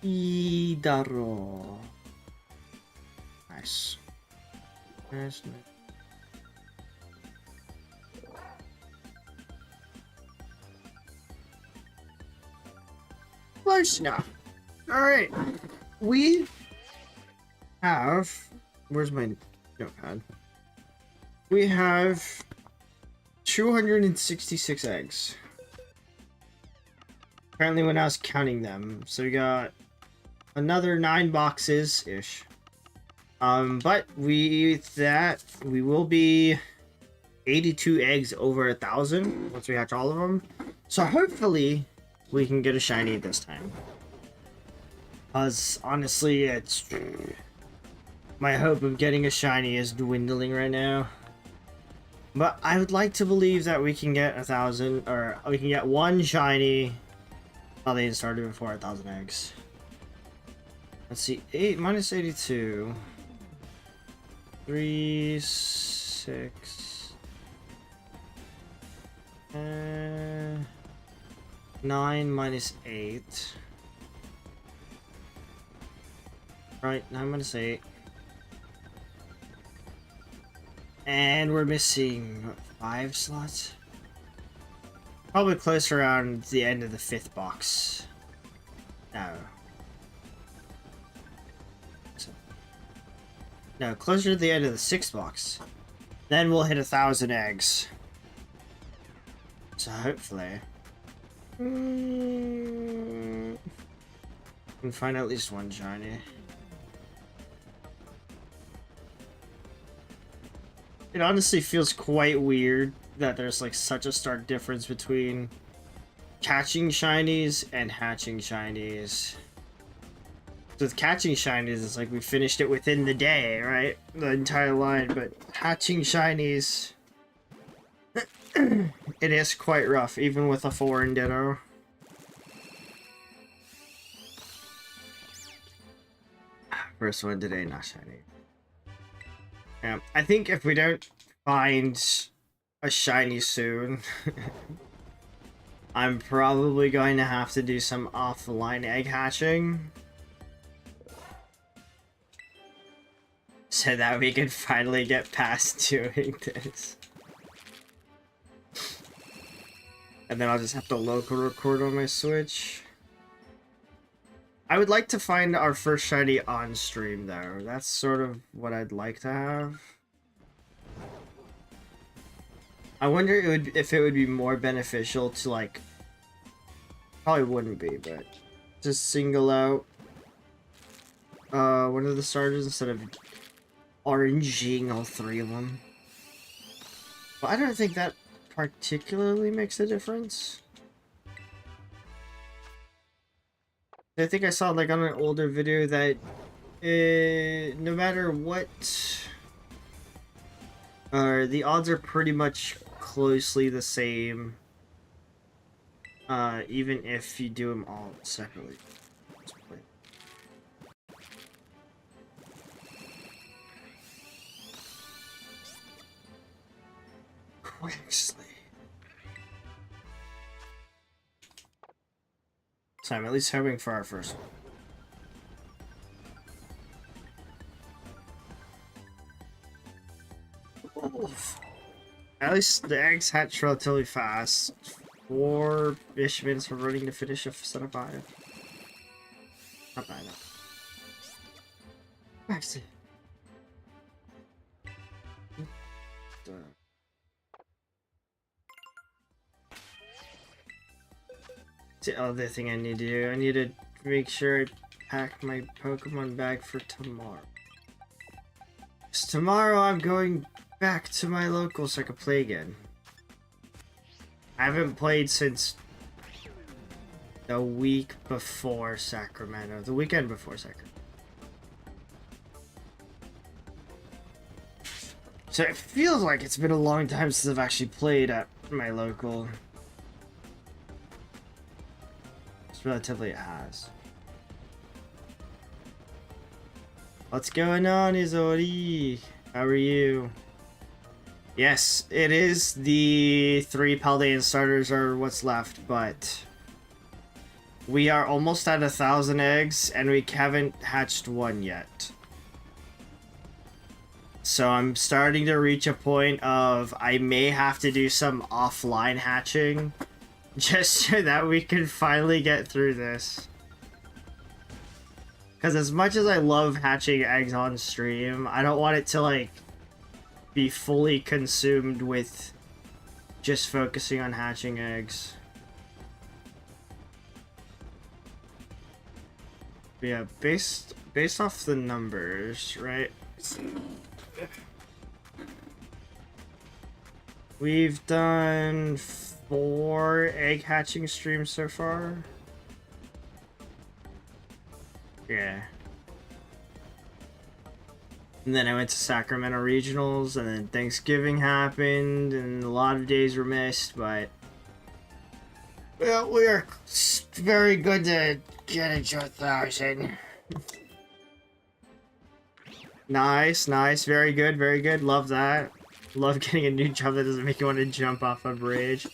Idaro. Nice. Nice. Close enough. Alright. We have... Where's my notepad? We have 266 eggs. Apparently when I was counting them. So we got another 9 boxes-ish. But we will be 82 eggs over 1,000 once we hatch all of them. So hopefully we can get a shiny this time. Cause honestly, it's my hope of getting a shiny is dwindling right now. But I would like to believe that we can get 1,000, or we can get one shiny. Oh, they started before 1,000 eggs. Let's see, 8 minus 82. 3, 6. 9 minus 8. Right, 9 minus 8. And we're missing what, 5 slots? Probably close around the end of the 5th box. No. No, closer to the end of the 6th box. Then we'll hit 1,000 eggs. So hopefully... we can find at least one shiny. It honestly feels quite weird that there's like such a stark difference between catching shinies and hatching shinies. With catching shinies, it's like we finished it within the day, right? The entire line, but hatching shinies, it is quite rough, even with a foreign ditto. First one today, not shiny. Yeah, I think if we don't find a shiny soon, I'm probably going to have to do some offline egg hatching. So that we can finally get past doing this. And then I'll just have to local record on my Switch. I would like to find our first shiny on stream though. That's sort of what I'd like to have. I wonder if it would be more beneficial to like... Probably wouldn't be, but... Just single out... one of the starters instead of... oranging all 3 of them. But I don't think that particularly makes a difference. I think I saw like on an older video that no matter what, the odds are pretty much closely the same, even if you do them all separately. Quixley. So I'm at least hoping for our first one. Oof. At least the eggs hatch relatively fast. 4-ish minutes for running to finish a set of 5. Not bad enough. Actually. The other thing I need to do, I need to make sure I pack my Pokemon bag for tomorrow. Because tomorrow I'm going back to my local so I can play again. I haven't played since the week before Sacramento, the weekend before Sacramento. So it feels like it's been a long time since I've actually played at my local. Relatively it has. What's going on, Izori? How are you? Yes, it is the 3 Paldean starters are what's left, but We are almost at 1,000 eggs, and we haven't hatched one yet. So I'm starting to reach a point of I may have to do some offline hatching just so that we can finally get through this. Because as much as I love hatching eggs on stream, I don't want it to, like, be fully consumed with just focusing on hatching eggs. But yeah, based off the numbers, right? We've done 4 egg hatching streams so far. Yeah. And then I went to Sacramento Regionals, and then Thanksgiving happened, and a lot of days were missed, but... Well, we are very good to get into 1,000. Nice, nice, very good, very good. Love that. Love getting a new job that doesn't make you want to jump off a bridge.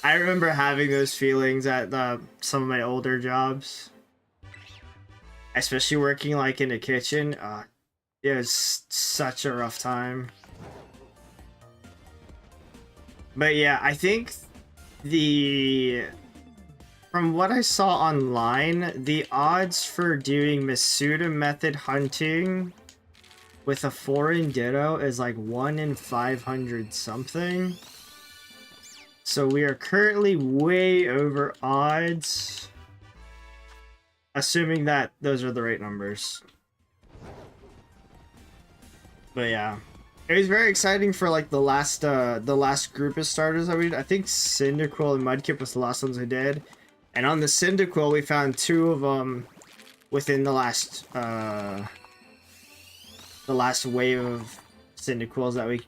I remember having those feelings at some of my older jobs. Especially working, like, in the kitchen. It was such a rough time. But yeah, I think from what I saw online, the odds for doing Masuda method hunting with a foreign ditto is like 1 in 500 something. So we are currently way over odds. Assuming that those are the right numbers. But yeah. It was very exciting for like the last group of starters that we did. I think Cyndaquil and Mudkip was the last ones we did. And on the Cyndaquil we found 2 of them within the last wave of Cyndaquils that we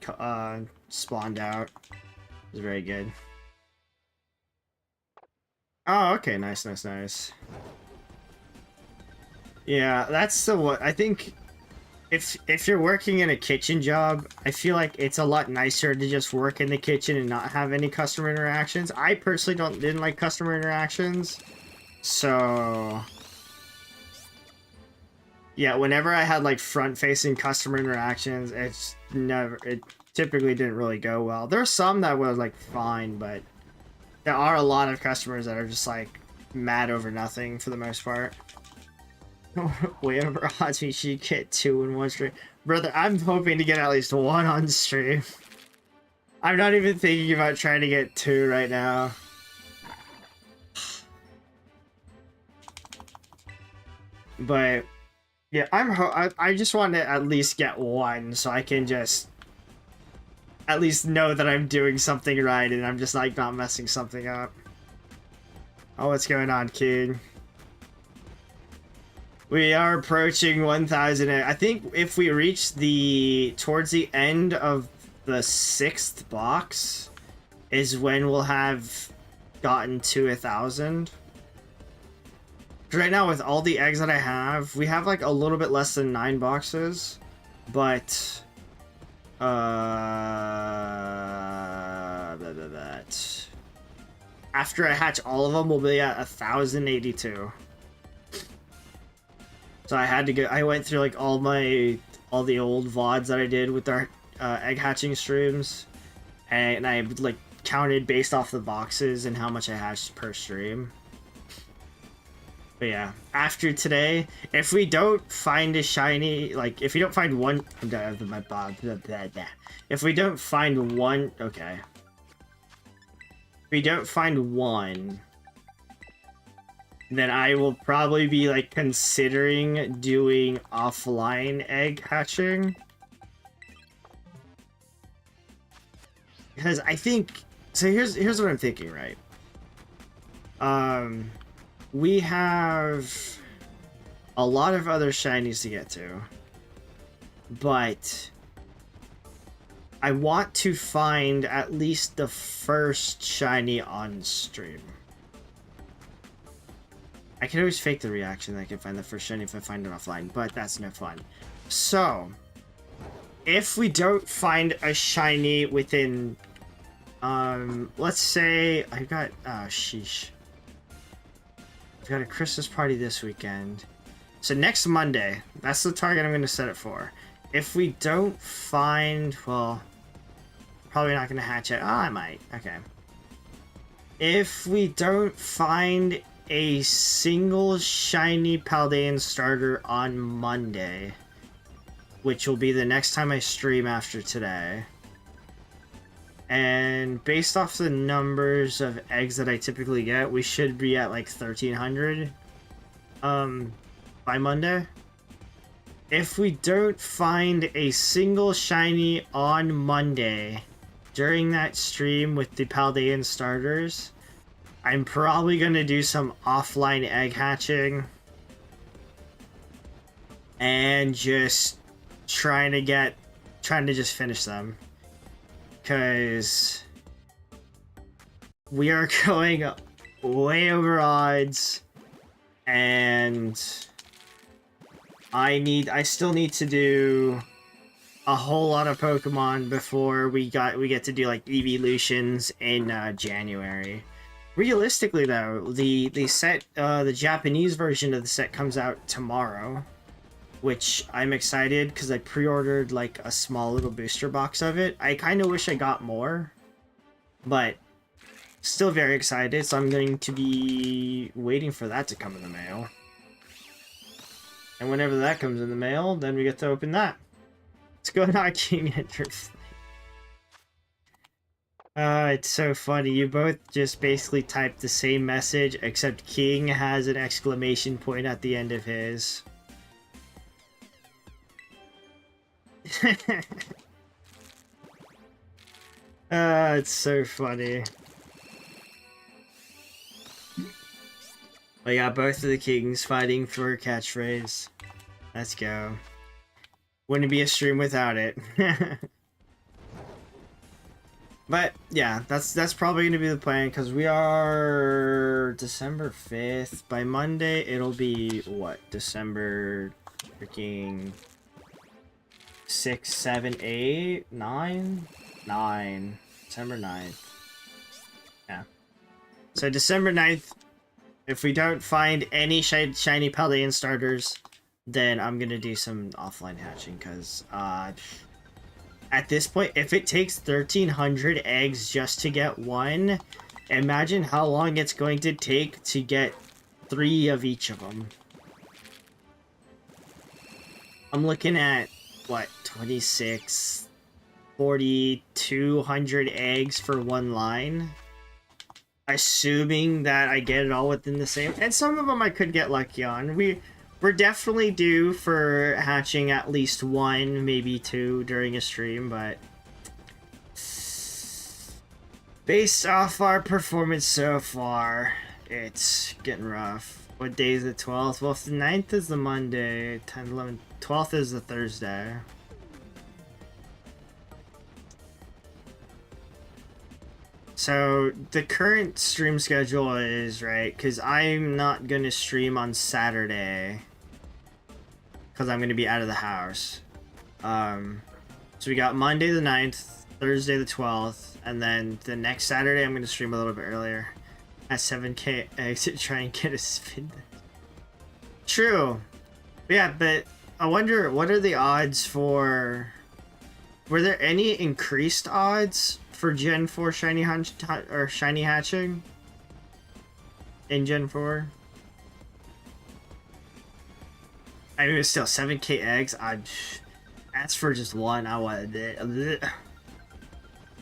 spawned out. It was very good. Oh, okay, nice, nice, nice. Yeah, that's the what I think. If you're working in a kitchen job, I feel like it's a lot nicer to just work in the kitchen and not have any customer interactions. I personally didn't like customer interactions, so yeah. Whenever I had like front-facing customer interactions, it typically didn't really go well. There's some that was like fine, but there are a lot of customers that are just like mad over nothing for the most part. Way over odds we should get 2 in 1 stream. Brother, I'm hoping to get at least 1 on stream. I'm not even thinking about trying to get 2 right now. But yeah, I just want to at least get 1 so I can just at least know that I'm doing something right and I'm just like not messing something up. Oh, what's going on, King? We are approaching 1,000. I think if we reach towards the end of the 6th box is when we'll have gotten to 1,000. Right now with all the eggs that I have, we have like a little bit less than 9 boxes, but after I hatch all of them, we'll be at 1,082. So I went through like all the old VODs that I did with our egg hatching streams, and I like counted based off the boxes and how much I hatched per stream. But yeah, after today, if we don't find a shiny, like if we don't find one, if we don't find one, okay. If we don't find one, then I will probably be like considering doing offline egg hatching. Because I think, so here's what I'm thinking, right? We have a lot of other shinies to get to, but I want to find at least the first shiny on stream. I can always fake the reaction that I can find the first shiny if I find it offline, but that's no fun. So, if we don't find a shiny within, let's say, I got, sheesh. We've got a Christmas party this weekend. So next Monday, that's the target I'm going to set it for. If we don't find, well, probably not going to hatch it. Oh, I might. Okay. If we don't find a single shiny Paldean starter on Monday, which will be the next time I stream after today, and based off the numbers of eggs that I typically get, we should be at like 1,300 by Monday. If we don't find a single shiny on Monday during that stream with the Paldean starters, I'm probably going to do some offline egg hatching and just trying to just finish them, because we are going way over odds, and I still need to do a whole lot of Pokemon before we get to do like evolutions in January. Realistically though, the set, the Japanese version of the set comes out tomorrow, which I'm excited because I pre-ordered like a small little booster box of it. I kind of wish I got more, but still very excited, so I'm going to be waiting for that to come in the mail. And whenever that comes in the mail, then we get to open that. Let's go knocking enters. It's so funny. You both just basically typed the same message, except King has an exclamation point at the end of his. It's so funny. We got both of the Kings fighting for a catchphrase. Let's go. Wouldn't be a stream without it. But yeah, that's probably gonna be the plan, because we are December 5th. By Monday, it'll be what? December freaking 6, 7, 8, 9? 9. December 9th. Yeah. So December 9th, if we don't find any shiny Paldean starters, then I'm gonna do some offline hatching, because at this point, if it takes 1,300 eggs just to get one, imagine how long it's going to take to get 3 of each of them. I'm looking at, what, 26, 40, 200 eggs for one line. Assuming that I get it all within the same... And some of them I could get lucky on. We're definitely due for hatching at least 1, maybe 2 during a stream, but based off our performance so far, it's getting rough. What day is the 12th? Well, if the 9th is the Monday, 10th, 11th, 12th is the Thursday. So the current stream schedule is, right, because I'm not going to stream on Saturday, because I'm going to be out of the house. So we got Monday the 9th, Thursday the 12th, and then the next Saturday I'm going to stream a little bit earlier at 7k eggs to try and get a spin. True. Yeah, but I wonder, what are the odds for... Were there any increased odds for Gen 4 shiny hatching in Gen 4? I mean, it's still 7k eggs. That's for just one.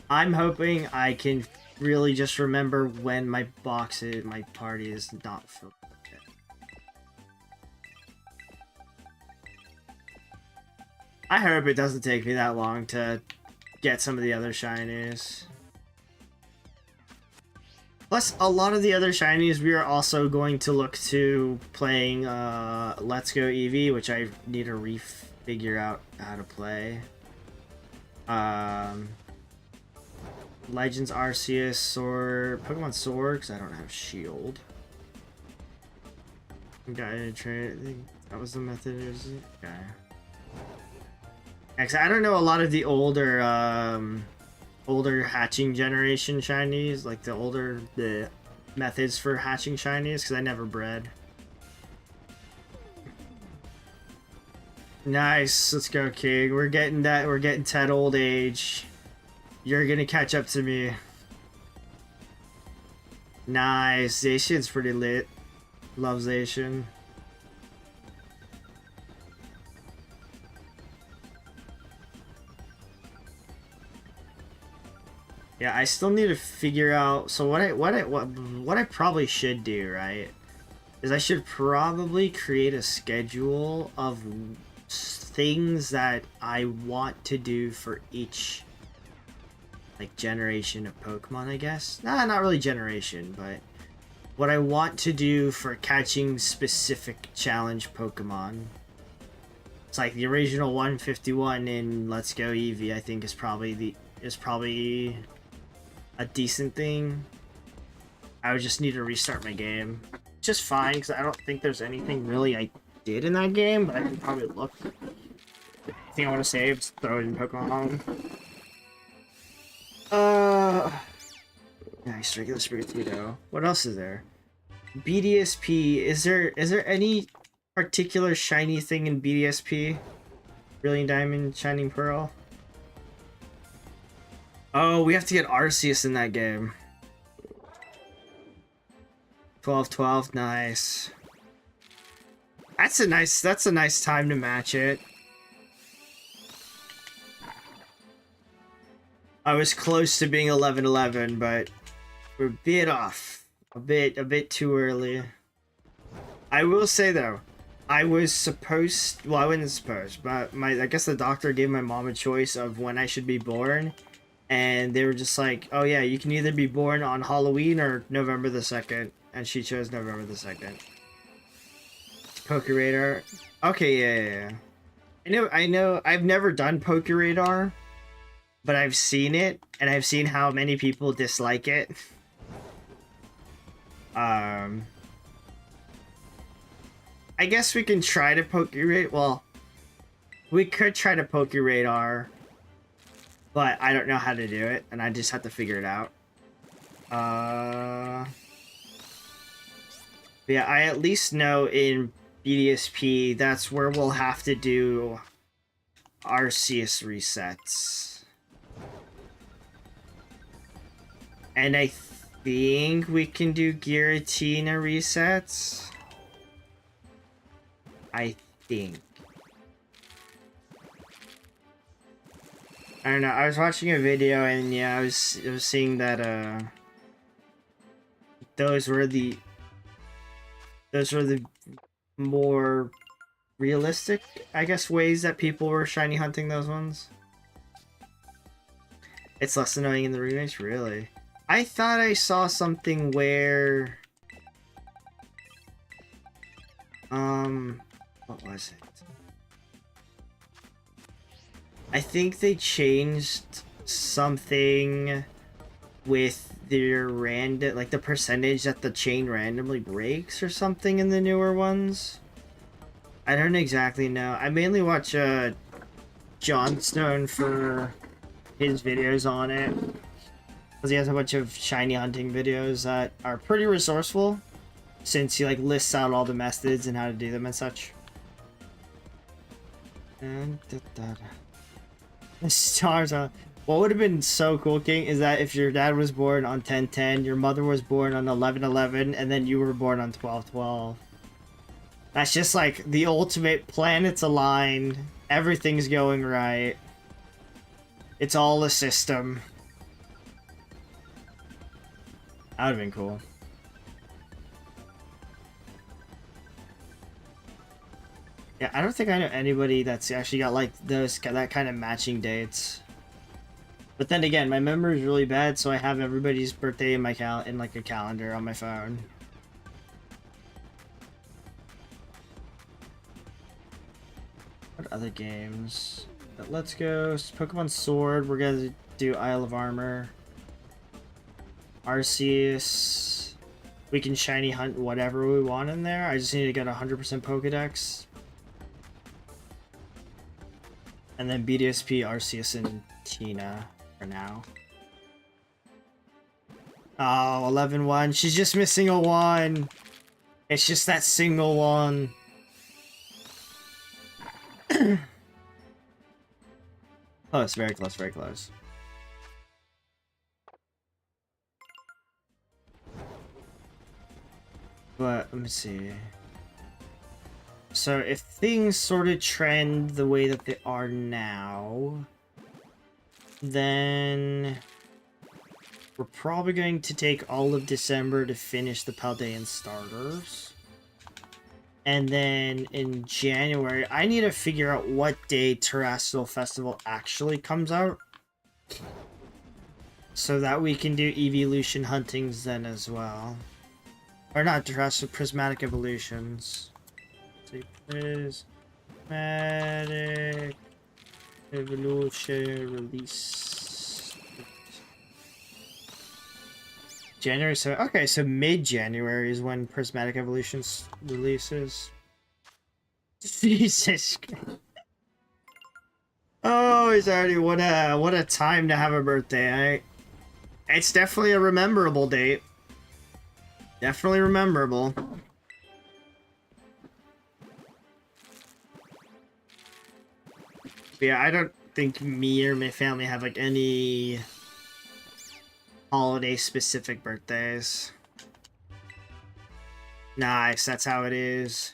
I'm hoping I can really just remember when my party is not filled. I hope it doesn't take me that long to get some of the other shinies. Plus, a lot of the other shinies we are also going to look to playing Let's Go Eevee, which I need to refigure out how to play. Legends Arceus or Pokemon Sword, because I don't have Shield. Guided Trade, I think that was the method. Okay. Actually, I don't know a lot of the older hatching generation shinies, like the methods for hatching shinies because I never bred. Nice, let's go, King. We're getting to that old age. You're gonna catch up to me. Nice, Zacian's pretty lit. Love Zacian. Yeah, I still need to figure out. So what I probably should do, right, is I should probably create a schedule of things that I want to do for each like generation of Pokemon, I guess. Nah, not really generation, but what I want to do for catching specific challenge Pokemon. It's like the original 151 in Let's Go Eevee, I think is probably a decent thing. I would just need to restart my game. Just fine, because I don't think there's anything really I did in that game, but I can probably look. Anything I want to save, just throw it in Pokemon Home. Nice, regular Sprigatito. What else is there? BDSP, is there any particular shiny thing in BDSP? Brilliant Diamond, Shining Pearl? Oh, we have to get Arceus in that game. 12-12, nice. That's a nice time to match it. I was close to being 11-11, but we're a bit off. A bit too early. I will say though, I was supposed, well, I wasn't supposed, but I guess the doctor gave my mom a choice of when I should be born. And they were just like, oh yeah, you can either be born on Halloween or November the 2nd. And she chose November the 2nd. Pokeradar. Okay, yeah. I know, I've never done Pokeradar, but I've seen it, and I've seen how many people dislike it. I guess we can try to Pokerate, well, we could try to Pokeradar, but I don't know how to do it, and I just have to figure it out. Yeah, I at least know in BDSP, that's where we'll have to do Arceus resets. And I think we can do Giratina resets. I think. I don't know, I was watching a video and yeah, I was seeing that those were the more realistic, I guess, ways that people were shiny hunting those ones. It's less annoying in the remakes, really. I thought I saw something where what was it? I think they changed something with their random, like the percentage that the chain randomly breaks or something in the newer ones. I don't exactly know. I mainly watch Johnstone for his videos on it, because he has a bunch of shiny hunting videos that are pretty resourceful, since he like lists out all the methods and how to do them and such. And the stars on. What would have been so cool, King, is that if your dad was born on 10-10, your mother was born on 11-11, and then you were born on 12-12. That's just like the ultimate planets aligned. Everything's going right. It's all a system. That would have been cool. Yeah, I don't think I know anybody that's actually got like that kind of matching dates. But then again, my memory is really bad, so I have everybody's birthday in my in like a calendar on my phone. What other games? But let's go Pokemon Sword. We're gonna do Isle of Armor. Arceus. We can shiny hunt whatever we want in there. I just need to get 100% Pokedex. And then BDSP, Arceus, and Tina for now. Oh, 11-1. She's just missing a 1. It's just that single one. Close, very close, very close. But, let me see. So, if things sort of trend the way that they are now, then we're probably going to take all of December to finish the Paldean starters. And then in January, I need to figure out what day Terrestrial Festival actually comes out, so that we can do evolution huntings then as well. Or not Terrestrial, Prismatic Evolutions. Say Prismatic Evolution release. January 7th. Okay, so mid-January is when Prismatic Evolutions releases. Jesus Christ. Oh, it's already what a time to have a birthday. It's definitely a rememberable date. Definitely rememberable. But yeah, I don't think me or my family have like any holiday specific birthdays. Nice, that's how it is.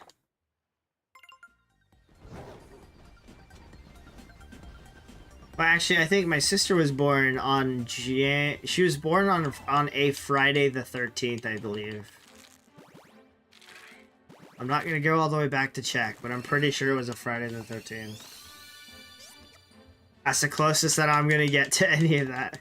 Well, actually, I think my sister was born on she was born on a Friday the 13th, I believe. I'm not gonna go all the way back to check, but I'm pretty sure it was a Friday the 13th. That's the closest that I'm gonna get to any of that.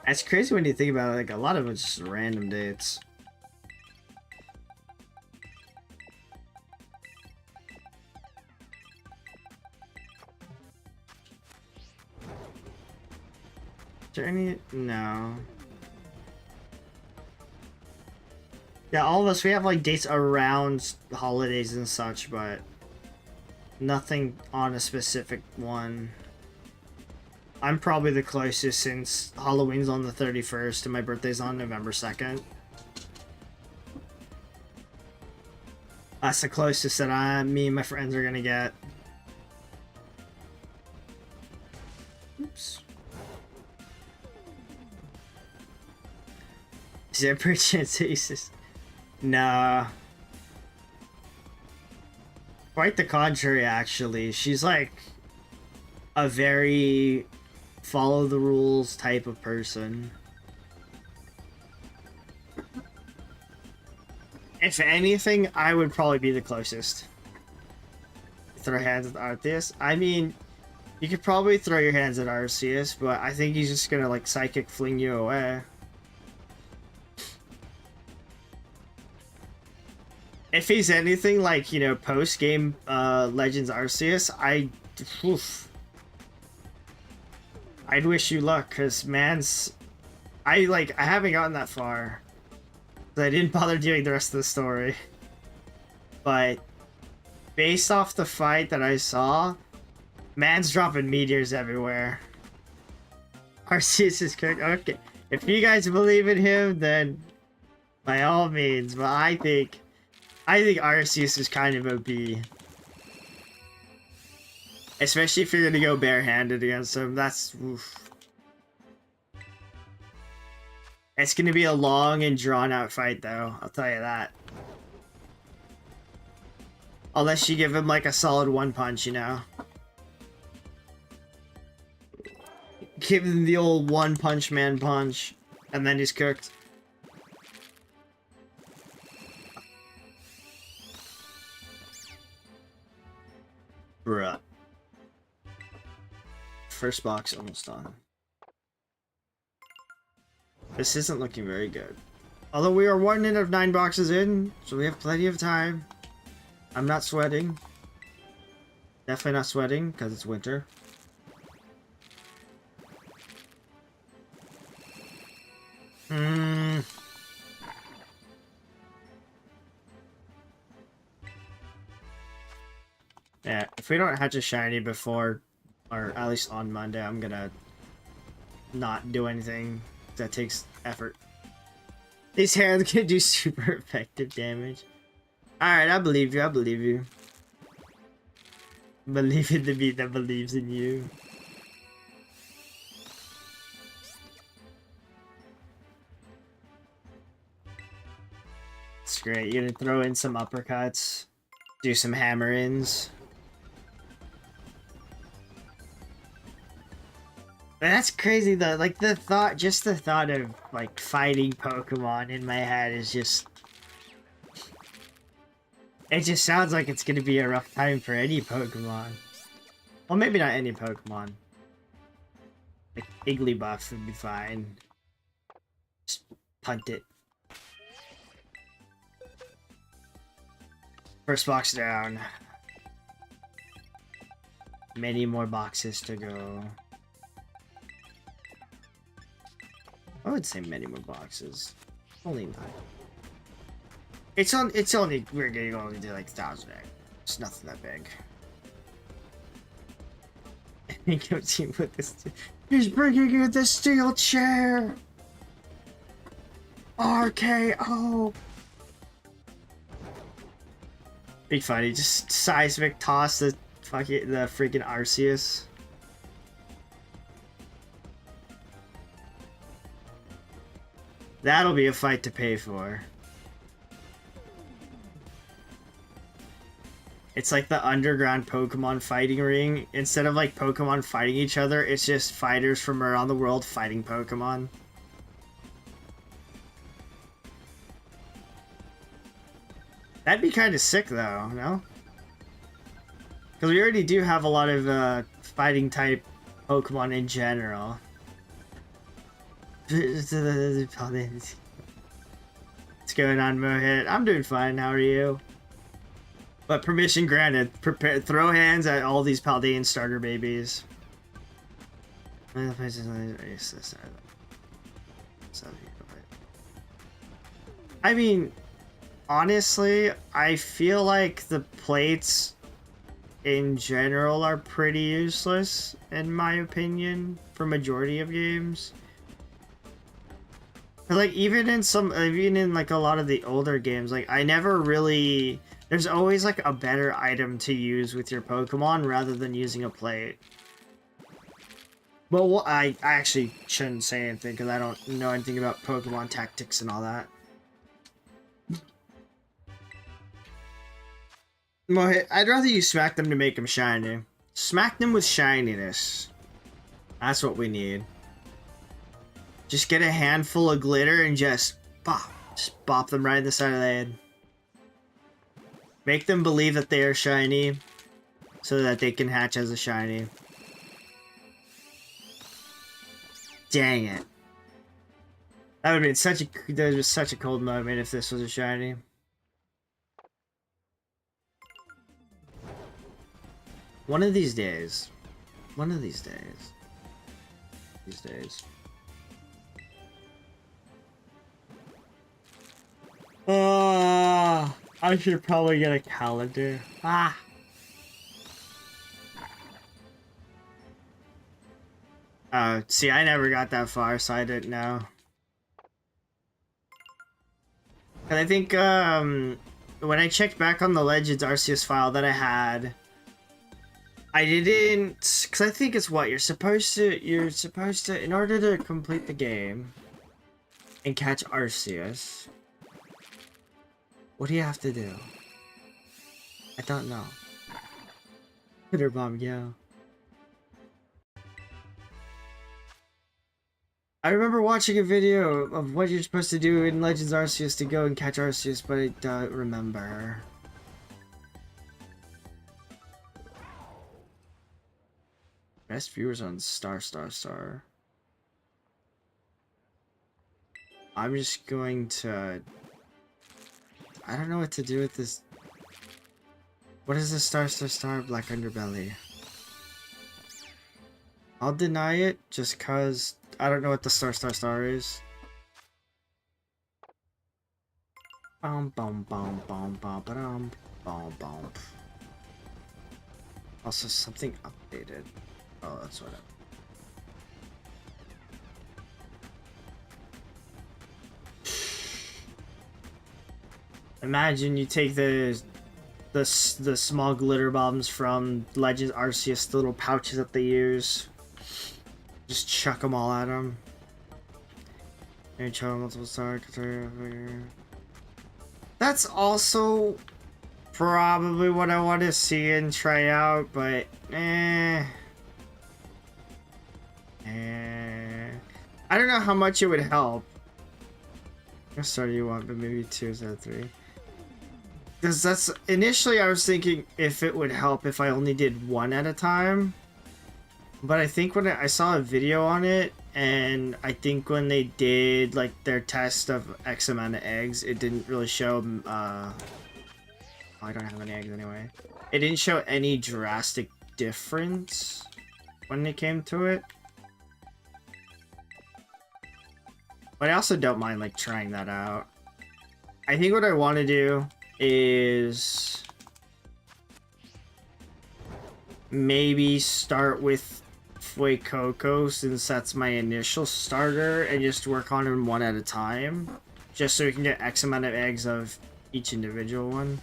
That's crazy when you think about it, like a lot of it's just random dates. Is there any? No. Yeah, all of us, we have like dates around holidays and such, but nothing on a specific one. I'm probably the closest since Halloween's on the 31st and my birthday's on November 2nd. That's the closest that me and my friends are gonna get. Oops. Is there a chance Jesus? Nah. Quite the contrary, actually. She's like a very follow the rules type of person. If anything, I would probably be the closest. Throw hands at Arceus. I mean, you could probably throw your hands at Arceus, but I think he's just gonna like psychic fling you away. If he's anything like, you know, post-game Legends Arceus, oof. I'd wish you luck, because I haven't gotten that far. I didn't bother doing the rest of the story. But based off the fight that I saw, man's dropping meteors everywhere. Arceus is cooked. Okay. If you guys believe in him, then by all means, but I think Arceus is kind of OP. Especially if you're gonna go barehanded against him, that's oof. It's gonna be a long and drawn out fight though, I'll tell you that. Unless you give him like a solid one punch, you know. Give him the old one punch man punch, and then he's cooked. Bruh. First box almost done. This isn't looking very good. Although we are 1 out of 9 boxes in, so we have plenty of time. I'm not sweating. Definitely not sweating, because it's winter. Yeah, If we don't hatch a shiny before, or at least on Monday, I'm gonna not do anything that takes effort. These hands can do super effective damage. Alright, I believe you, I believe you. Believe in the me that believes in you. It's great. You're gonna throw in some uppercuts, do some hammer-ins. That's crazy though. Like just the thought of like fighting Pokemon in my head is just. It just sounds like it's gonna be a rough time for any Pokemon. Well, maybe not any Pokemon. Like Igglybuff would be fine. Just punt it. First box down. Many more boxes to go. I would say many more boxes. Only 9. It's only we're gonna only do like 1,000 eggs. It's nothing that big. With this, he's bringing in the steel chair. RKO. Be funny, just seismic toss the freaking Arceus. That'll be a fight to pay for. It's like the underground Pokemon fighting ring. Instead of like Pokemon fighting each other, it's just fighters from around the world fighting Pokemon. That'd be kind of sick though, no? Because we already do have a lot of fighting type Pokemon in general. What's going on, Mohit? I'm doing fine, how are you? But permission granted. Prepare, throw hands at all these Paldean starter babies. I mean, honestly, I feel like the plates in general are pretty useless, in my opinion, for majority of games. But like even in like a lot of the older games, like I never really. There's always like a better item to use with your Pokemon rather than using a plate. Well, I actually shouldn't say anything because I don't know anything about Pokemon tactics and all that. Well, I'd rather you smack them to make them shiny. Smack them with shininess. That's what we need. Just get a handful of glitter and just bop them right in the side of the head. Make them believe that they are shiny, so that they can hatch as a shiny. Dang it. That would have been such a cold moment if this was a shiny. One of these days. One of these days. These days. I should probably get a calendar. See, I never got that far, so I didn't know. And I think, when I checked back on the Legends Arceus file that I had, I didn't, because I think it's what, you're supposed to, in order to complete the game and catch Arceus, what do you have to do? I don't know. Hitter bomb, yeah. I remember watching a video of what you're supposed to do in Legends Arceus to go and catch Arceus, but I don't remember. Best viewers on Star. I'm just going to... I don't know what to do with this. What is the Star Black Underbelly? I'll deny it just cause I don't know what the Star is. Bum bum bum bum bum bum bum bum. Also, something updated. Oh, that's what Imagine you take the small glitter bombs from Legends Arceus, the little pouches that they use. Just chuck them all at them. Multiple star. That's also probably what I want to see and try out, but I don't know how much it would help. I started you one, but maybe 2 instead of 3. Because that's initially I was thinking if it would help if I only did 1 at a time. But I think when I saw a video on it, and I think when they did like their test of X amount of eggs, it didn't really show. I don't have any eggs anyway. It didn't show any drastic difference when it came to it. But I also don't mind like trying that out. I think what I want to do is maybe start with Fuecoco, since that's my initial starter, and just work on them 1 at a time, just so we can get X amount of eggs of each individual one.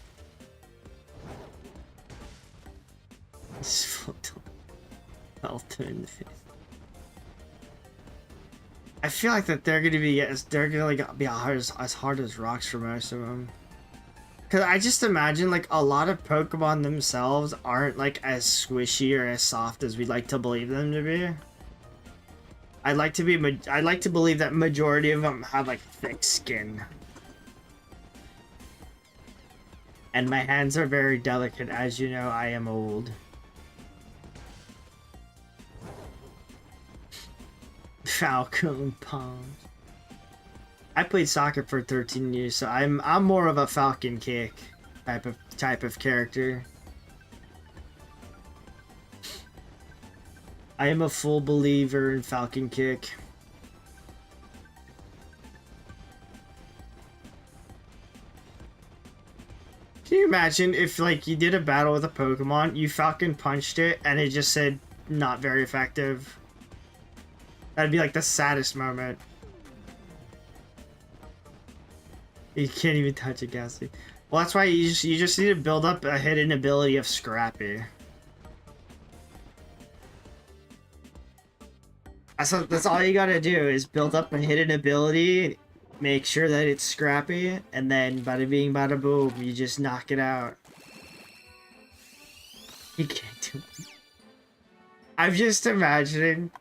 I feel like that they're gonna be as hard as rocks for most of them. Cause I just imagine like a lot of Pokemon themselves aren't like as squishy or as soft as we'd like to believe them to be. I'd like to believe that majority of them have like thick skin. And my hands are very delicate, as you know, I am old. Falcon Palms. I played soccer for 13 years, so I'm more of a Falcon Kick type of character. I am a full believer in Falcon Kick. Can you imagine if like you did a battle with a Pokemon, you Falcon punched it, and it just said not very effective? That'd be like the saddest moment. You can't even touch a Ghastly. Well, that's why you just need to build up a hidden ability of Scrappy. That's all you gotta do is build up a hidden ability, make sure that it's Scrappy, and then bada bing bada boom, you just knock it out. You can't do it. I'm just imagining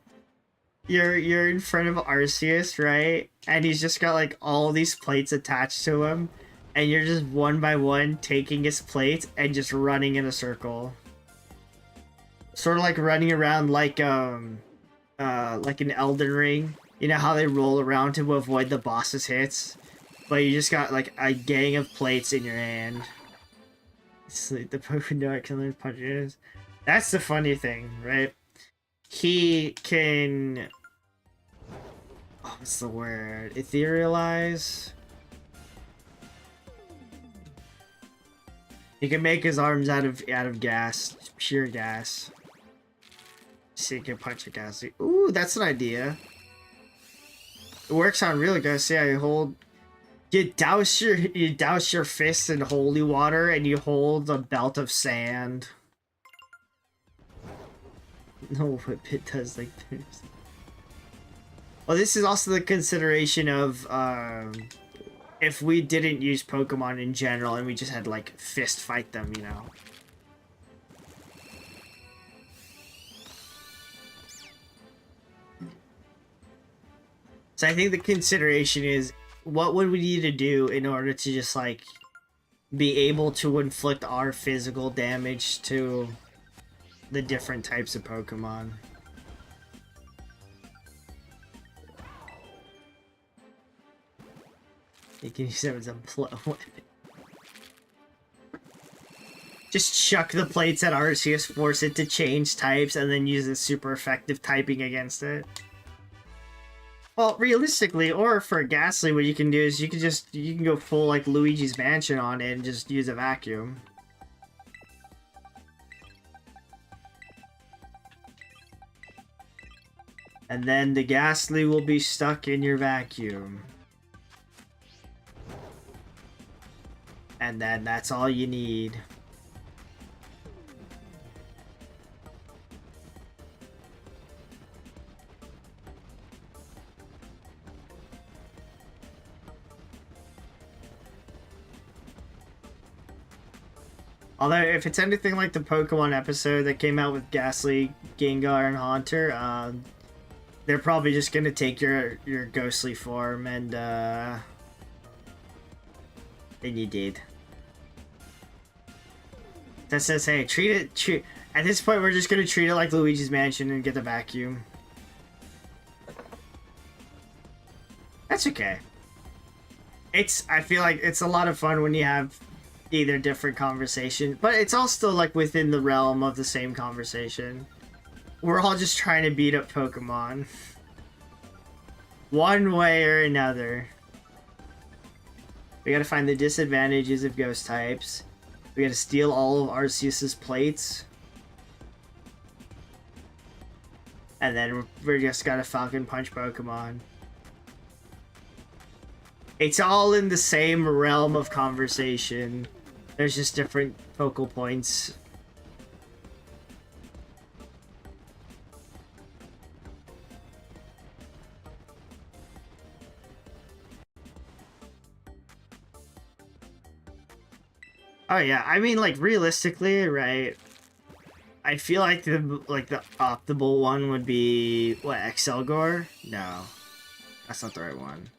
you're in front of Arceus, right? And he's just got like all these plates attached to him, and you're just one by one taking his plates and just running in a circle. Sort of like running around like an Elden Ring. You know how they roll around to avoid the boss's hits? But you just got like a gang of plates in your hand. It's like the Pokemon can learn punches. That's the funny thing, right? He can... Oh, what's the word? Etherealize? He can make his arms out of gas. Pure gas. So he can punch a gas. Ooh, that's an idea. It works on really good. See how you hold... You douse your fists in holy water and you hold a belt of sand. No whip, it does like this. Well, this is also the consideration of if we didn't use Pokemon in general and we just had like fist fight them, you know. So I think the consideration is, what would we need to do in order to just like be able to inflict our physical damage to the different types of Pokemon? You can use them as a blow. Just chuck the plates at Arceus, force it to change types, and then use a super effective typing against it. Well, realistically, or for Ghastly, what you can do is you can go full like Luigi's Mansion on it and just use a vacuum. And then the Ghastly will be stuck in your vacuum. And then that's all you need. Although, if it's anything like the Pokemon episode that came out with Ghastly, Gengar, and Haunter, they're probably just gonna take your ghostly form and then you did. That says, hey, treat at this point we're just gonna treat it like Luigi's Mansion and get the vacuum. That's okay. I feel like it's a lot of fun when you have either different conversation, but it's all still like within the realm of the same conversation. We're all just trying to beat up Pokemon. One way or another. We gotta find the disadvantages of ghost types. We gotta steal all of Arceus's plates. And then we're just gotta Falcon Punch Pokemon. It's all in the same realm of conversation. There's just different focal points. Oh yeah, I mean, like, realistically, right? I feel like the optimal one would be what, Excelgor? No, that's not the right one.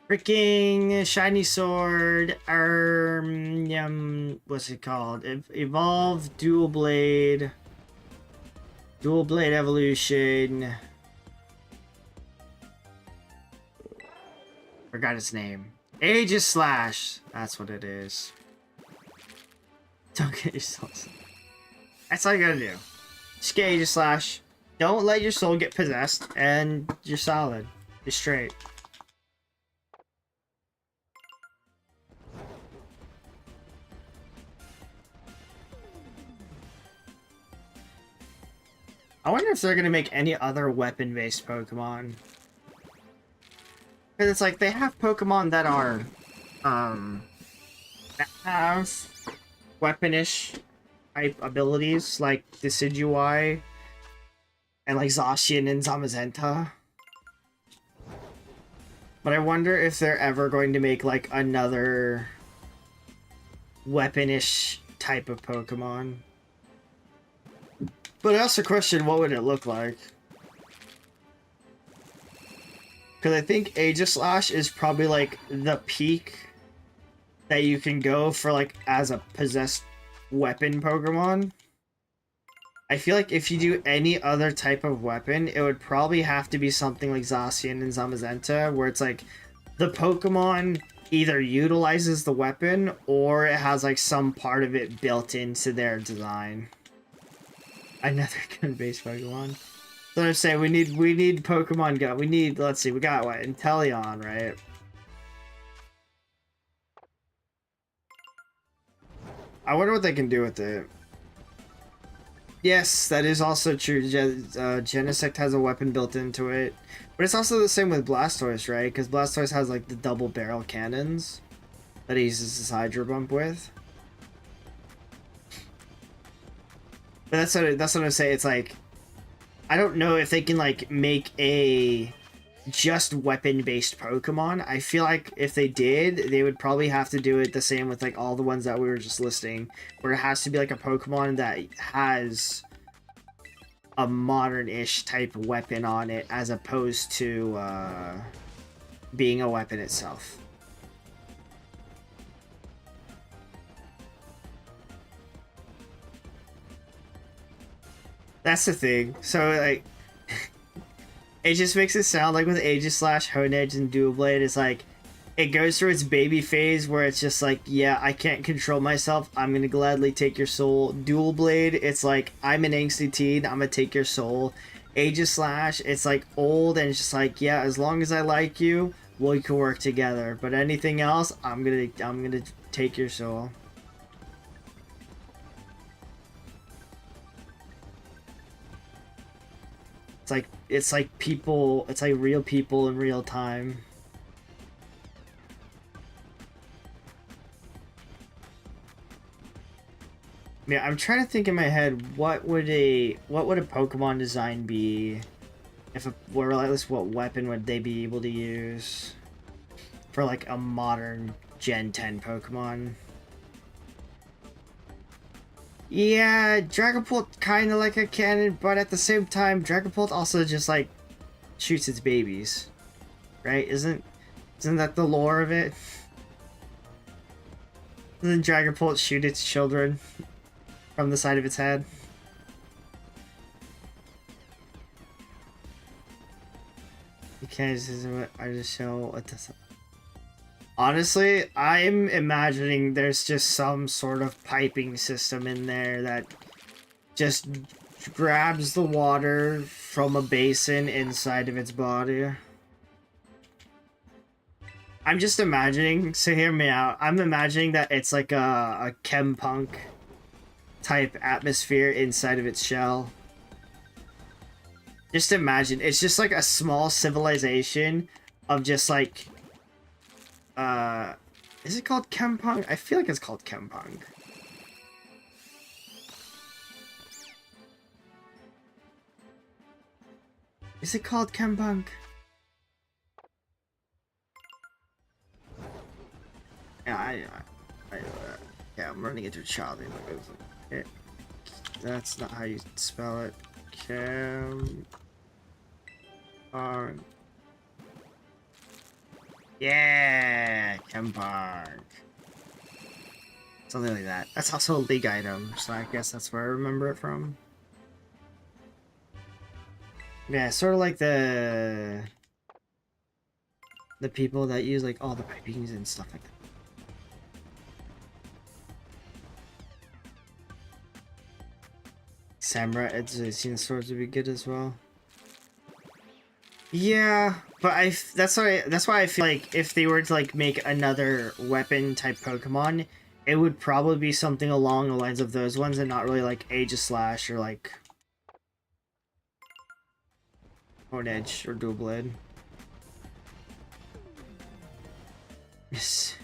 Freaking shiny sword. What's it called? Evolve, dual blade evolution. Forgot its name. Aegis Slash. That's what it is. Don't get yourself. That's all you gotta do. Just get Aegis Slash. Don't let your soul get possessed, and you're solid. You're straight. I wonder if they're gonna make any other weapon-based Pokemon. Because it's like, they have Pokemon that are, that have weaponish type abilities, like Decidueye, and like Zacian and Zamazenta. But I wonder if they're ever going to make, like, another weaponish type of Pokemon. But I also question, what would it look like? Because I think Aegislash is probably like the peak that you can go for, like, as a possessed weapon Pokemon. I feel like if you do any other type of weapon, it would probably have to be something like Zacian and Zamazenta, where it's like the Pokemon either utilizes the weapon or it has like some part of it built into their design. Another gun-based Pokemon. So I'm saying we need Pokemon Go. We need, let's see, we got what? Inteleon, right? I wonder what they can do with it. Yes, that is also true. Genesect has a weapon built into it. But it's also the same with Blastoise, right? Because Blastoise has like the double barrel cannons that he uses his Hydro Bump with. But that's what I'm saying. It's like, I don't know if they can like make a just weapon-based Pokemon. I feel like if they did, they would probably have to do it the same with like all the ones that we were just listing, where it has to be like a Pokemon that has a modern-ish type weapon on it, as opposed to being a weapon itself. That's the thing. So, like, it just makes it sound like with Aegislash, Honedge, and Dual Blade, it's like, it goes through its baby phase where it's just like, yeah, I can't control myself, I'm gonna gladly take your soul. Dual Blade, it's like, I'm an angsty teen, I'm gonna take your soul. Aegislash, it's like old and it's just like, yeah, as long as I like you, we can work together. But anything else, I'm gonna take your soul. It's like people, it's like real people in real time. Yeah, I'm trying to think in my head what would a Pokemon design be if or at least what weapon would they be able to use for like a modern Gen 10 Pokemon. Yeah, Dragapult kind of like a cannon, but at the same time, Dragapult also just like shoots its babies, right? Isn't that the lore of it? Doesn't Dragapult shoot its children from the side of its head? You can't just I just show what this. Honestly, I'm imagining there's just some sort of piping system in there that just grabs the water from a basin inside of its body. I'm just imagining, so hear me out, I'm imagining that it's like a chempunk type atmosphere inside of its shell. Just imagine, it's just like a small civilization of just like, is it called chempunk? I feel like it's called chempunk. Is it called chempunk? Yeah, yeah, I'm running into a child. That's not how you spell it. Yeah, chempunk. Something like that. That's also a league item, so I guess that's where I remember it from. Yeah, sort of like the people that use like all the pipings and stuff like that. Samurai Edge swords would be good as well. Yeah, but that's why I feel like if they were to like make another weapon type Pokemon, it would probably be something along the lines of those ones and not really like Aegislash or like Edge or Dual Blade. Yes.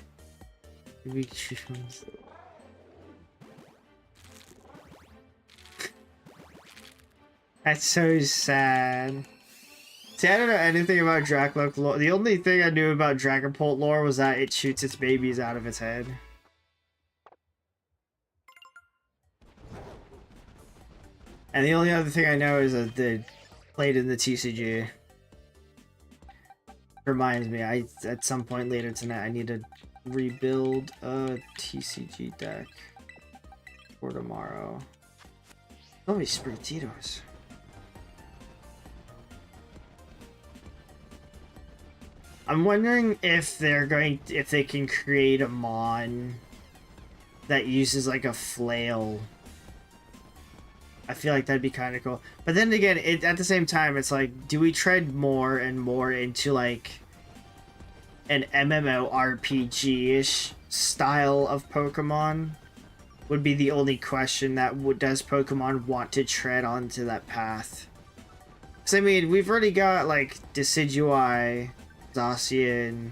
That's so sad. See, I don't know anything about Dracloak lore. The only thing I knew about Dragapult lore was that it shoots its babies out of its head. And the only other thing I know is that they played in the TCG. Reminds me, at some point later tonight, I need to rebuild a TCG deck for tomorrow. Oh, these Sprititos. I'm wondering if if they can create a mon that uses like a flail. I feel like that'd be kind of cool. But then again, at the same time, it's like, do we tread more and more into like an MMORPG-ish style of Pokemon? Would be the only question that does Pokemon want to tread onto that path? Because I mean, we've already got like Decidueye, Zacian,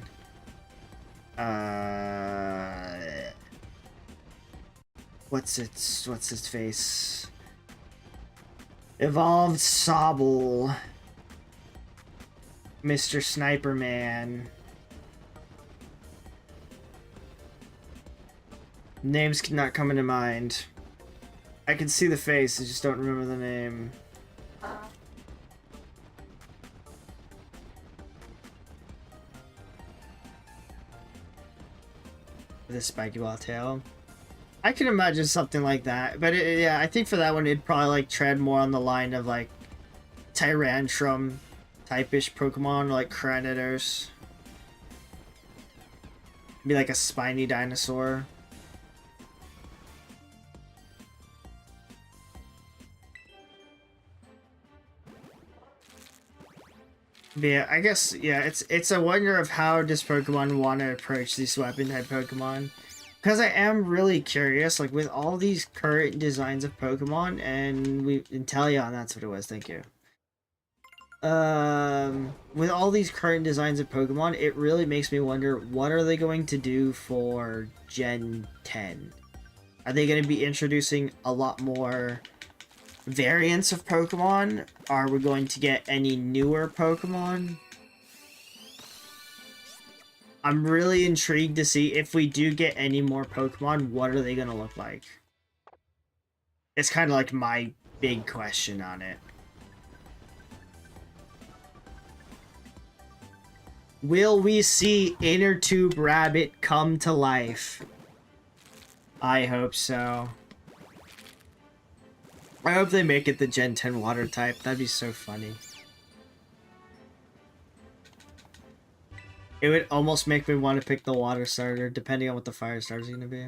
what's its face? Evolved Sobble, Mr. Sniper Man. Names cannot come into mind. I can see the face, I just don't remember the name. With a spiky ball tail. I can imagine something like that, but yeah, I think for that one it'd probably like tread more on the line of like Tyrantrum type-ish Pokemon, like Cranidos. Be like a spiny dinosaur. But yeah, I guess yeah, it's a wonder of how does Pokemon want to approach these weapon type Pokemon. Because I am really curious, like with all these current designs of Pokemon, and Inteleon, that's what it was, thank you. With all these current designs of Pokemon, it really makes me wonder, what are they going to do for Gen 10? Are they going to be introducing a lot more variants of Pokemon? Are we going to get any newer Pokemon? I'm really intrigued to see if we do get any more Pokemon, what are they going to look like? It's kind of like my big question on it. Will we see Inner Tube Rabbit come to life? I hope so. I hope they make it the Gen 10 water type. That'd be so funny. It would almost make me want to pick the water starter, depending on what the fire starter is going to be.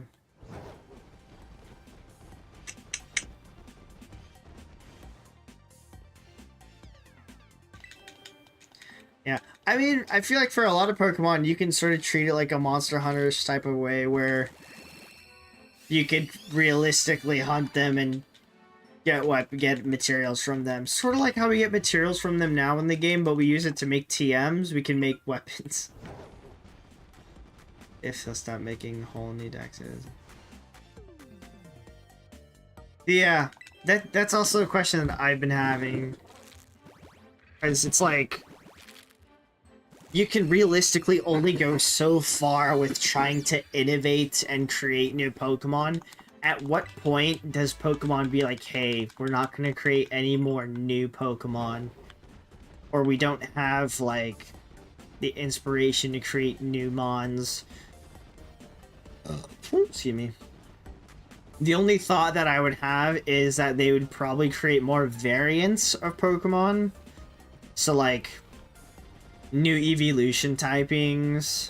Yeah, I mean, I feel like for a lot of Pokemon, you can sort of treat it like a Monster Hunter-ish type of way, where you could realistically hunt them and get materials from them. Sort of like how we get materials from them now in the game, but we use it to make TMs. We can make weapons. If they'll stop making whole new dexes. Yeah, that's also a question that I've been having. Because it's like, you can realistically only go so far with trying to innovate and create new Pokemon. At what point does Pokemon be like, hey, we're not going to create any more new Pokemon? Or we don't have, like, the inspiration to create new Mons. Excuse me. The only thought that I would have is that they would probably create more variants of Pokemon. So, like, new evolution typings,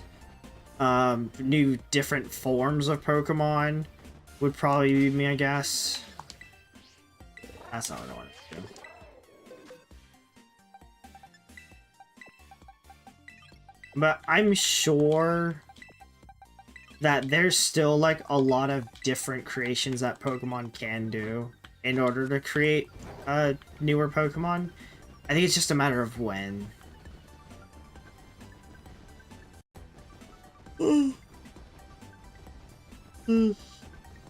new different forms of Pokemon would probably be me, I guess. That's not what I want to do. But I'm sure that there's still, like, a lot of different creations that Pokemon can do in order to create newer Pokemon. I think it's just a matter of when.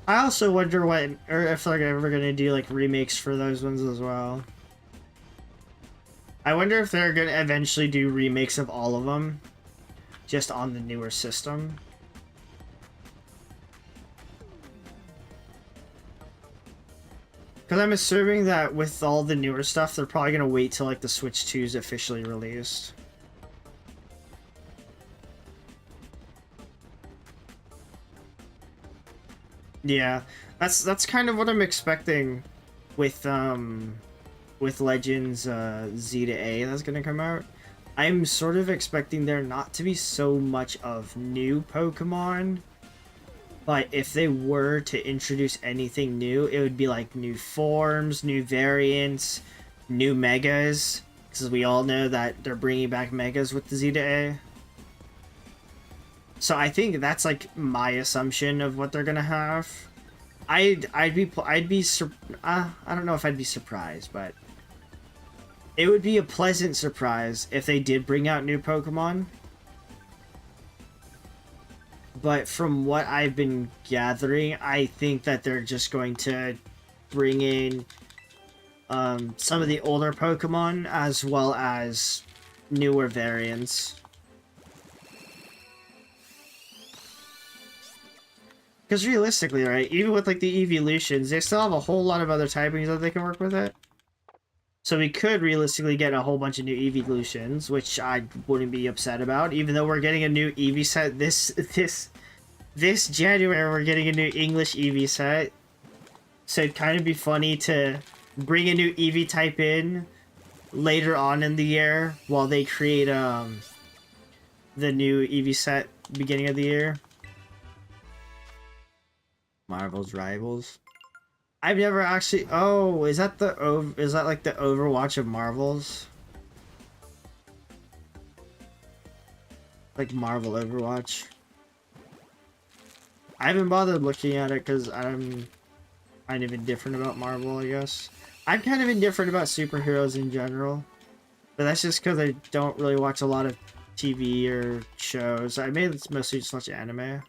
I also wonder what, or if they're ever gonna do like remakes for those ones as well. I wonder if they're gonna eventually do remakes of all of them, just on the newer system. Because I'm assuming that with all the newer stuff, they're probably gonna wait till like the Switch 2 is officially released. Yeah, that's kind of what I'm expecting with Legends Z to A that's gonna come out. I'm sort of expecting there not to be so much of new Pokemon, but if they were to introduce anything new, it would be like new forms, new variants, new Megas, because we all know that they're bringing back Megas with the Z to A. So I think that's like my assumption of what they're gonna have. I don't know if I'd be surprised, but it would be a pleasant surprise if they did bring out new Pokemon. But from what I've been gathering, I think that they're just going to bring in some of the older Pokemon as well as newer variants. Because realistically, right, even with like the evolutions, they still have a whole lot of other typings that they can work with it. So we could realistically get a whole bunch of new evolutions, which I wouldn't be upset about. Even though we're getting a new Eevee set this January, we're getting a new English Eevee set. So it'd kind of be funny to bring a new Eevee type in later on in the year while they create the new Eevee set beginning of the year. Marvel's Rivals. I've never actually. Oh, is that like the Overwatch of Marvels? Like Marvel Overwatch. I haven't bothered looking at it because I'm kind of indifferent about Marvel, I guess. I'm kind of indifferent about superheroes in general. But that's just because I don't really watch a lot of TV or shows. I mostly just watch anime.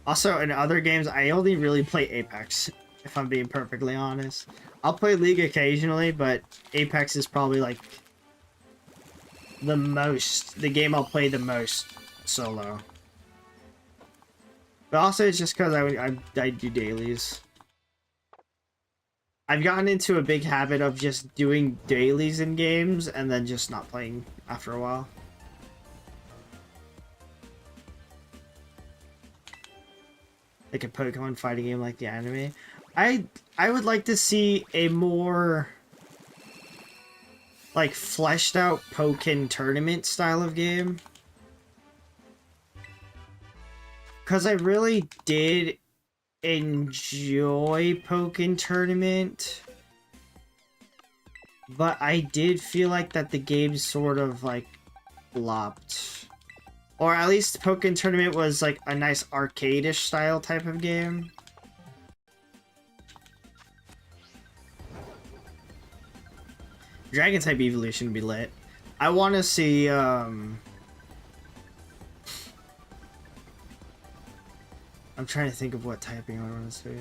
Also, in other games, I only really play Apex, if I'm being perfectly honest. I'll play League occasionally, but Apex is probably like the game I'll play the most solo. But also, it's just because I do dailies. I've gotten into a big habit of just doing dailies in games and then just not playing after a while. Like a Pokemon fighting game like the anime. I would like to see a more like fleshed out Pokken tournament style of game. Cause I really did enjoy Pokken tournament. But I did feel like that the game sort of like flopped. Or at least Pokken Tournament was like a nice arcade-ish style type of game. Dragon type evolution would be lit. I want to see I'm trying to think of what typing I want to see.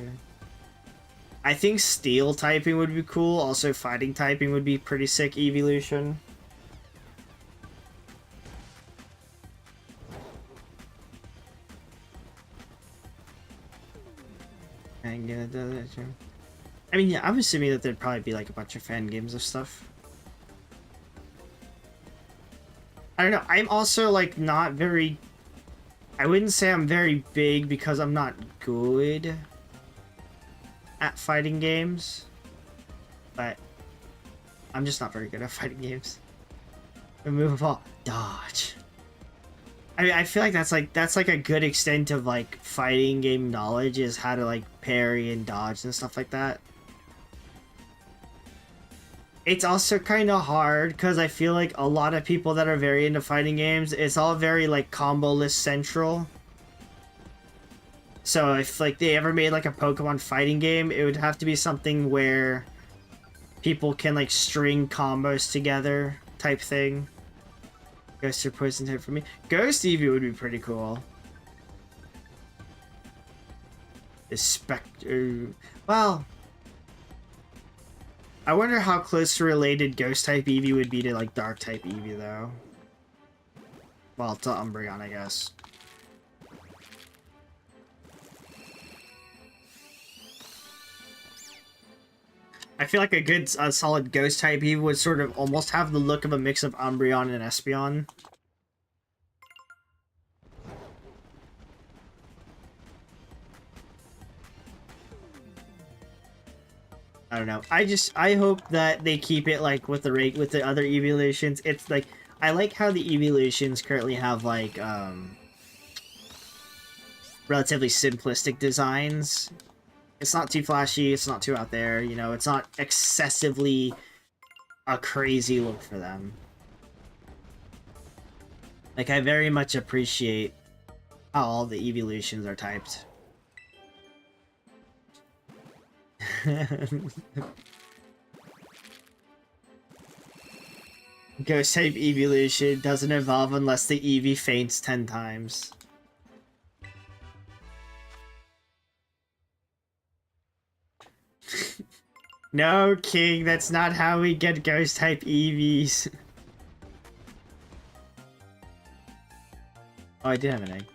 I think steel typing would be cool. Also fighting typing would be pretty sick evolution. I mean, yeah, I'm assuming that there'd probably be like a bunch of fan games of stuff. I don't know. I'm also like not very... I wouldn't say I'm very big because I'm not good at fighting games. But I'm just not very good at fighting games. Remove all... Dodge. I mean, I feel like that's like a good extent of like fighting game knowledge is how to like parry and dodge and stuff like that. It's also kind of hard because I feel like a lot of people that are very into fighting games, it's all very like combo list central. So if like they ever made like a Pokemon fighting game, it would have to be something where people can like string combos together type thing. Ghost or poison type for me. Ghost Eevee would be pretty cool. The Spectre... Well... I wonder how close to related Ghost type Eevee would be to like Dark type Eevee though. Well, to Umbreon, I guess. I feel like a good, solid Ghost type Eevee would sort of almost have the look of a mix of Umbreon and Espeon. I don't know. I hope that they keep it like with the other evolutions. It's like I like how the evolutions currently have like relatively simplistic designs. It's not too flashy, it's not too out there, you know, it's not excessively a crazy look for them. Like, I very much appreciate how all the evolutions are typed. Ghost type evolution doesn't evolve unless the Eevee faints 10 times. No, King, that's not how we get Ghost type EVs. Oh, I did have an egg.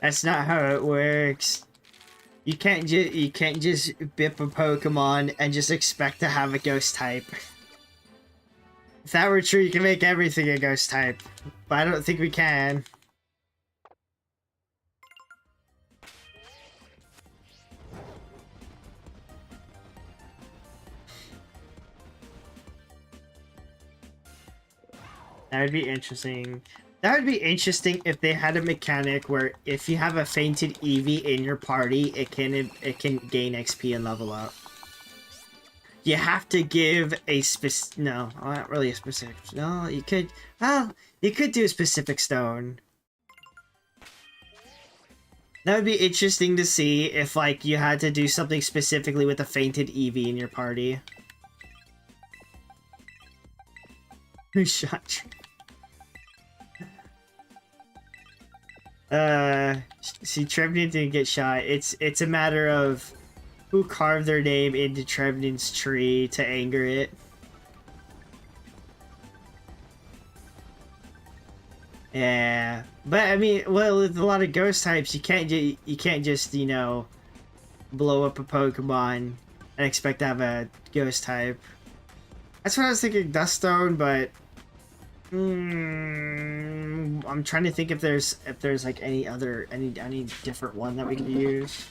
That's not how it works. You can't just bip a Pokemon and just expect to have a Ghost type. If that were true, you can make everything a Ghost type, but I don't think we can. That would be interesting. That would be interesting if they had a mechanic where if you have a fainted Eevee in your party, it can gain XP and level up. You have to give a specific... No, not really a specific... No, you could... Well, you could do a specific stone. That would be interesting to see if, like, you had to do something specifically with a fainted Eevee in your party. Who shot you? See, Trevenant didn't get shot. It's a matter of who carved their name into Trevenant's tree to anger it. Yeah, but I mean, well, with a lot of ghost types, you can't just, you know, blow up a Pokemon and expect to have a ghost type. That's what I was thinking, Duststone, but I'm trying to think if there's like any different one that we could use.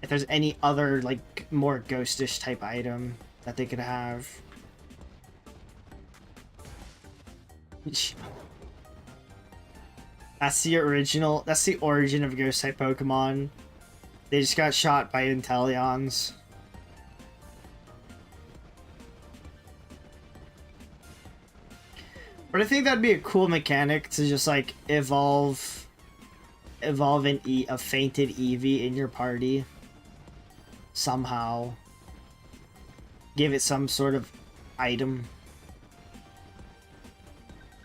If there's any other like more ghostish type item that they could have. That's the original. That's the origin of ghost type Pokemon. They just got shot by Inteleons. But I think that'd be a cool mechanic to just like evolve a fainted Eevee in your party somehow. Give it some sort of item.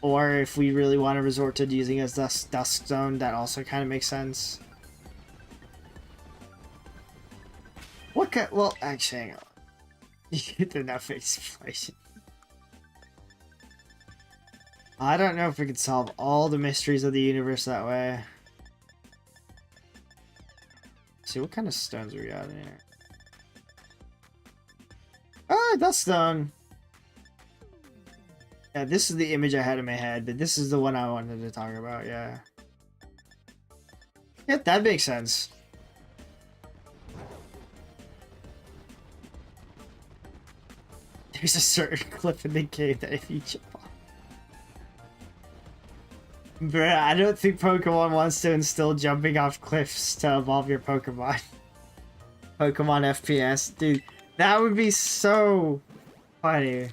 Or if we really want to resort to using as Dusk Zone, that also kind of makes sense. What kind? Well, actually, hang on. You get enough explosion. I don't know if we could solve all the mysteries of the universe that way. Let's see, what kind of stones we got in here? Oh, Dust Stone. Yeah, this is the image I had in my head, but this is the one I wanted to talk about, yeah. Yeah, that makes sense. There's a certain cliff in the cave that if you jump off. Bruh, I don't think Pokemon wants to instill jumping off cliffs to evolve your Pokemon. Pokemon FPS. Dude, that would be so funny.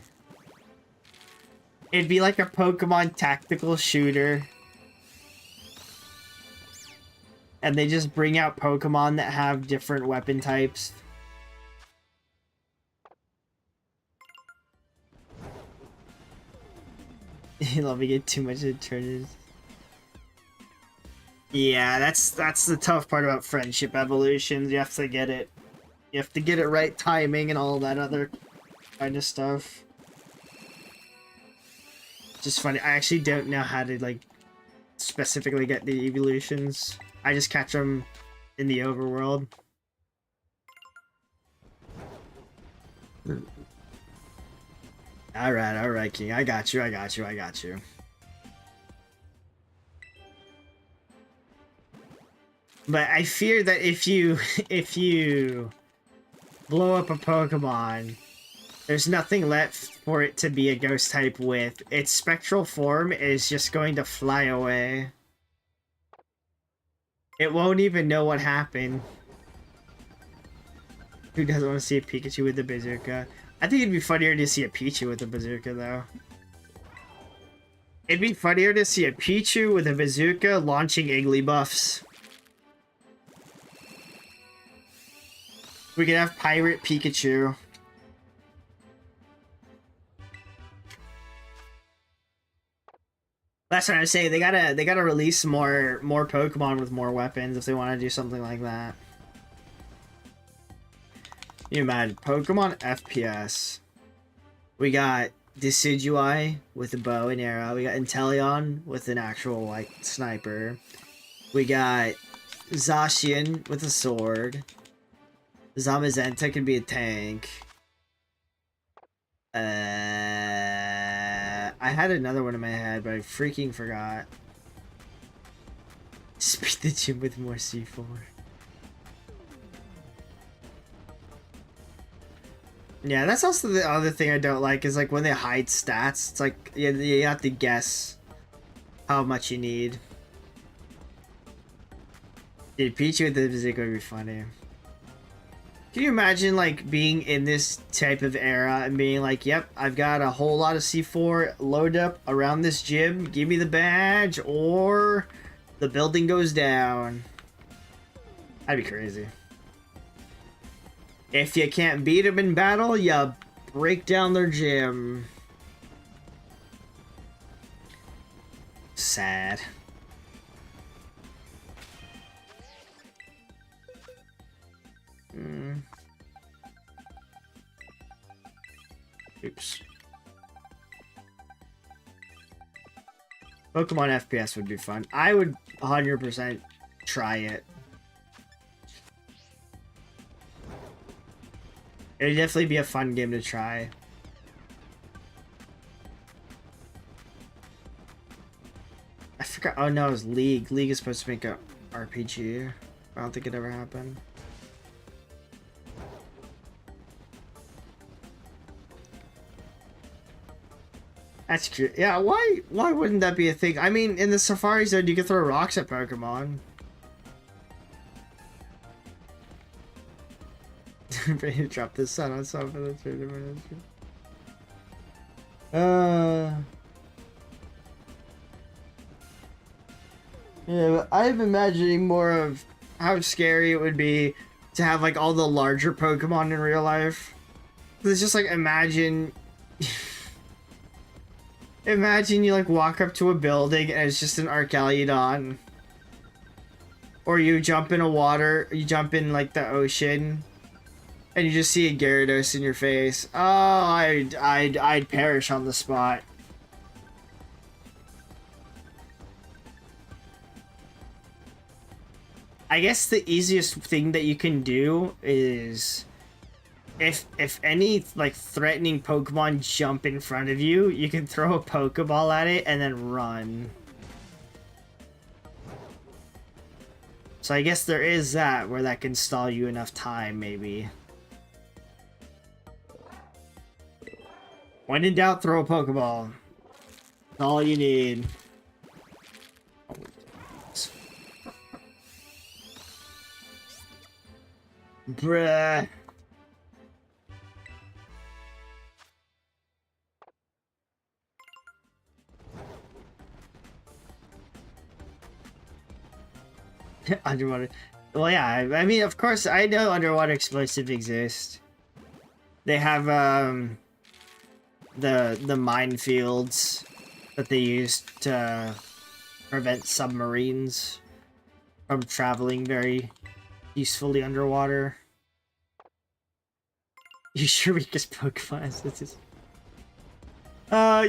It'd be like a Pokemon tactical shooter. And they just bring out Pokemon that have different weapon types. Let me get too much eternity. Yeah, that's the tough part about friendship evolutions. You have to get it. You have to get it right timing and all that other kind of stuff. Just funny. I actually don't know how to like specifically get the evolutions. I just catch them in the overworld. Alright, King. I got you. But I fear that if you blow up a Pokemon, there's nothing left for it to be a ghost type with. Its spectral form is just going to fly away. It won't even know what happened. Who doesn't want to see a Pikachu with a bazooka? I think it'd be funnier to see a Pichu with a bazooka, though. It'd be funnier to see a Pichu with a bazooka launching Igglybuffs. We could have Pirate Pikachu. That's what I'm saying. They gotta release more Pokemon with more weapons if they want to do something like that. You imagine Pokemon FPS. We got Decidueye with a bow and arrow. We got Inteleon with an actual like sniper. We got Zacian with a sword. Zamazenta can be a tank. I had another one in my head, but I freaking forgot. Speed the gym with more C4. Yeah, that's also the other thing I don't like is like when they hide stats. It's like you have to guess how much you need. Dude, Pichu with the bazooka would be funny. Can you imagine like being in this type of era and being like, yep, I've got a whole lot of C4 load up around this gym, give me the badge or the building goes down. That'd be crazy. If you can't beat them in battle, you break down their gym. Sad. Oops. Pokemon FPS would be fun. I would 100% try it. It would definitely be a fun game to try. I forgot. Oh no, it was League. League is supposed to make a RPG. I don't think it ever happened. That's cute. Yeah, why wouldn't that be a thing? I mean, in the Safari Zone, you can throw rocks at Pokemon. Ready to drop the sun on some of the 3 different yeah, but I'm imagining more of how scary it would be to have like all the larger Pokemon in real life. It's just like imagine imagine you like walk up to a building and it's just an Archelodon. Or you jump in you jump in like the ocean and you just see a Gyarados in your face. Oh, I'd perish on the spot. I guess the easiest thing that you can do is if any like threatening Pokemon jump in front of you, you can throw a Pokeball at it and then run. So I guess there is that where that can stall you enough time, maybe. When in doubt, throw a Pokeball. That's all you need. Bruh. Underwater. Well, yeah, I mean, of course, I know underwater explosives exist. They have, the minefields that they use to prevent submarines from traveling very usefully underwater. You sure we just Pokemon? This is...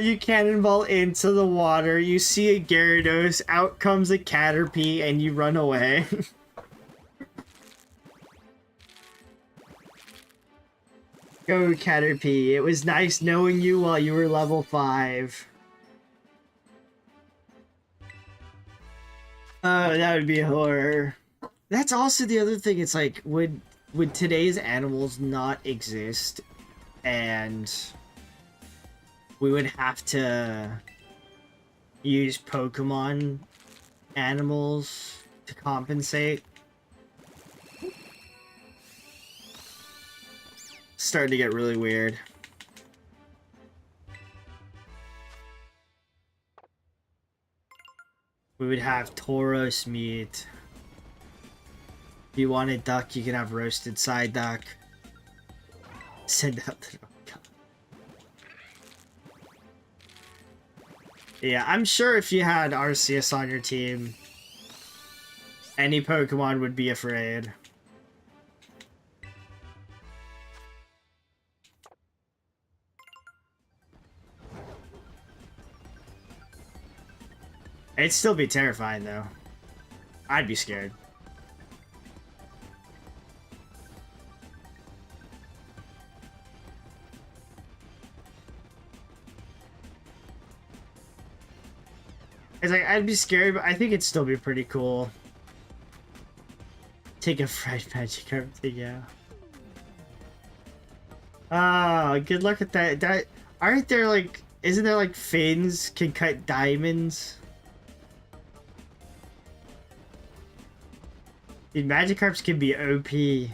you cannonball into the water, you see a Gyarados, out comes a Caterpie, and you run away. Go, Caterpie. It was nice knowing you while you were level 5. Oh, that would be a horror. That's also the other thing. It's like, would today's animals not exist, and we would have to use Pokemon animals to compensate? Starting to get really weird. We would have Tauros meat. If you wanted duck, you can have roasted side duck. Send out the... Yeah, I'm sure if you had Arceus on your team, any Pokemon would be afraid. It'd still be terrifying, though. I'd be scared. It's like, I'd be scared, but I think it'd still be pretty cool. Take a fried Magikarp to go. Oh, good luck with that. Aren't there like, isn't there like fins can cut diamonds? Dude, Magikarps can be OP.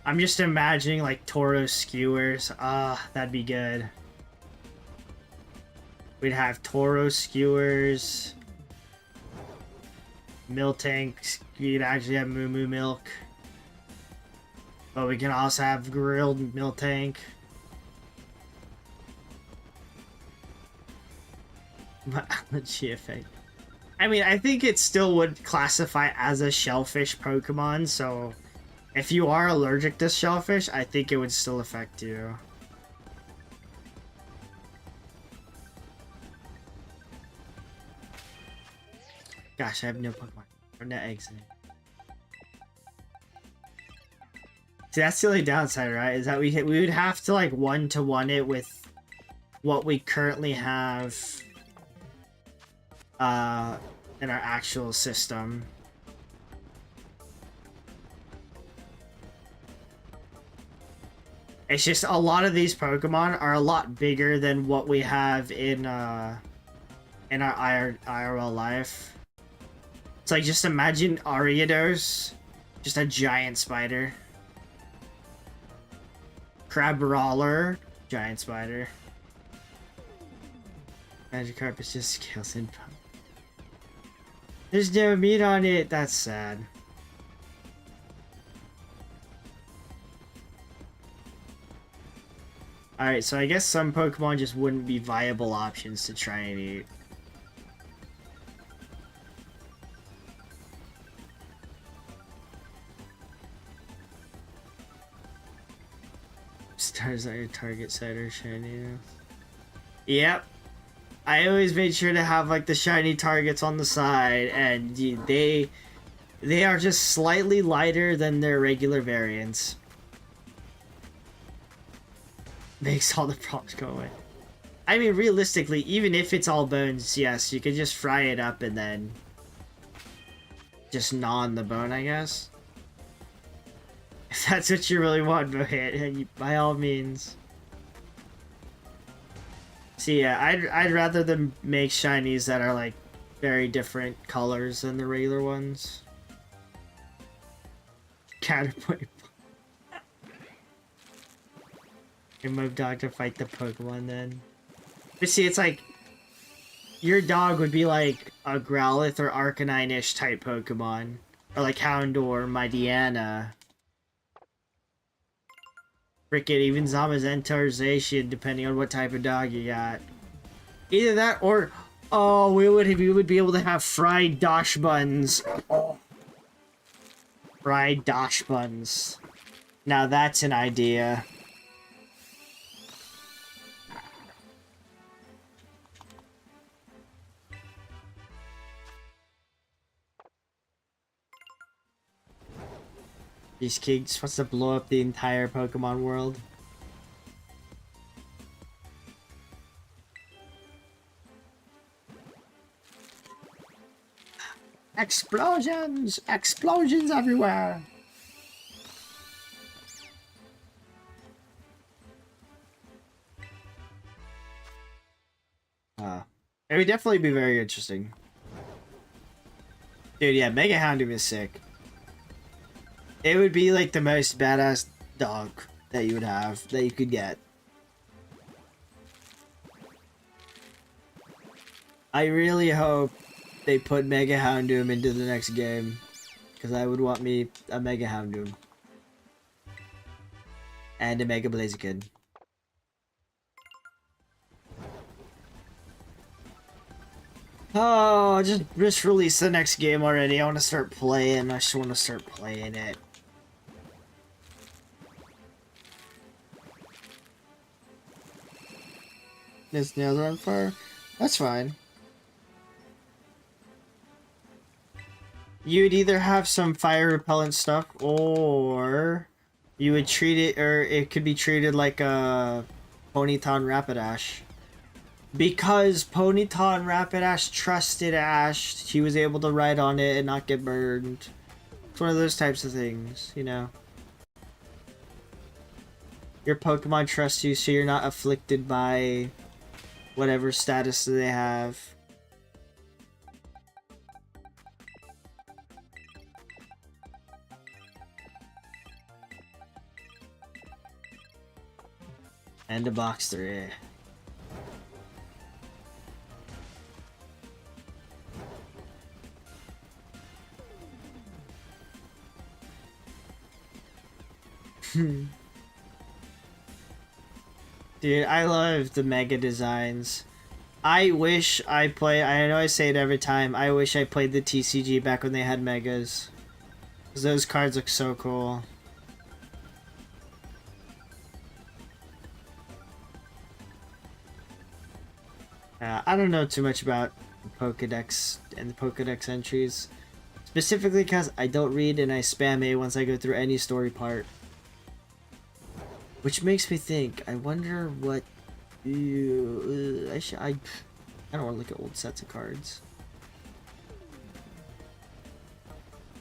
I'm just imagining like Tauros skewers. Ah, that'd be good. We'd have Toro skewers, Miltank. You'd actually have Moo Moo Milk. But we can also have grilled Miltank. Allergy effect. I mean, I think it still would classify as a shellfish Pokemon, so if you are allergic to shellfish, I think it would still affect you. Gosh, I have no Pokemon. Or no eggs in it. See, that's the only downside, right? Is that we would have to like 1-to-1 it with what we currently have in our actual system. It's just a lot of these Pokemon are a lot bigger than what we have in our IRL life. It's like, just imagine Ariados, just a giant spider. Crabrawler, giant spider. Magikarp is just scales and pump. There's no meat on it. That's sad. Alright, so I guess some Pokemon just wouldn't be viable options to try and eat. Stars on your target side are shiny. Yep. I always made sure to have like the shiny targets on the side, and they are just slightly lighter than their regular variants. Makes all the problems go away. I mean, realistically, even if it's all bones, yes, you could just fry it up and then just gnaw on the bone, I guess. If that's what you really want, by all means. See, yeah, I'd rather them make shinies that are like very different colors than the regular ones. Caterpillar. And move dog to fight the Pokemon then. But see, it's like your dog would be like a Growlithe or Arcanine-ish type Pokemon, or like Houndour, Mightyena. Frickin' even Zamazenta or Zacian, depending on what type of dog you got. Either that or, oh, we would be able to have fried dosh buns. Oh. Fried dosh buns. Now that's an idea. This kid just wants to blow up the entire Pokemon world. Explosions! Explosions everywhere! It would definitely be very interesting. Dude, yeah, Mega Houndoom is sick. It would be like the most badass dog that you would have, that you could get. I really hope they put Mega Houndoom into the next game, because I would want me a Mega Houndoom. And a Mega Blaziken. Oh, just release the next game already. I want to start playing. I just want to start playing it. His nails are on fire. That's fine. You would either have some fire repellent stuff, or you would treat it, or it could be treated like a Ponyta Rapidash. Because Ponyta Rapidash trusted Ash, he was able to ride on it and not get burned. It's one of those types of things, you know. Your Pokemon trusts you, so you're not afflicted by whatever status they have. And a box 3. Dude, I love the mega designs. I wish I play. I know I say it every time. I wish I played the TCG back when they had megas. Because those cards look so cool. I don't know too much about the Pokedex and the Pokedex entries. Specifically because I don't read and I spam A once I go through any story part. Which makes me think, I wonder what you... I don't want to look at old sets of cards.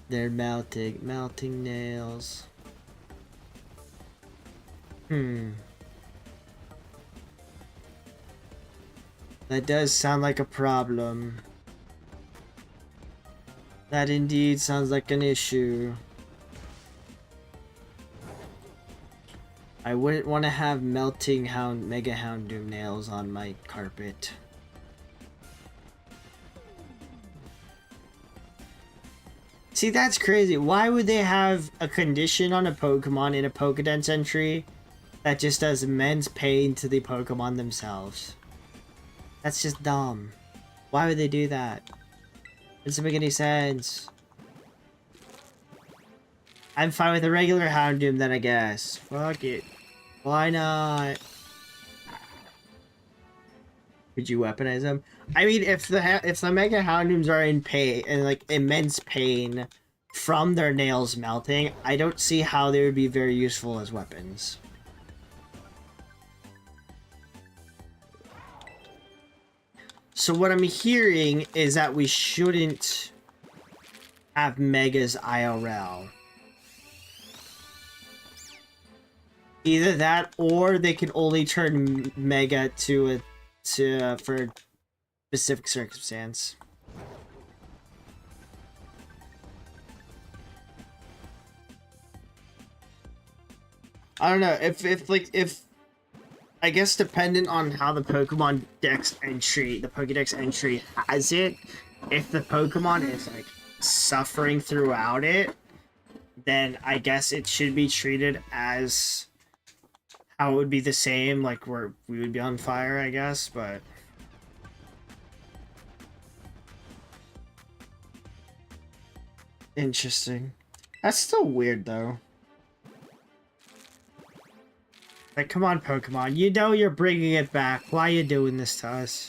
They're melting nails. That does sound like a problem. That indeed sounds like an issue. I wouldn't want to have melting Mega Houndoom nails on my carpet. See, that's crazy. Why would they have a condition on a Pokemon in a Pokédex entry that just does immense pain to the Pokemon themselves? That's just dumb. Why would they do that? It doesn't make any sense. I'm fine with a regular Houndoom then, I guess. Fuck it. Why not? Would you weaponize them? I mean, if the Mega Houndooms are in pain and like immense pain from their nails melting, I don't see how they would be very useful as weapons. So what I'm hearing is that we shouldn't have Megas IRL. Either that, or they can only turn Mega for specific circumstance. I don't know if I guess dependent on how the Pokemon Dex entry, the Pokédex entry has it, if the Pokemon is like suffering throughout it, then I guess it should be treated as how it would be the same, like where we would be on fire, I guess, but interesting. That's still weird though. Like, come on, Pokemon. You know you're bringing it back. Why are you doing this to us?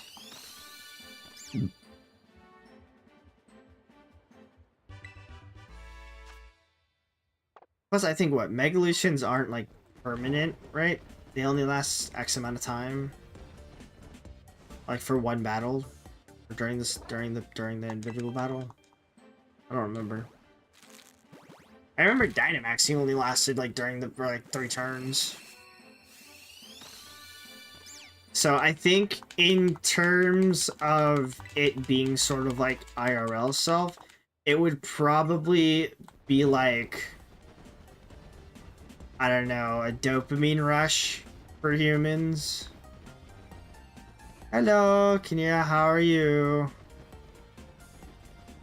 Plus, I think, what, Megalutions aren't, like, permanent, right? They only last X amount of time. Like, for one battle. Or during the individual battle. I don't remember. I remember Dynamaxing only lasted, like, during the, like, 3 turns. So I think in terms of it being sort of like IRL self, it would probably be like, I don't know, a dopamine rush for humans. Hello, Kenya, how are you?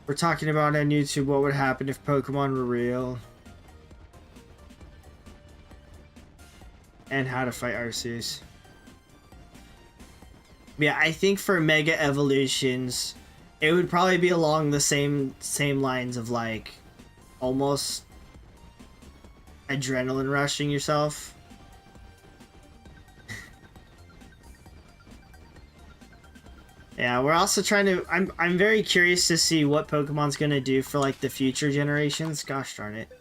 We're talking about on YouTube what would happen if Pokemon were real. And how to fight Arceus. Yeah, I think for Mega Evolutions, it would probably be along the same lines of like almost adrenaline rushing yourself. Yeah, we're also trying to I'm very curious to see what Pokemon's gonna do for like the future generations. Gosh darn it.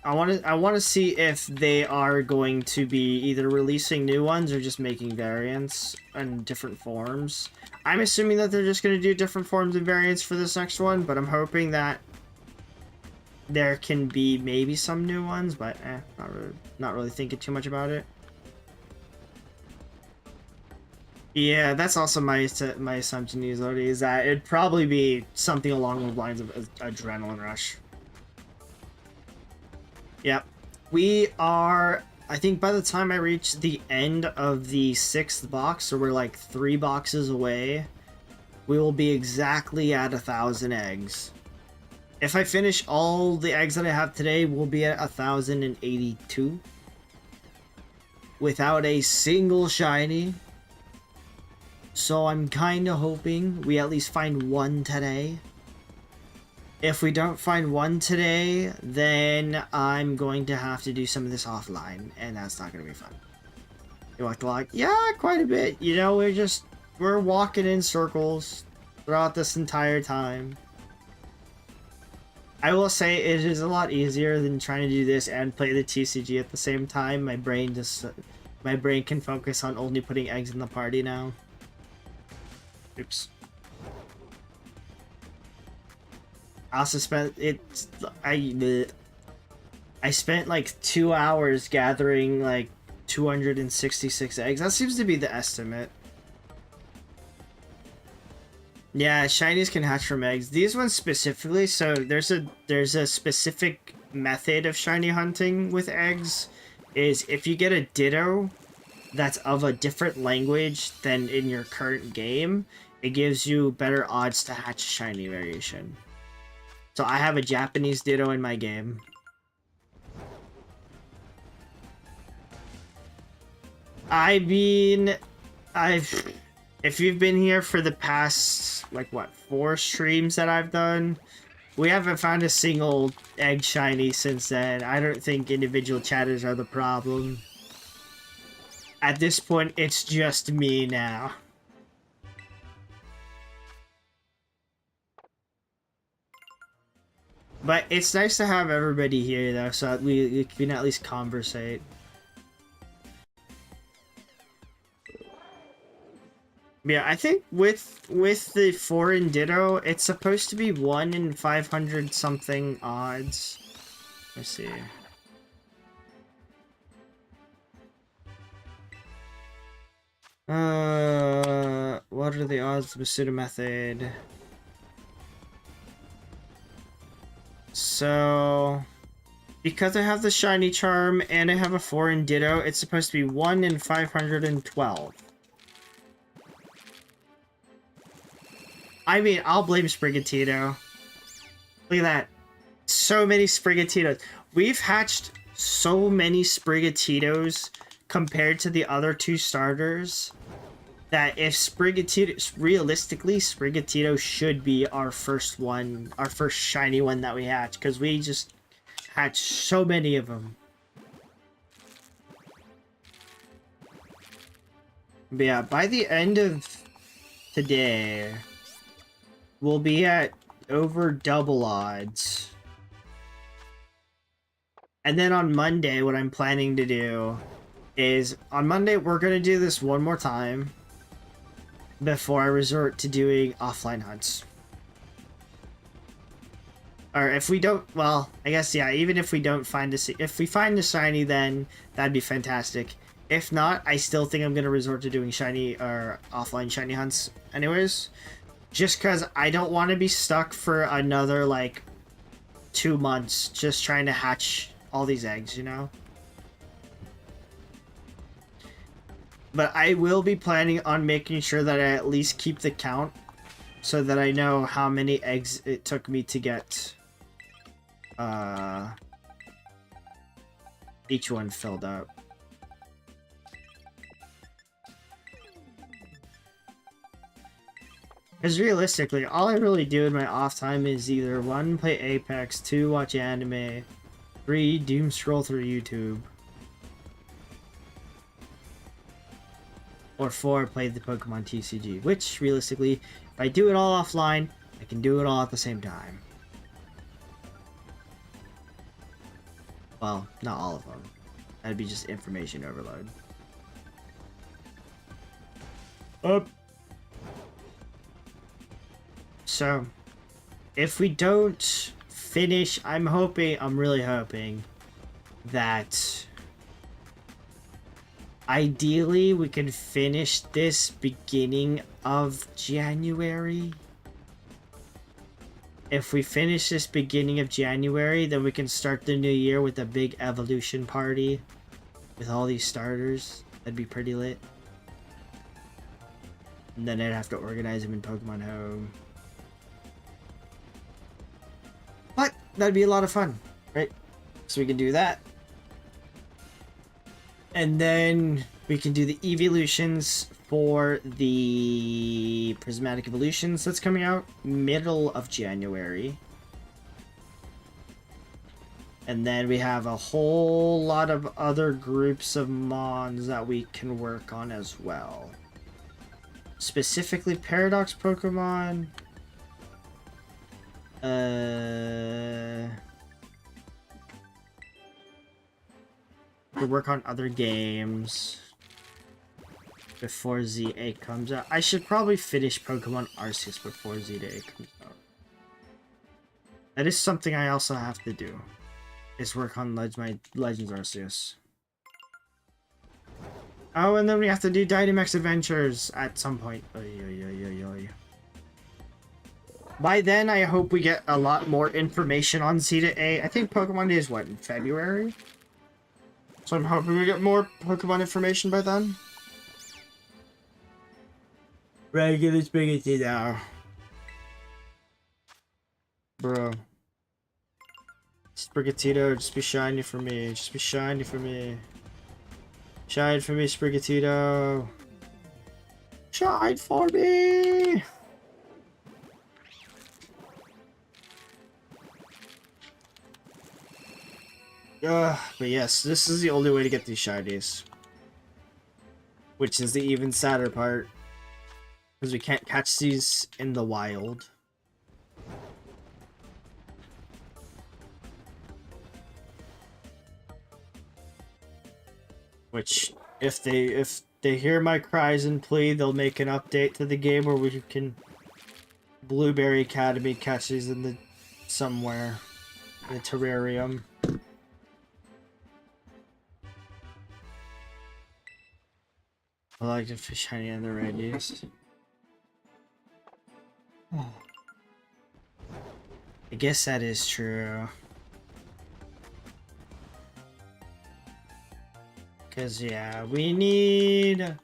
I want to see if they are going to be either releasing new ones or just making variants in different forms. I'm assuming that they're just going to do different forms and variants for this next one, but I'm hoping that there can be maybe some new ones, but not really thinking too much about it. Yeah, that's also my assumption, Izodi, is that it'd probably be something along the lines of Adrenaline Rush. Yep. We are, I think by the time I reach the end of the 6th box, so we're like 3 boxes away, we will be exactly at 1,000 eggs. If I finish all the eggs that I have today, we'll be at 1,082. Without a single shiny. So I'm kind of hoping we at least find one today. If we don't find one today, then I'm going to have to do some of this offline, and that's not going to be fun. You walk the log? Yeah, quite a bit. You know, we're walking in circles throughout this entire time. I will say it is a lot easier than trying to do this and play the TCG at the same time. My brain can focus on only putting eggs in the party now. Oops. I also spent I spent like 2 hours gathering like 266 eggs. That seems to be the estimate. Yeah, shinies can hatch from eggs. These ones specifically, so there's a specific method of shiny hunting with eggs. Is if you get a Ditto that's of a different language than in your current game, it gives you better odds to hatch shiny variation. So I have a Japanese Ditto in my game. I mean, if you've been here for the past, like, what, 4 streams that I've done, we haven't found a single egg shiny since then. I don't think individual chatters are the problem. At this point, it's just me now. But it's nice to have everybody here, though, so we can at least conversate. Yeah, I think with the foreign Ditto, it's supposed to be 1 in 500 something odds. Let's see. What are the odds of the pseudo method? So, because I have the shiny charm and I have a foreign Ditto, it's supposed to be 1 in 512. I mean, I'll blame Sprigatito. Look at that. So many Sprigatitos. We've hatched so many Sprigatitos compared to the other 2 starters that if Sprigatito, realistically, Sprigatito should be our first one, our first shiny one that we hatch, because we just hatched so many of them. But yeah, by the end of today, we'll be at over double odds. And then on Monday, what I'm planning to do is, on Monday, we're going to do this one more time before I resort to doing offline hunts. Or if we don't, well, I guess, yeah, even if we don't find if we find a shiny, then that'd be fantastic. If not, I still think I'm going to resort to doing shiny or offline shiny hunts anyways. Just because I don't want to be stuck for another, like, 2 months just trying to hatch all these eggs, you know? But I will be planning on making sure that I at least keep the count so that I know how many eggs it took me to get each one filled up. Because realistically, all I really do in my off time is either 1, play Apex, 2, watch anime, 3, doom scroll through YouTube, or 4, play the Pokemon TCG, which realistically, if I do it all offline, I can do it all at the same time. Well, not all of them. That'd be just information overload. Up. So, if we don't finish, I'm really hoping that ideally we can finish this beginning of January. If we finish this beginning of January, then we can start the new year with a big evolution party with all these starters. That'd be pretty lit. And then I'd have to organize them in Pokemon Home. that'd be a lot of fun, right? So we can do that. And then we can do the evolutions for the prismatic evolutions that's coming out middle of January. And then we have a whole lot of other groups of mons that we can work on as well. Specifically Paradox Pokemon. To work on other games before Z8 comes out. I should probably finish Pokemon Arceus before Z8 comes out. That is something I also have to do. Is work on my Legends Arceus. Oh, and then we have to do Dynamax Adventures at some point. By then, I hope we get a lot more information on Z to A. I think Pokemon Day is what, in February? So I'm hoping we get more Pokemon information by then. Regular Spaghetti now. Bro. Sprigatito, just be shiny for me. Just be shiny for me. Shine for me, Sprigatito. Shine for me! But yes, this is the only way to get these shinies. Which is the even sadder part. Because we can't catch these in the wild. Which, if they hear my cries and plead, they'll make an update to the game where we can Blueberry Academy catch these in the somewhere in the terrarium. I like to fish honey in the radius. I guess that is true. Cause yeah, we need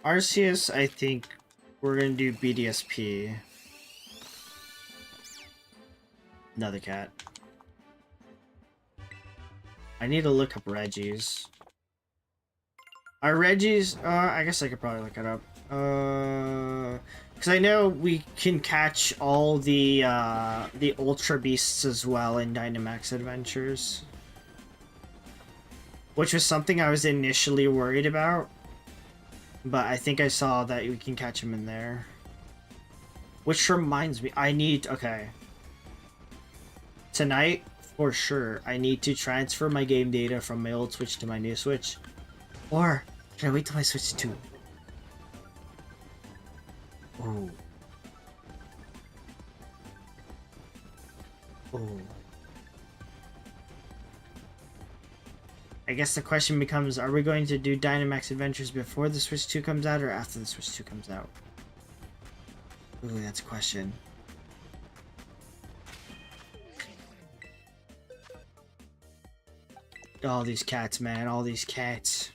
Arceus. I think we're gonna do BDSP. Another cat. I need to look up Reggie's. Are Reggie's? I guess I could probably look it up. Because I know we can catch all the Ultra Beasts as well in Dynamax Adventures. Which was something I was initially worried about. But I think I saw that we can catch them in there. Which reminds me, I need... Okay. Tonight, for sure, I need to transfer my game data from my old Switch to my new Switch. Or, should I wait till I switch to... Oh. Oh. I guess the question becomes, are we going to do Dynamax Adventures before the Switch 2 comes out or after the Switch 2 comes out? Ooh, that's a question. All these cats, man. All these cats.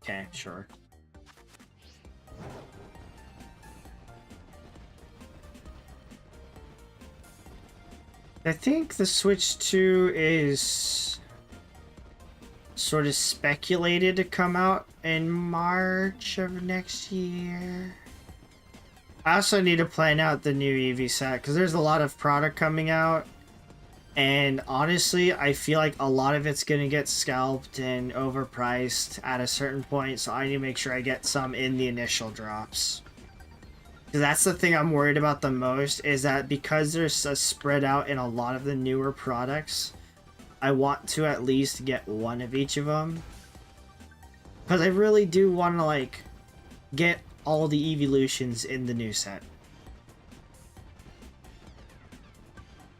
Okay, sure. I think the Switch 2 is sort of speculated to come out in March of next year. I also need to plan out the new Eevee set because there's a lot of product coming out. And honestly, I feel like a lot of it's going to get scalped and overpriced at a certain point. So I need to make sure I get some in the initial drops. That's the thing I'm worried about the most, is that because there's a spread out in a lot of the newer products, I want to at least get one of each of them. Because I really do want to, like, get all the evolutions in the new set.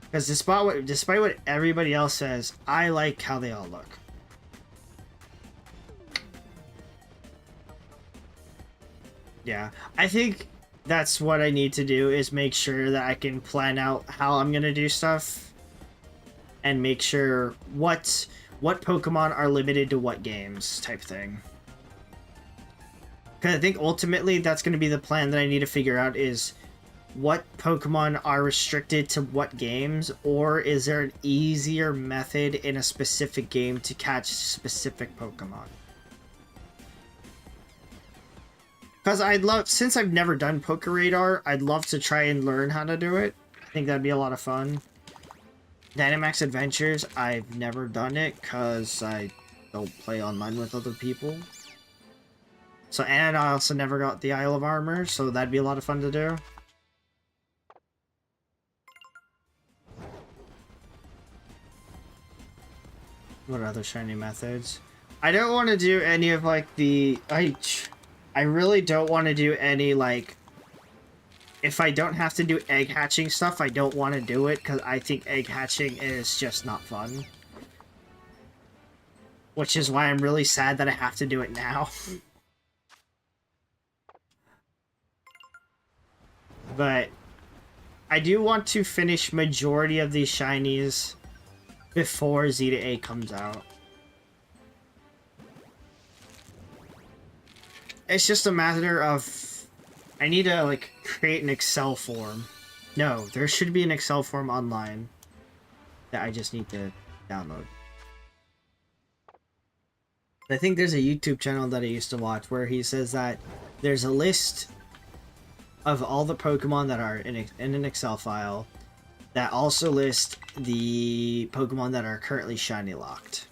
Because despite what everybody else says, I like how they all look. Yeah, I think that's what I need to do, is make sure that I can plan out how I'm gonna do stuff and make sure what Pokemon are limited to what games type thing. Because I think ultimately that's going to be the plan that I need to figure out is what Pokemon are restricted to what games, or is there an easier method in a specific game to catch specific Pokemon? Because I'd love, since I've never done Poke Radar, I'd love to try and learn how to do it. I think that'd be a lot of fun. Dynamax Adventures, I've never done it because I don't play online with other people. So, and I also never got the Isle of Armor, so that'd be a lot of fun to do. What other shiny methods? I don't want to do any of, like, the... I really don't want to do any, like... If I don't have to do egg hatching stuff, I don't want to do it, because I think egg hatching is just not fun. Which is why I'm really sad that I have to do it now. But I do want to finish majority of these shinies before Zeta 8 comes out. It's just a matter of... I need to, like, create an Excel form. No, there should be an Excel form online that I just need to download. I think there's a YouTube channel that I used to watch where he says that there's a list of all the Pokemon that are in an Excel file that also list the Pokemon that are currently shiny locked.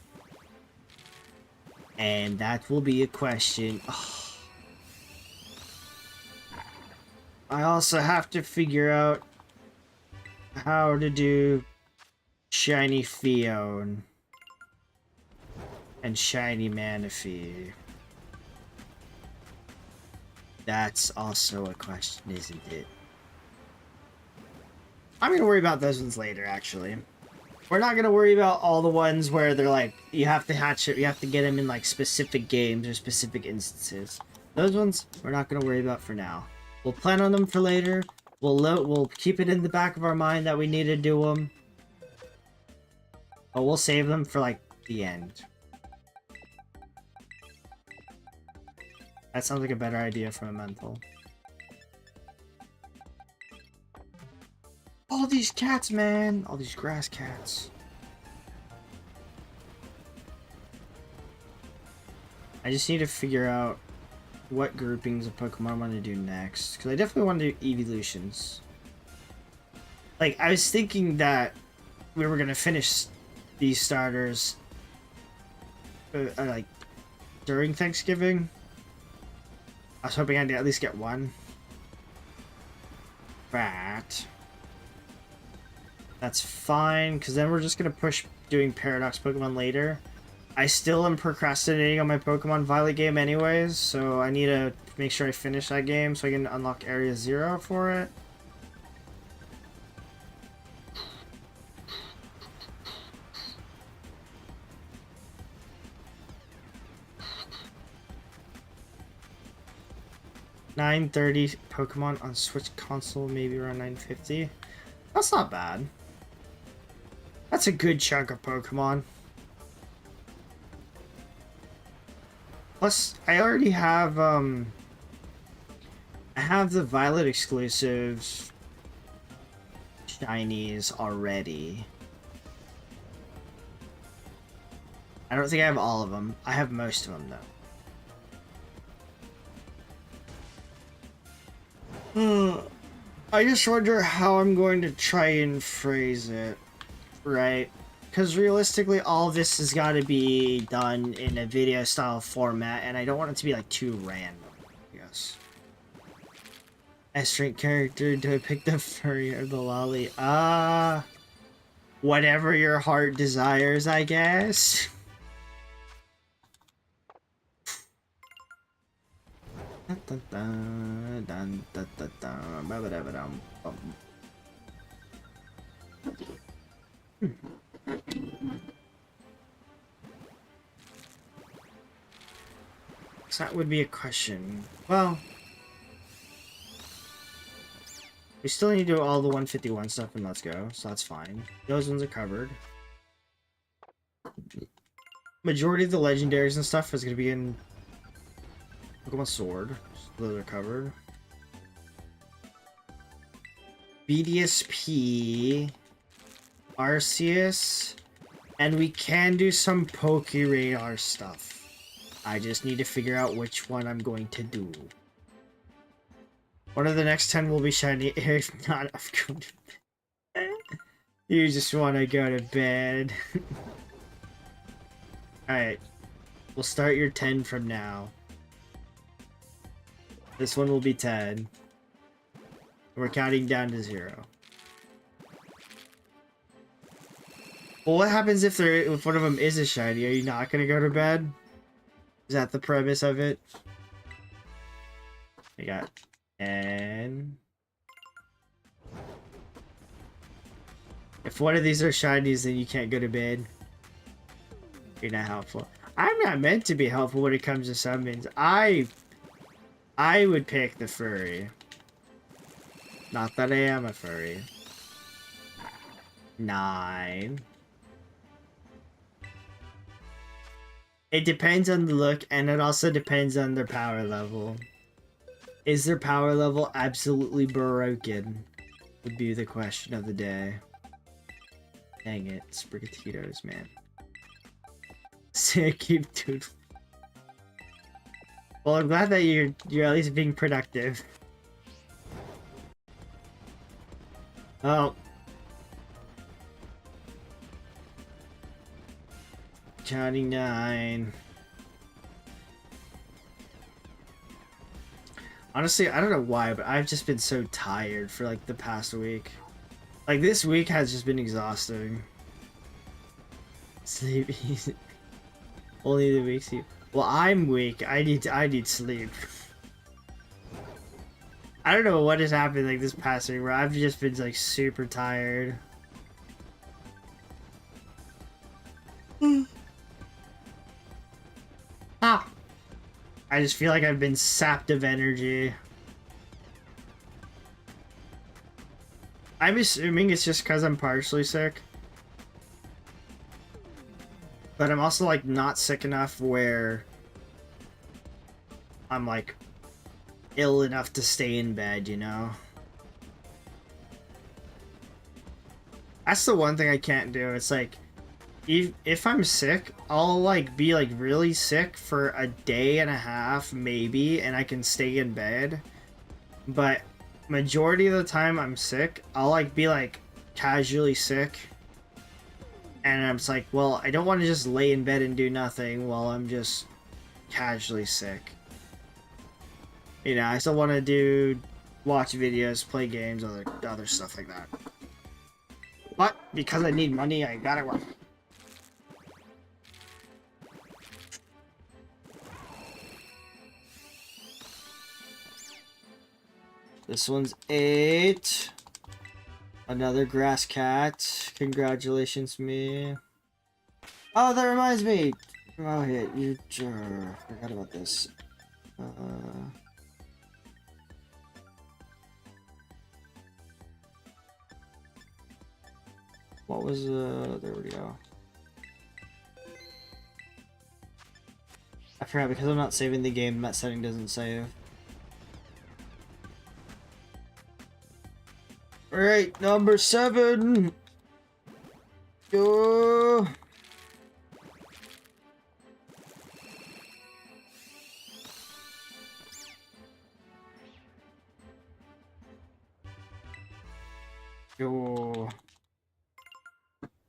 And that will be a question. Oh. I also have to figure out how to do shiny Fion and shiny Manaphy. That's also a question, isn't it? I'm gonna worry about those ones later, actually. We're not gonna worry about all the ones where they're like, you have to hatch it, you have to get them in like specific games or specific instances. Those ones, we're not gonna worry about for now. We'll plan on them for later. We'll keep it in the back of our mind that we need to do them. But we'll save them for like the end. That sounds like a better idea from a mental. All these cats, man! All these grass cats. I just need to figure out what groupings of Pokemon I want to do next. Because I definitely want to do evolutions. Like, I was thinking that we were going to finish these starters like during Thanksgiving. I was hoping I'd at least get one. But that's fine, because then we're just going to push doing Paradox Pokemon later. I still am procrastinating on my Pokemon Violet game anyways, so I need to make sure I finish that game so I can unlock Area 0 for it. $9.30 Pokemon on Switch console, maybe around $9.50. That's not bad. That's a good chunk of Pokemon. Plus, I already have, I have the Violet exclusives shinies already. I don't think I have all of them. I have most of them, though. I just wonder how I'm going to try and phrase it, right? Because realistically, all of this has got to be done in a video style format, and I don't want it to be like too random, I guess. As straight character, do I pick the furry or the lolly? Whatever your heart desires, I guess. So that would be a question. Well, we still need to do all the 151 stuff and let's go, so that's fine. Those ones are covered. Majority of the legendaries and stuff is going to be in Pokemon Sword. Those are covered. BDSP. Arceus. And we can do some Poke Radar stuff. I just need to figure out which one I'm going to do. One of the next 10 will be shiny. If not, I'm going to bed. You just want to go to bed. Alright. We'll start your 10 from now. This one will be 10. We're counting down to 0. Well, what happens if one of them is a shiny? Are you not gonna go to bed? Is that the premise of it? I got 10. If one of these are shinies, then you can't go to bed. You're not helpful. I'm not meant to be helpful when it comes to summons. I would pick the furry. Not that I am a furry. 9. It depends on the look, and it also depends on their power level. Is their power level absolutely broken? Would be the question of the day. Dang it, Sprigatito's, man. Sick, keep doodling. Well, I'm glad that you're at least being productive. Oh. Counting 9. Honestly, I don't know why, but I've just been so tired for like the past week. Like this week has just been exhausting. Sleep easy. Only the weeks you. Well, I'm weak. I need sleep. I don't know what has happened like this past week where I've just been like super tired. Ah! I just feel like I've been sapped of energy. I'm assuming it's just because I'm partially sick. But I'm also like not sick enough where I'm like ill enough to stay in bed, you know? That's the one thing I can't do. It's like if I'm sick, I'll like be like really sick for a day and a half maybe, and I can stay in bed. But majority of the time I'm sick, I'll like be like casually sick. And I'm just like, well, I don't want to just lay in bed and do nothing while I'm just casually sick. You know, I still want to watch videos, play games, other stuff like that. But because I need money, I gotta work. This one's 8. Another grass cat. Congratulations, me. Oh, that reminds me. Oh, yeah, you forgot about this. What was there we go. I forgot because I'm not saving the game, that setting doesn't save. Alright, number 7. Go. Go.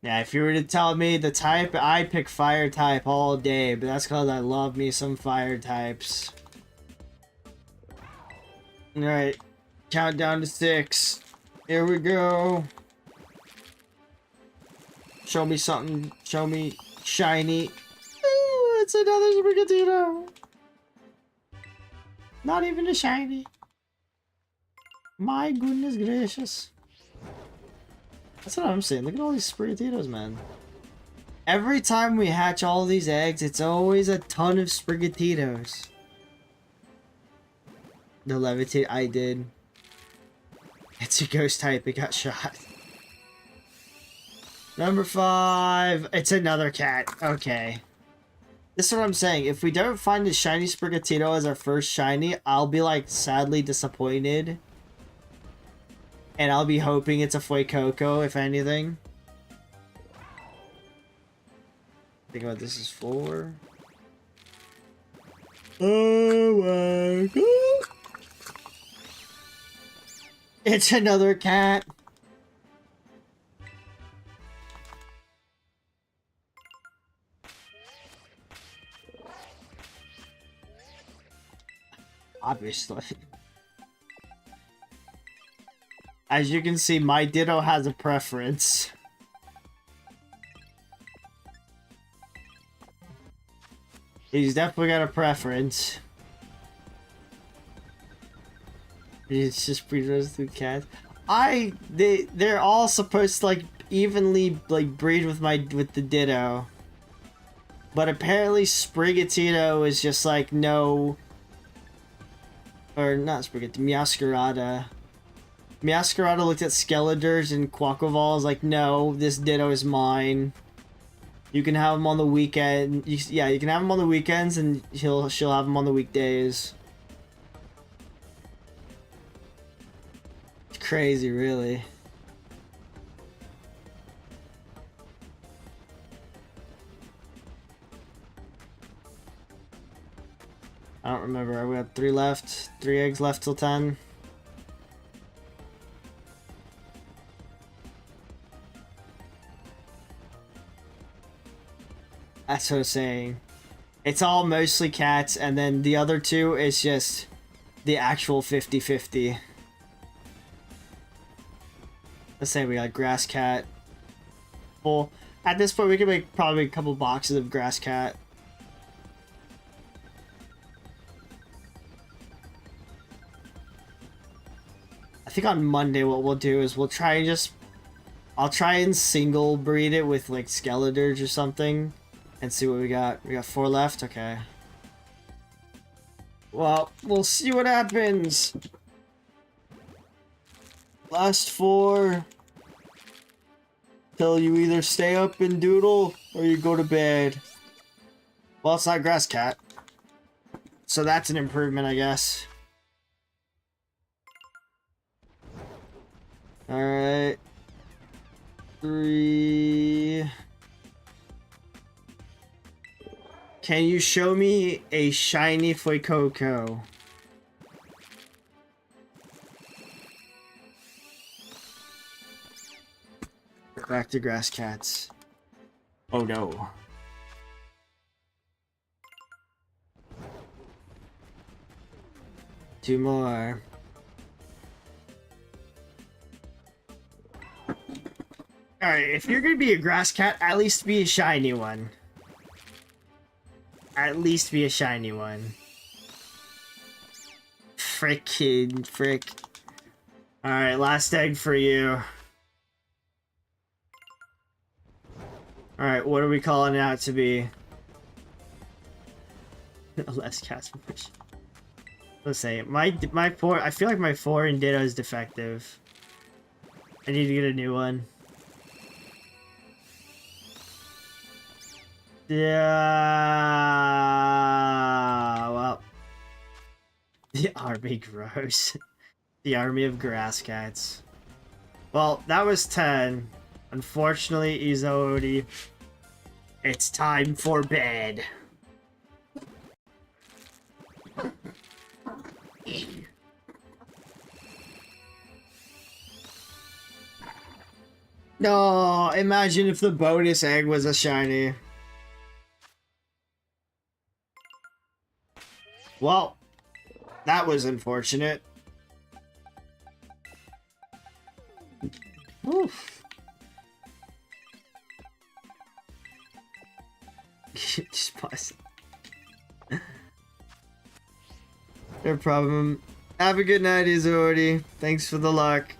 Yeah, if you were to tell me the type, I'd pick fire type all day, but that's because I love me some fire types. Alright, countdown to 6. Here we go. Show me something. Show me shiny. Ooh, it's another Sprigatito. Not even a shiny. My goodness gracious. That's what I'm saying. Look at all these Sprigatitos, man. Every time we hatch all these eggs, it's always a ton of Sprigatitos. The levitate I did. It's a ghost type, it got shot. Number 5. It's another cat. Okay. This is what I'm saying. If we don't find a shiny Sprigatito as our first shiny, I'll be like sadly disappointed. And I'll be hoping it's a Fuecoco, if anything. Think about this is 4. Oh my god. It's another cat. Obviously. As you can see, my Ditto has a preference. He's definitely got a preference. It's just breeders through cats. They're all supposed to like evenly like breed with the Ditto. But apparently Sprigatito is just like no, or not Sprigatito, Meowscarada. Meowscarada looked at Skeletors and Quaquaval is like, no, this Ditto is mine. You can have him on the weekend. Yeah, you can have him on the weekends, and she'll have him on the weekdays. It's crazy, really. I don't remember. We have 3 left. 3 eggs left till 10. That's what I was saying. It's all mostly cats, and then the other 2 is just the actual 50-50. Let's say we got grass cat. Well, at this point we can make probably a couple boxes of grass cat. I think on Monday what we'll do is we'll try and just... I'll try and single breed it with like Skeletors or something. And see what we got. We got 4 left? Okay. Well, we'll see what happens. Last 4. Till you either stay up and doodle or you go to bed. Well, it's not grass cat. So that's an improvement, I guess. Alright. 3... Can you show me a shiny Fuecoco? Back to grass cats. Oh no. Two more. Alright, if you're gonna be a grass cat, at least be a shiny one. At least be a shiny one. Frick. Alright, last egg for you. Alright, what are we calling it out to be? Less cast. Let's say my 4. I feel like my 4 in Ditto is defective. I need to get a new one. Yeah, well, the army grows. The army of grass cats. Well, that was 10. Unfortunately, Izodi, it's time for bed. No, imagine if the bonus egg was a shiny. Well, that was unfortunate. Oof. Just pause. No problem. Have a good night, Izodi. Thanks for the luck.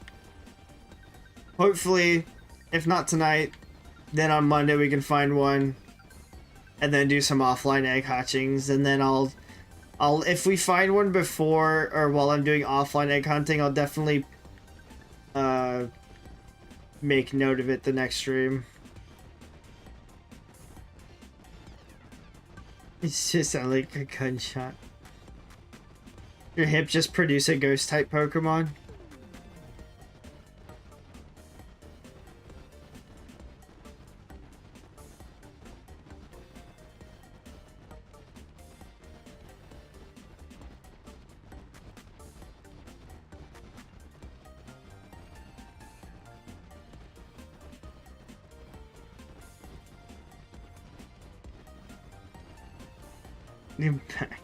Hopefully, if not tonight, then on Monday we can find one. And then do some offline egg hatchings, and then I'll if we find one before or while I'm doing offline egg hunting, I'll definitely make note of it the next stream. It's just sound like a gunshot. Your hip just produce a ghost type Pokemon? Impact.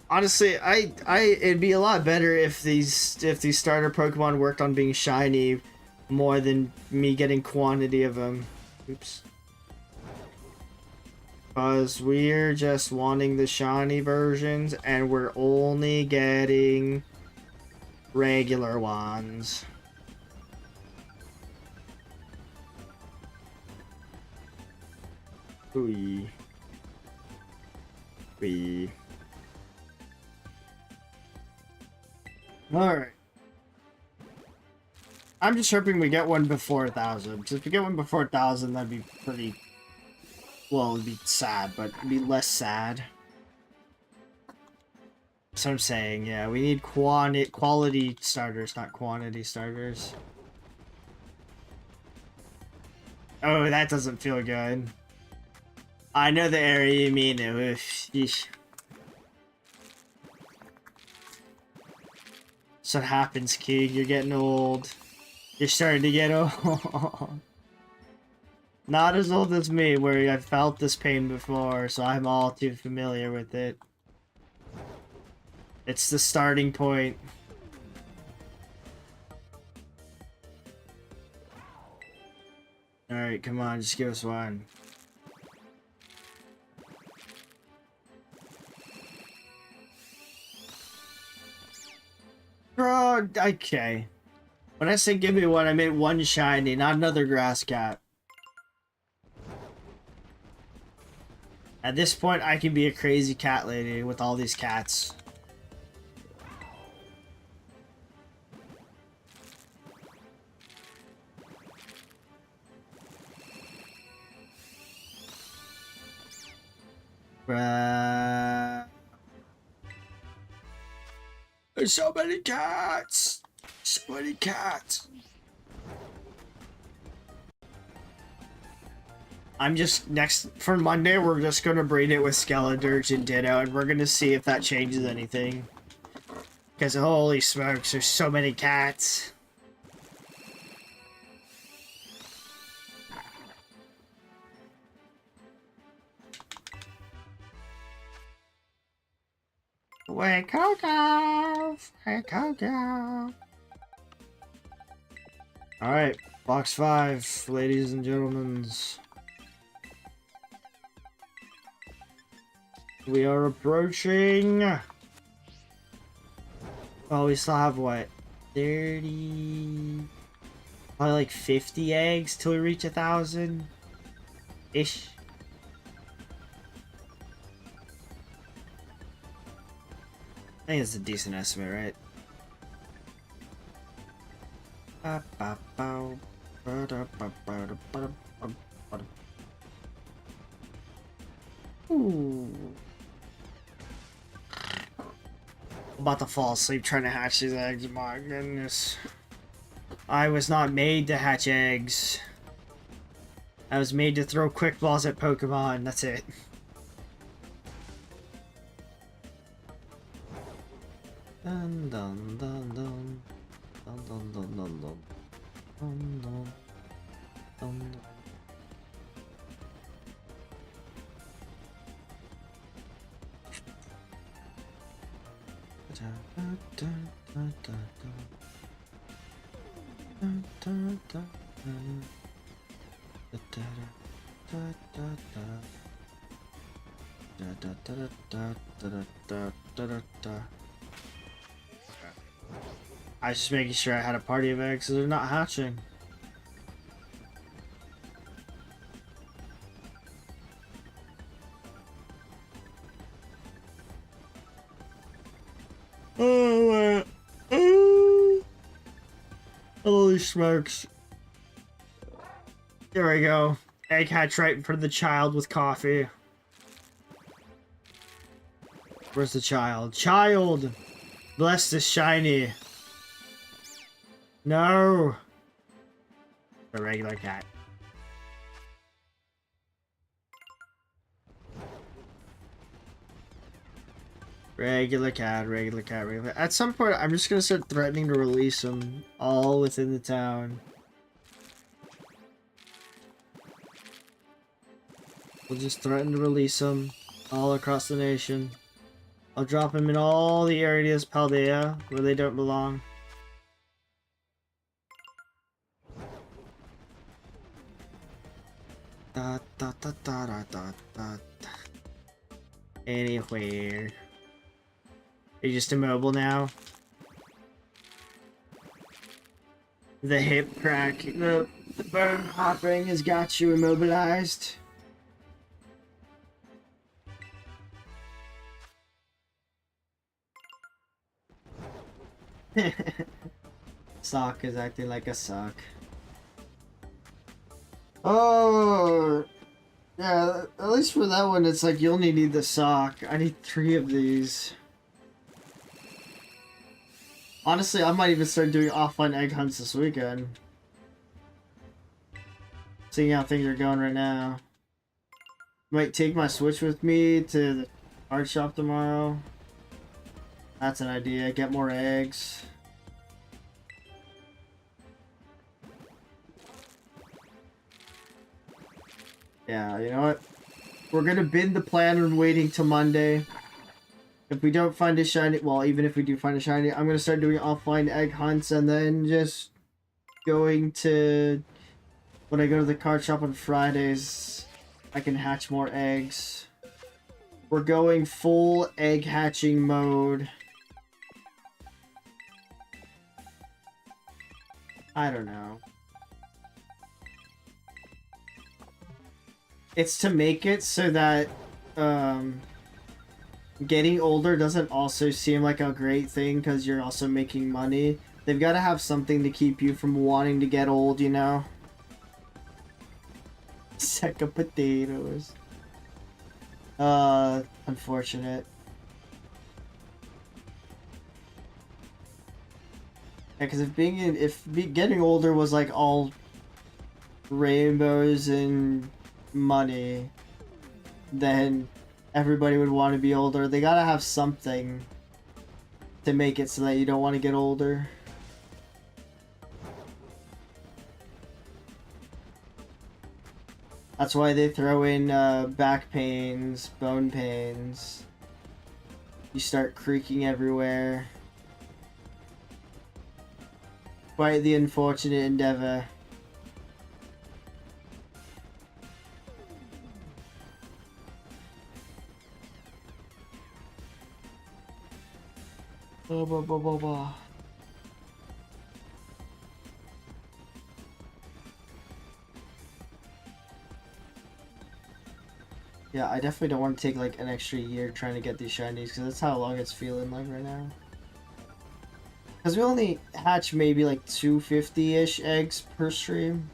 Honestly, it'd be a lot better if these starter Pokemon worked on being shiny more than me getting quantity of them. Oops. Because we're just wanting the shiny versions and we're only getting regular ones. Ooh. Ooh. Alright. I'm just hoping we get one before 1,000. Because if we get one before 1,000, that'd be pretty... Well, it'd be sad, but it'd be less sad. So I'm saying, yeah, we need quality starters, not quantity starters. Oh, that doesn't feel good. I know the area you mean. Yeesh. So it happens, Keeg. You're getting old. You're starting to get old. Not as old as me, where I've felt this pain before, so I'm all too familiar with it. It's the starting point. Alright, come on, just give us one. Bro, okay. When I say give me one, I meant one shiny, not another grass cat. At this point, I can be a crazy cat lady with all these cats. There's so many cats! So many cats! I'm just, for Monday, we're just gonna breed it with Skeledirge and Ditto, and we're gonna see if that changes anything. Because holy smokes, there's so many cats. Wake up! Wake up! Alright, box 5, ladies and gentlemen. We are approaching. Oh, we still have what? 30. Probably like 50 eggs till we reach 1,000 ish. I think it's a decent estimate, right? Ooh. I'm about to fall asleep trying to hatch these eggs. My goodness. I was not made to hatch eggs. I was made to throw quick balls at Pokemon. That's it. Dun dun dun dun. Dun dun dun dun dun. Dun dun dun dun. I was just making sure I had a party of eggs, so they're not hatching. Oh, holy smokes. There we go. egg hatch right in front of the child with coffee. Where's the child? Child! Bless the shiny. No! A regular cat. Regular cat, regular cat, regular. At some point, I'm just gonna start threatening to release them all within the town. We'll just threaten to release them all across the nation. I'll drop them in all the areas Paldea where they don't belong. Da, da, da, da, da, da, da. Anywhere. Are you just immobile now? The hip crack, the bone hopping has got you immobilized. Sock is acting like a sock. Oh, yeah, at least for that one, it's like you only need the sock. I need 3 of these. Honestly, I might even start doing offline egg hunts this weekend. Seeing how things are going right now. Might take my Switch with me to the art shop tomorrow. That's an idea. Get more eggs. Yeah, you know what? We're gonna bin the plan on waiting till Monday. If we don't find a shiny, well, even if we do find a shiny, I'm gonna start doing offline egg hunts and then just going to, when I go to the card shop on Fridays, I can hatch more eggs. We're going full egg hatching mode. I don't know. It's to make it so that, getting older doesn't also seem like a great thing because you're also making money. They've got to have something to keep you from wanting to get old, you know? Sack of potatoes. Unfortunate. Yeah, because if getting older was like all rainbows and money, then everybody would want to be older. They gotta have something to make it so that you don't want to get older. That's why they throw in back pains, bone pains. You start creaking everywhere. Quite the unfortunate endeavor. Blah, blah, blah, blah, blah. Yeah, I definitely don't want to take like an extra year trying to get these shinies because that's how long it's feeling like right now. Because we only hatch maybe like 250-ish eggs per stream.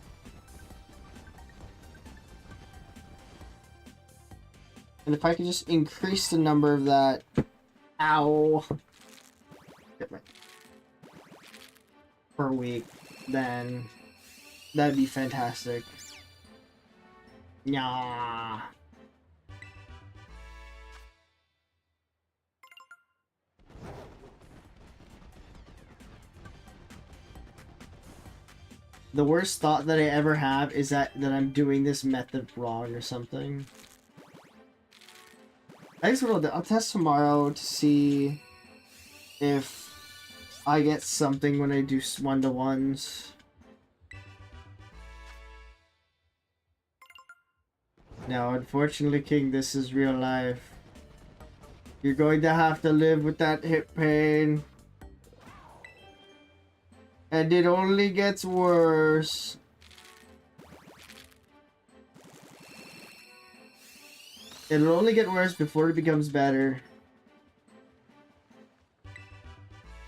And if I could just increase the number of that... Ow! Per week, then that'd be fantastic. Yeah. The worst thought that I ever have is that I'm doing this method wrong or something. I guess what I'll do, I'll test tomorrow to see if I get something when I do one-to-ones. No, unfortunately, King, this is real life. You're going to have to live with that hip pain. And it only gets worse. It'll only get worse before it becomes better.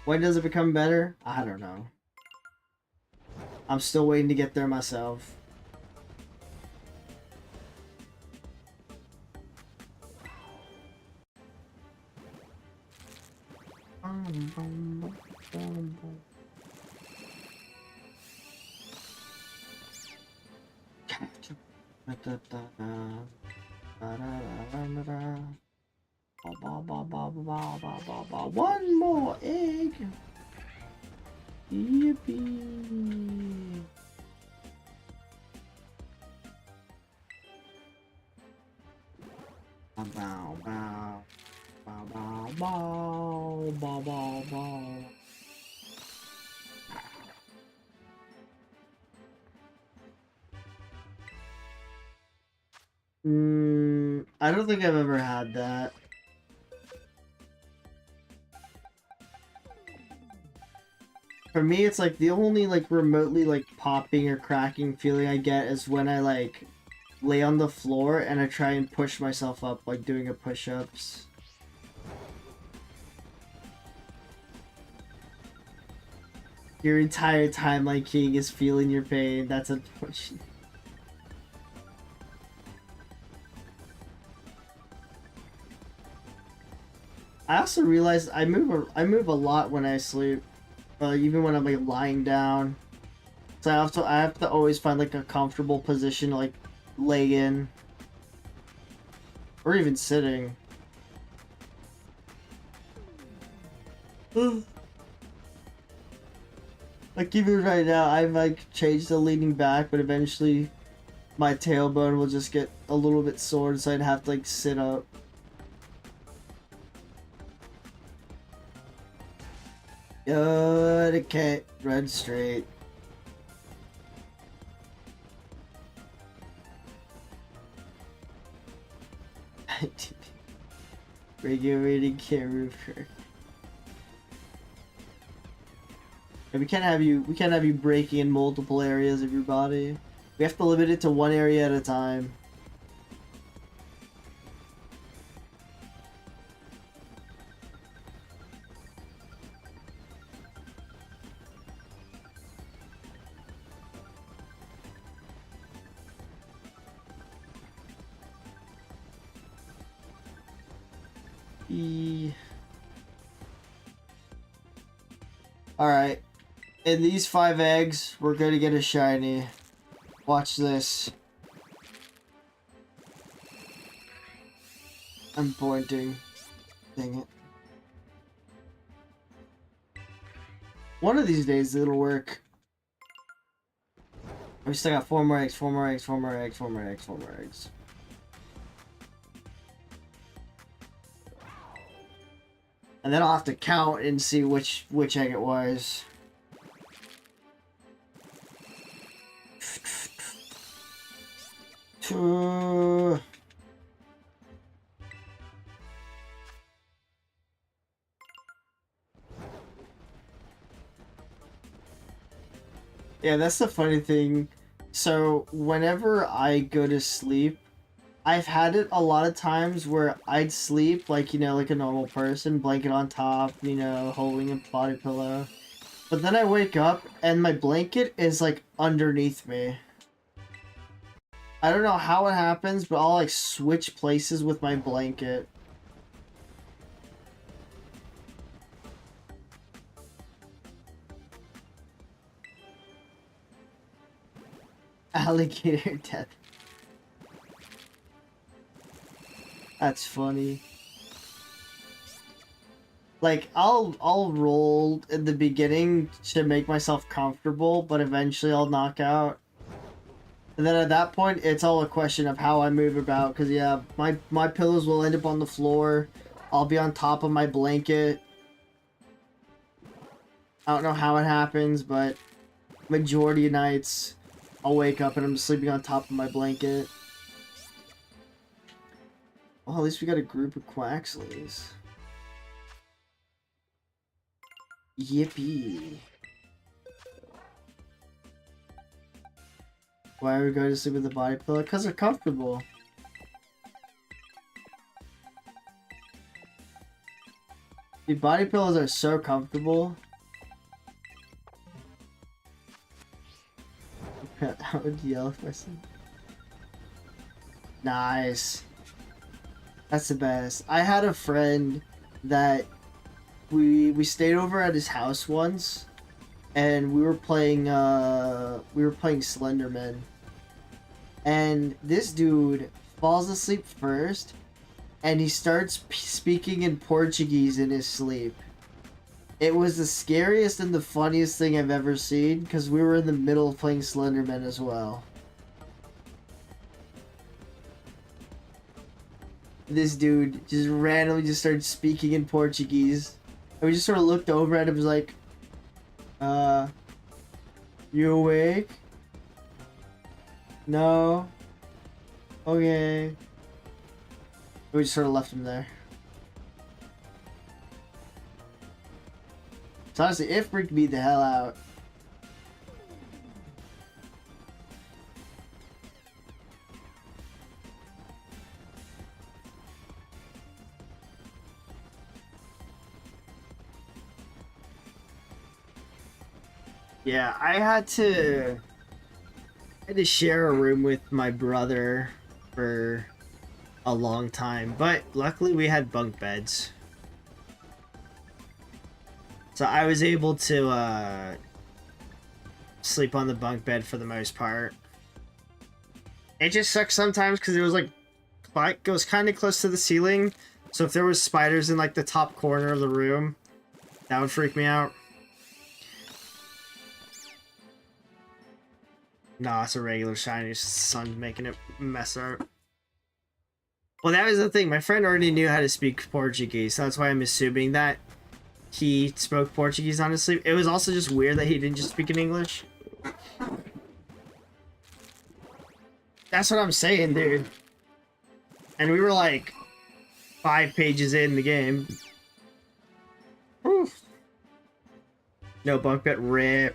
When does it become better? I don't know. I'm still waiting to get there myself. One more egg. Yippee. Bow, bow, bow, bow, bow, bow, bow, bow. I don't think I've ever had that. For me, it's like the only like remotely like popping or cracking feeling I get is when I like lay on the floor and I try and push myself up like doing a push-ups. Your entire time like King is feeling your pain. That's unfortunate. I also realized I move a lot when I sleep, even when I'm like lying down. So I have to always find like a comfortable position to like lay in, or even sitting. Like even right now, I've like changed the leaning back, but eventually my tailbone will just get a little bit sore, so I'd have to like sit up. Good, okay, red straight. Regulating camera. And we can't have you breaking in multiple areas of your body. We have to limit it to one area at a time. Alright. In these 5 eggs, we're gonna get a shiny. Watch this. I'm pointing. Dang it. One of these days it'll work. We still got 4 more eggs, 4 more eggs, 4 more eggs, 4 more eggs, 4 more eggs. And then I'll have to count and see which egg it was. Yeah, that's the funny thing. So whenever I go to sleep, I've had it a lot of times where I'd sleep like, you know, like a normal person, blanket on top, you know, holding a body pillow. But then I wake up and my blanket is like underneath me. I don't know how it happens, but I'll like switch places with my blanket. Alligator death. That's funny. Like I'll roll in the beginning to make myself comfortable, but eventually I'll knock out. And then at that point, it's all a question of how I move about. Cause yeah, my pillows will end up on the floor. I'll be on top of my blanket. I don't know how it happens, but majority of nights, I'll wake up and I'm sleeping on top of my blanket. Well, at least we got a group of Quaxleys. Yippee. Why are we going to sleep with a body pillow? Because they're comfortable. The body pillows are so comfortable. I would yell if I said. Nice. That's the best. I had a friend that we stayed over at his house once, and we were playing Slenderman, and this dude falls asleep first, and he starts speaking in Portuguese in his sleep. It was the scariest and the funniest thing I've ever seen, because we were in the middle of playing Slenderman as well. This dude just randomly just started speaking in Portuguese. And we just sort of looked over at him and was like, you awake? No? Okay. We just sort of left him there. So honestly, it freaked me the hell out. Yeah, I had to share a room with my brother for a long time, but luckily we had bunk beds. So I was able to sleep on the bunk bed for the most part. It just sucks sometimes because it was like it was kind of close to the ceiling. So if there was spiders in like the top corner of the room, that would freak me out. Nah, it's a regular shiny. It's just the sun's making it mess up. Well, that was the thing. My friend already knew how to speak Portuguese, so that's why I'm assuming that he spoke Portuguese on his sleep. It was also just weird that he didn't just speak in English. That's what I'm saying, dude. And we were like 5 pages in the game. Whew. No bunk bed rip.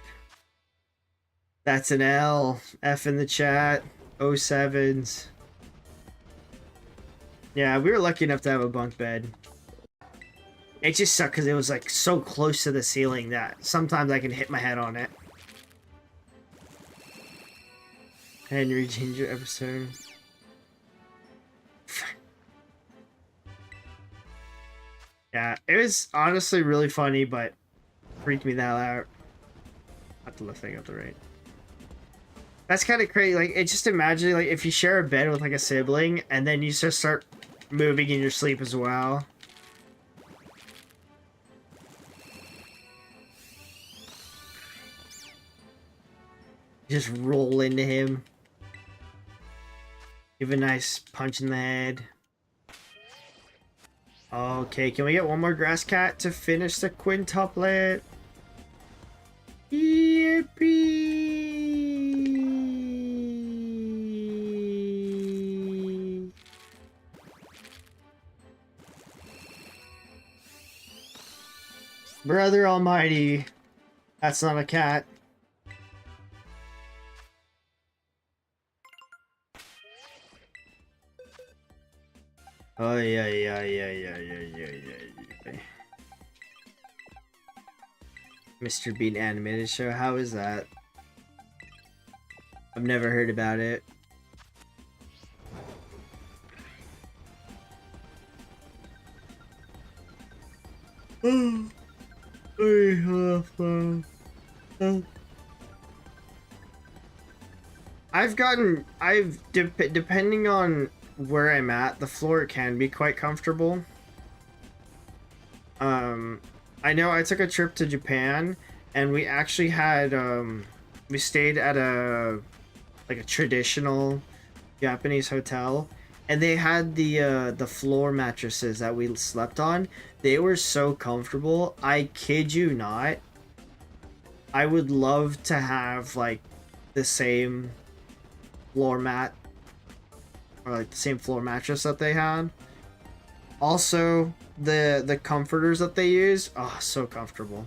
That's an L. F in the chat. 07s. Yeah, we were lucky enough to have a bunk bed. It just sucked because it was like so close to the ceiling that sometimes I can hit my head on it. Henry Ginger episode. Yeah, it was honestly really funny, but freaked me the hell out. Not the left thing up the right. That's kind of crazy. Like, it just imagine like if you share a bed with like a sibling, and then you just start moving in your sleep as well. Just roll into him. Give a nice punch in the head. Okay, can we get one more grass cat to finish the quintuplet? Yippee! Brother almighty. That's not a cat. Oh, yeah. Mr. Bean animated show, how is that? I've never heard about it. Depending on where I'm at, the floor can be quite comfortable. I know I took a trip to Japan, and we actually had, we stayed at a traditional Japanese hotel, and they had the floor mattresses that we slept on. They were so comfortable. I kid you not. I would love to have like the same floor mat, or like the same floor mattress that they had. Also, the comforters that they use, oh, so comfortable.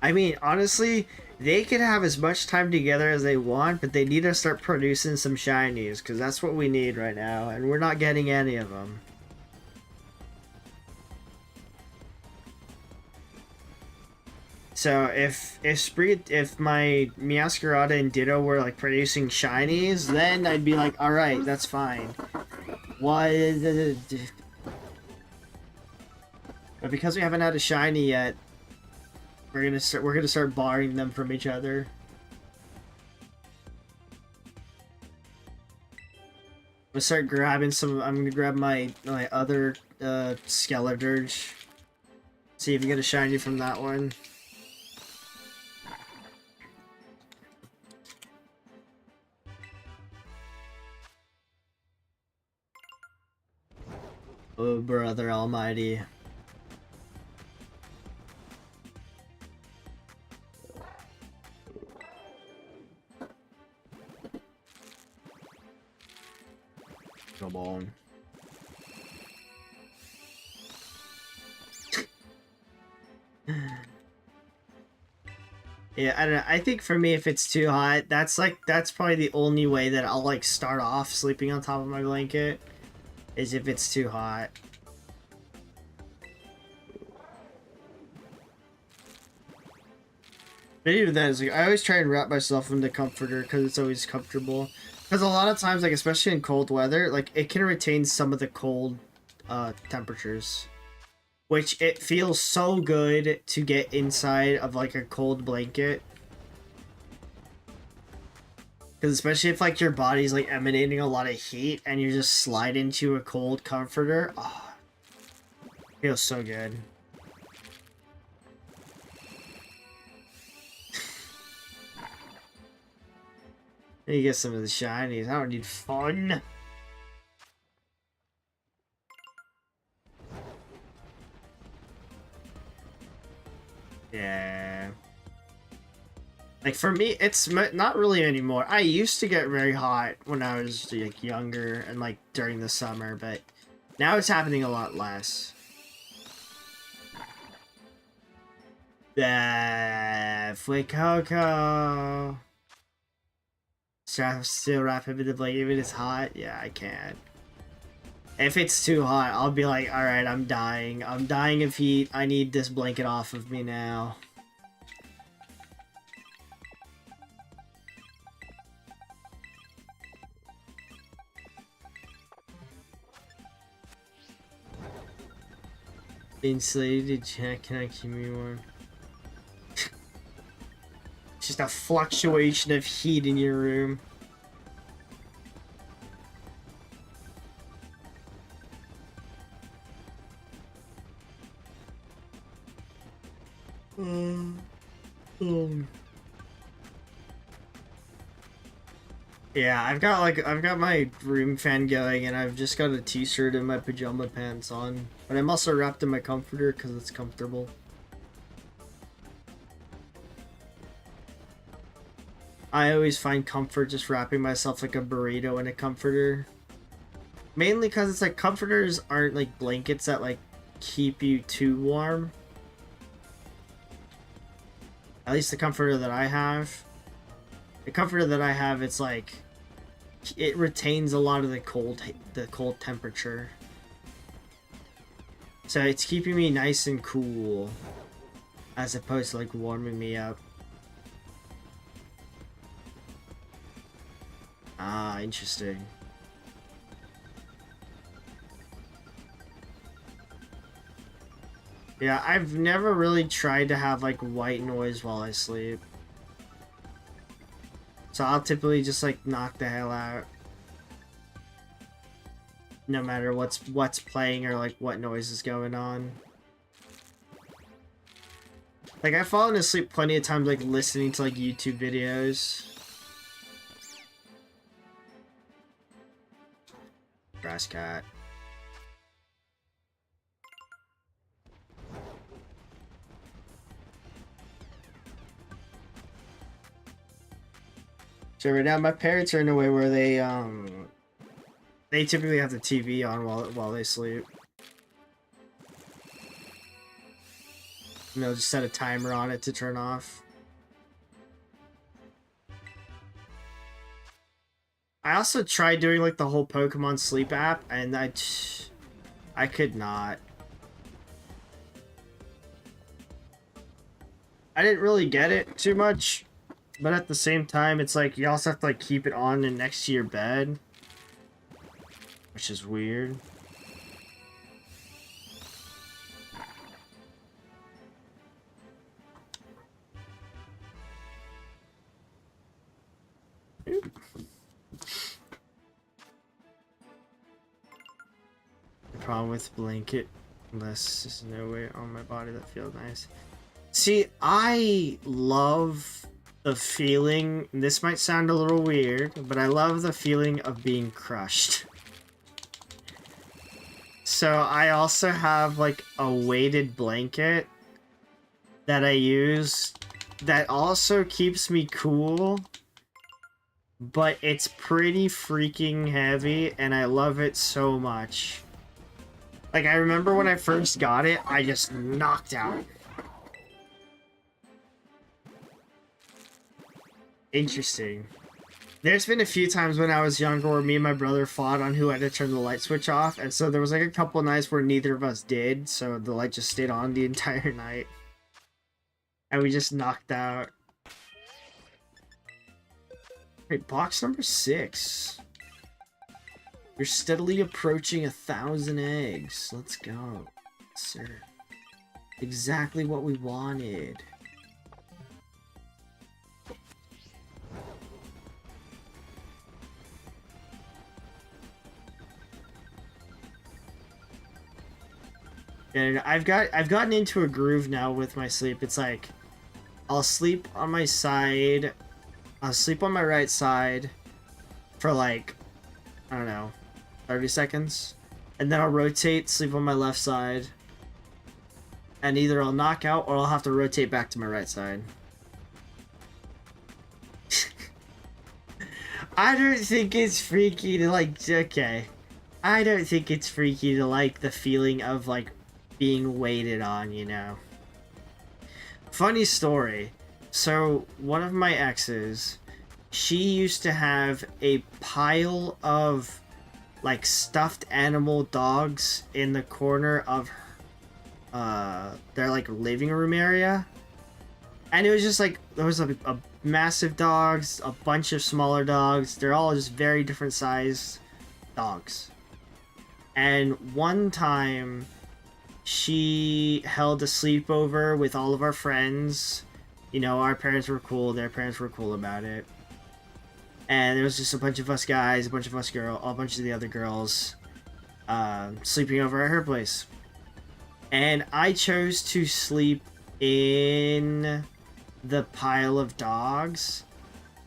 I mean, honestly, they can have as much time together as they want, but they need to start producing some shinies, because that's what we need right now, and we're not getting any of them. So if my Meowscarada and Ditto were like producing shinies, then I'd be like, all right, that's fine. Why? But because we haven't had a shiny yet, we're gonna start barring them from each other. I'm gonna start grabbing some. I'm gonna grab my other Skeledirge. See if we get a shiny from that one. Oh, brother almighty. Come on. Yeah, I don't know. I think for me, if it's too hot, that's probably the only way that I'll like start off sleeping on top of my blanket, is if it's too hot. But even then, it's like I always try and wrap myself in the comforter because it's always comfortable. Because a lot of times, like especially in cold weather, like it can retain some of the cold temperatures. Which it feels so good to get inside of like a cold blanket. Because especially if like your body's like emanating a lot of heat and you just slide into a cold comforter. Oh, feels so good. You get some of the shinies. I don't need fun. Yeah. Like for me, it's not really anymore. I used to get very hot when I was like younger and like during the summer, but now it's happening a lot less. Fuecoco. Still wrap him in the blanket even if it's hot? Yeah, I can't. If it's too hot, I'll be like, alright, I'm dying. I'm dying of heat. I need this blanket off of me now. Insulated, can I keep me warm? Just a fluctuation of heat in your room. Yeah, I've got my room fan going, and I've just got a t-shirt and my pajama pants on. But I'm also wrapped in my comforter because it's comfortable. I always find comfort just wrapping myself like a burrito in a comforter. Mainly because it's like comforters aren't like blankets that like keep you too warm. At least the comforter that I have. The comforter that I have, it's like it retains a lot of the cold temperature. So it's keeping me nice and cool as opposed to like warming me up. Ah, interesting. Yeah, I've never really tried to have like white noise while I sleep. So I'll typically just like knock the hell out. No matter what's playing or like what noise is going on. Like I've fallen asleep plenty of times like listening to like YouTube videos. Grass cat. So right now my parents are in a way where they typically have the TV on while they sleep. And they'll just set a timer on it to turn off. I also tried doing like the whole Pokemon Sleep app, and I could not. I didn't really get it too much, but at the same time, it's like you also have to like keep it on and next to your bed, which is weird. Oop. The problem with blanket, unless there's no way on my body that feels nice. See, I love the feeling, this might sound a little weird, but I love the feeling of being crushed. So I also have like a weighted blanket that I use that also keeps me cool, but it's pretty freaking heavy and I love it so much. Like, I remember when I first got it, I just knocked out. Interesting. There's been a few times when I was younger where me and my brother fought on who had to turn the light switch off, and so there was like a couple nights where neither of us did, so the light just stayed on the entire night. And we just knocked out. Wait, box number 6. You're steadily approaching 1,000 eggs. Let's go, sir. Exactly what we wanted. And I've gotten into a groove now with my sleep. It's like I'll sleep on my side. I'll sleep on my right side for like, I don't know, 30 seconds. And then I'll rotate, sleep on my left side. And either I'll knock out or I'll have to rotate back to my right side. I don't think it's freaky to like, okay. I don't think it's freaky to like the feeling of like being waited on, you know. Funny story. So one of my exes, she used to have a pile of like stuffed animal dogs in the corner of their like living room area. And it was just like there was a massive dogs, a bunch of smaller dogs. They're all just very different sized dogs. And one time she held a sleepover with all of our friends. You know, our parents were cool, their parents were cool about it. And there was just a bunch of us guys, a bunch of us girls, a bunch of the other girls sleeping over at her place. And I chose to sleep in the pile of dogs.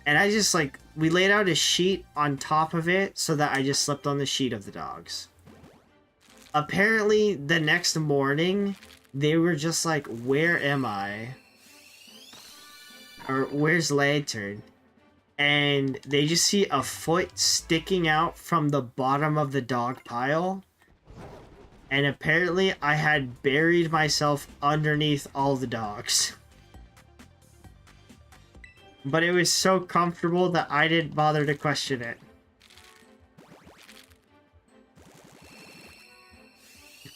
And I just like, we laid out a sheet on top of it so that I just slept on the sheet of the dogs. Apparently, the next morning, they were just like, where am I? Or, where's Lantern? And they just see a foot sticking out from the bottom of the dog pile. And apparently, I had buried myself underneath all the dogs. But it was so comfortable that I didn't bother to question it.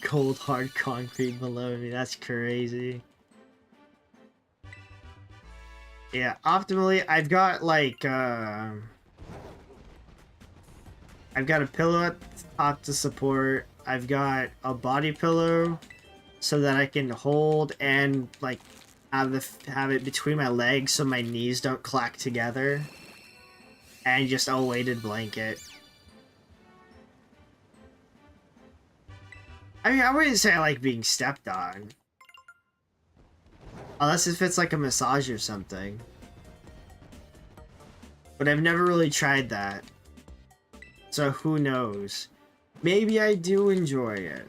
Cold hard concrete below me, that's crazy. Yeah, optimally I've got like I've got a pillow at the top to support. I've got a body pillow so that I can hold and like have it between my legs so my knees don't clack together. And just a weighted blanket. I mean, I wouldn't say I like being stepped on. Unless if it's like a massage or something. But I've never really tried that. So who knows? Maybe I do enjoy it.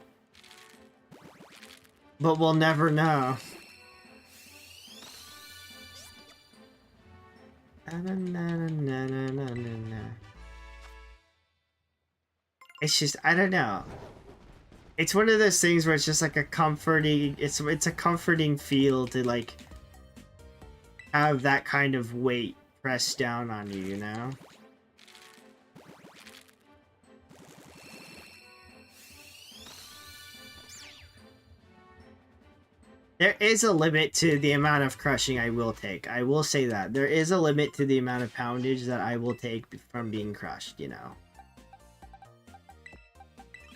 But we'll never know. It's just, I don't know. It's one of those things where it's just like a comforting, it's a comforting feel to like have that kind of weight pressed down on you, you know? There is a limit to the amount of crushing I will take. I will say that. There is a limit to the amount of poundage that I will take from being crushed, you know.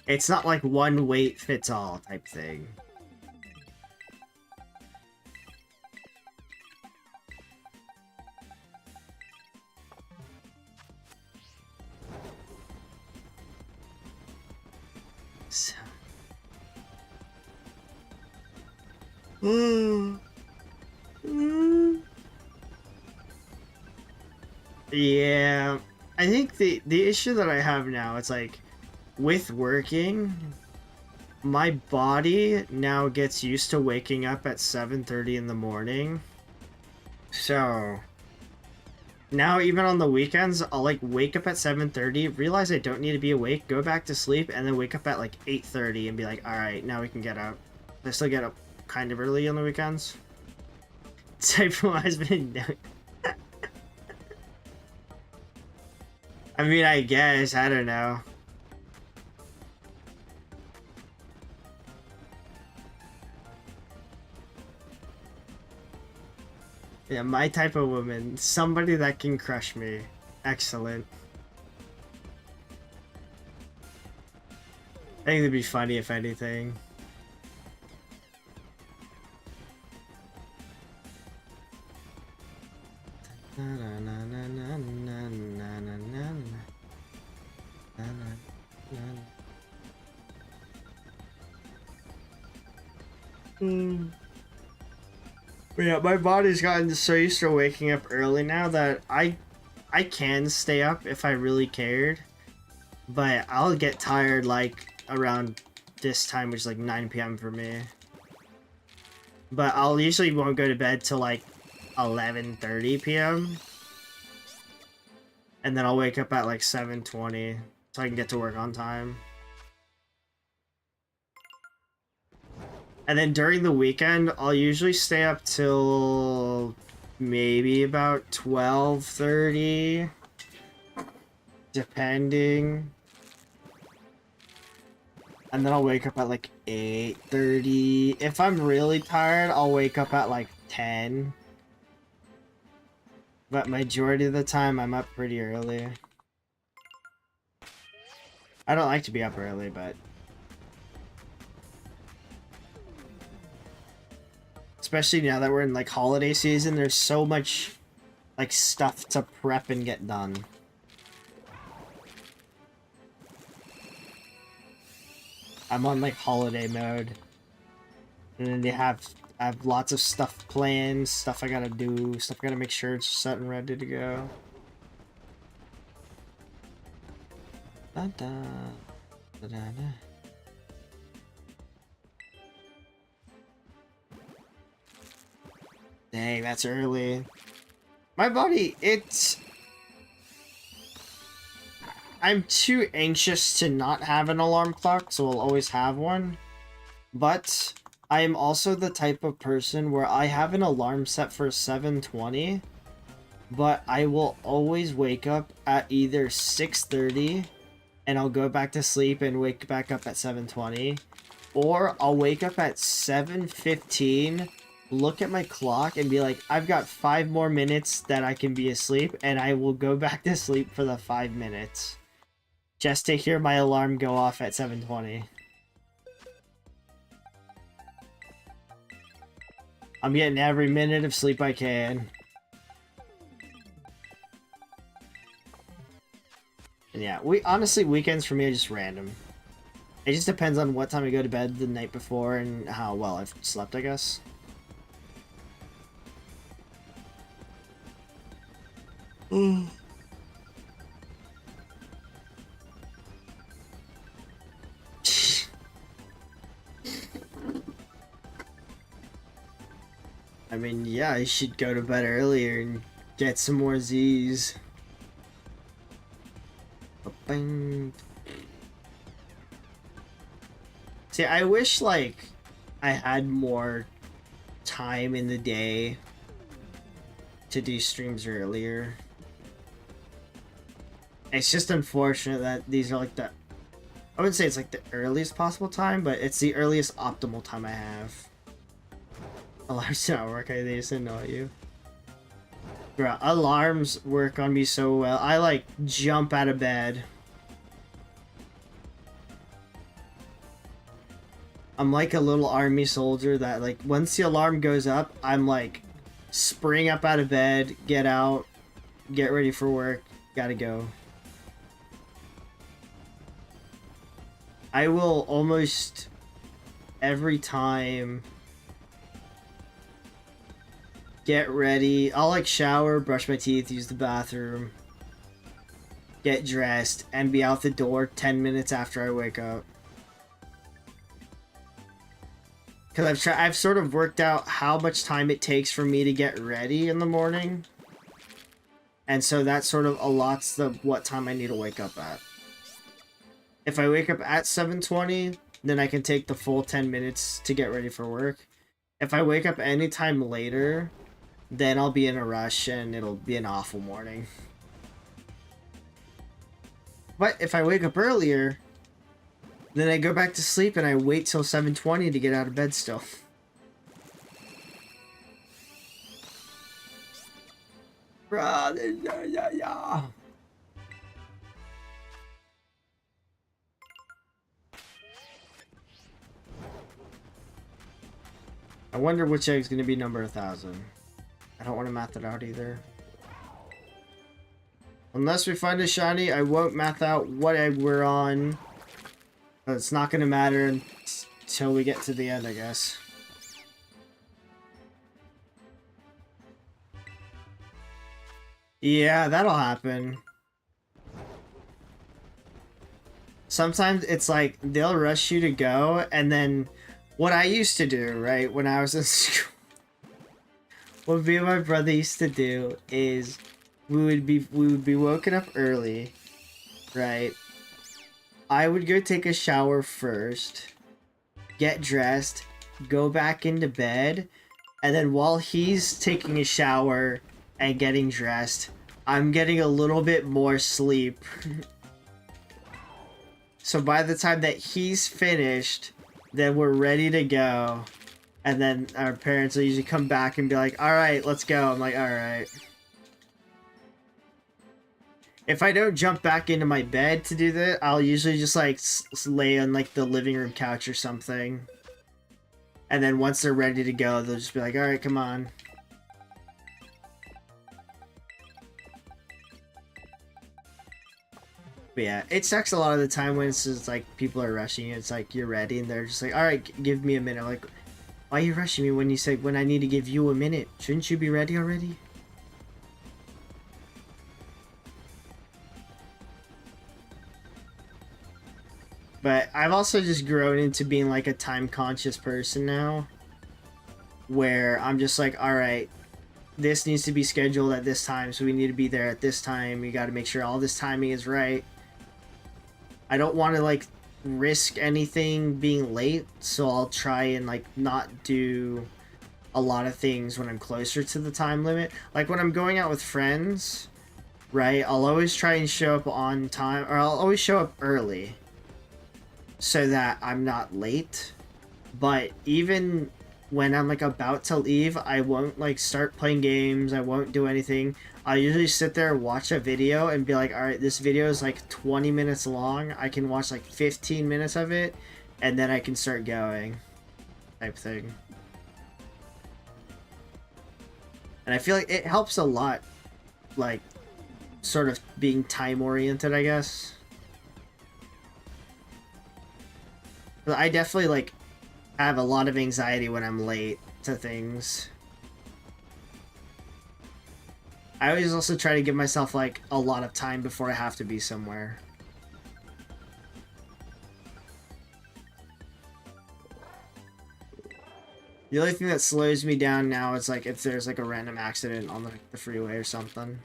It's not like one weight fits all type thing. So. Yeah, I think the issue that I have now, it's like with working, my body now gets used to waking up at 7:30 in the morning. So now even on the weekends, I'll like wake up at 7:30, realize I don't need to be awake, go back to sleep, and then wake up at like 8:30 and be like, all right, now we can get up. I still get up kind of early on the weekends. Typo has been. I mean, I guess, I don't know. Yeah, my type of woman. Somebody that can crush me. Excellent. I think it'd be funny if anything. But yeah, my body's gotten so used to waking up early now that I can stay up if I really cared, but I'll get tired like around this time, which is like 9 p.m. for me. But I'll usually won't go to bed till like 11:30 p.m. and then I'll wake up at like 7:20 so I can get to work on time. And then during the weekend, I'll usually stay up till maybe about 12:30, depending. And then I'll wake up at like 8:30. If I'm really tired, I'll wake up at like 10. But majority of the time, I'm up pretty early. I don't like to be up early, but... especially now that we're in like holiday season, there's so much like stuff to prep and get done. I'm on like holiday mode. And then I have lots of stuff planned, stuff I gotta do, stuff I gotta make sure it's set and ready to go. Da -da, da -da -da. Dang, that's early. My body, I'm too anxious to not have an alarm clock, so I'll always have one. But I am also the type of person where I have an alarm set for 7:20, but I will always wake up at either 6:30 and I'll go back to sleep and wake back up at 7:20, or I'll wake up at 7:15, look at my clock and be like, I've got 5 more minutes that I can be asleep, and I will go back to sleep for the 5 minutes just to hear my alarm go off at 7:20. I'm getting every minute of sleep I can. And yeah, honestly, weekends for me are just random. It just depends on what time I go to bed the night before and how well I've slept, I guess. I mean, yeah, I should go to bed earlier and get some more Z's. Ba-bing. See, I wish, like, I had more time in the day to do streams earlier. It's just unfortunate that these are, like, I wouldn't say it's, like, the earliest possible time, but it's the earliest optimal time I have. Alarms don't work, they just annoy you. Bro, alarms work on me so well. I like jump out of bed. I'm like a little army soldier that like once the alarm goes up, I'm like spring up out of bed, get out, get ready for work, gotta go. I will almost every time get ready. I'll like shower, brush my teeth, use the bathroom, get dressed, and be out the door 10 minutes after I wake up. Because I've sort of worked out how much time it takes for me to get ready in the morning. And so that sort of allots what time I need to wake up at. If I wake up at 7:20, then I can take the full 10 minutes to get ready for work. If I wake up anytime later, then I'll be in a rush and it'll be an awful morning. But if I wake up earlier, then I go back to sleep and I wait till 7:20 to get out of bed still. Yeah. I wonder which egg's gonna be number 1,000. I don't want to math it out either. Unless we find a shiny, I won't math out what egg we're on. But it's not gonna matter until we get to the end, I guess. Yeah, that'll happen. Sometimes it's like, they'll rush you to go, and then what I used to do, right, when I was in school, what me and my brother used to do is we would be woken up early, right? I would go take a shower first, get dressed, go back into bed, and then while he's taking a shower and getting dressed, I'm getting a little bit more sleep. So by the time that he's finished, then we're ready to go. And then our parents will usually come back and be like, alright, let's go. I'm like, alright. If I don't jump back into my bed to do that, I'll usually just like lay on like the living room couch or something. And then once they're ready to go, they'll just be like, alright, come on. But yeah, it sucks a lot of the time when it's just like people are rushing you. It's like you're ready and they're just like, alright, give me a minute. Like, why are you rushing me when you say when I need to give you a minute? Shouldn't you be ready already? But I've also just grown into being like a time conscious person now. Where I'm just like, alright, this needs to be scheduled at this time, so we need to be there at this time. We gotta make sure all this timing is right. I don't want to like risk anything being late, so I'll try and like not do a lot of things when I'm closer to the time limit. Like when I'm going out with friends, right, I'll always try and show up on time, or I'll always show up early so that I'm not late. But even when I'm like about to leave, I won't like start playing games, I won't do anything. I usually sit there, watch a video, and be like, alright, this video is like 20 minutes long. I can watch like 15 minutes of it, and then I can start going. Type thing. And I feel like it helps a lot, like, sort of being time-oriented, I guess. But I definitely, like, have a lot of anxiety when I'm late to things. I always also try to give myself, like, a lot of time before I have to be somewhere. The only thing that slows me down now is, like, if there's, like, a random accident on the freeway or something.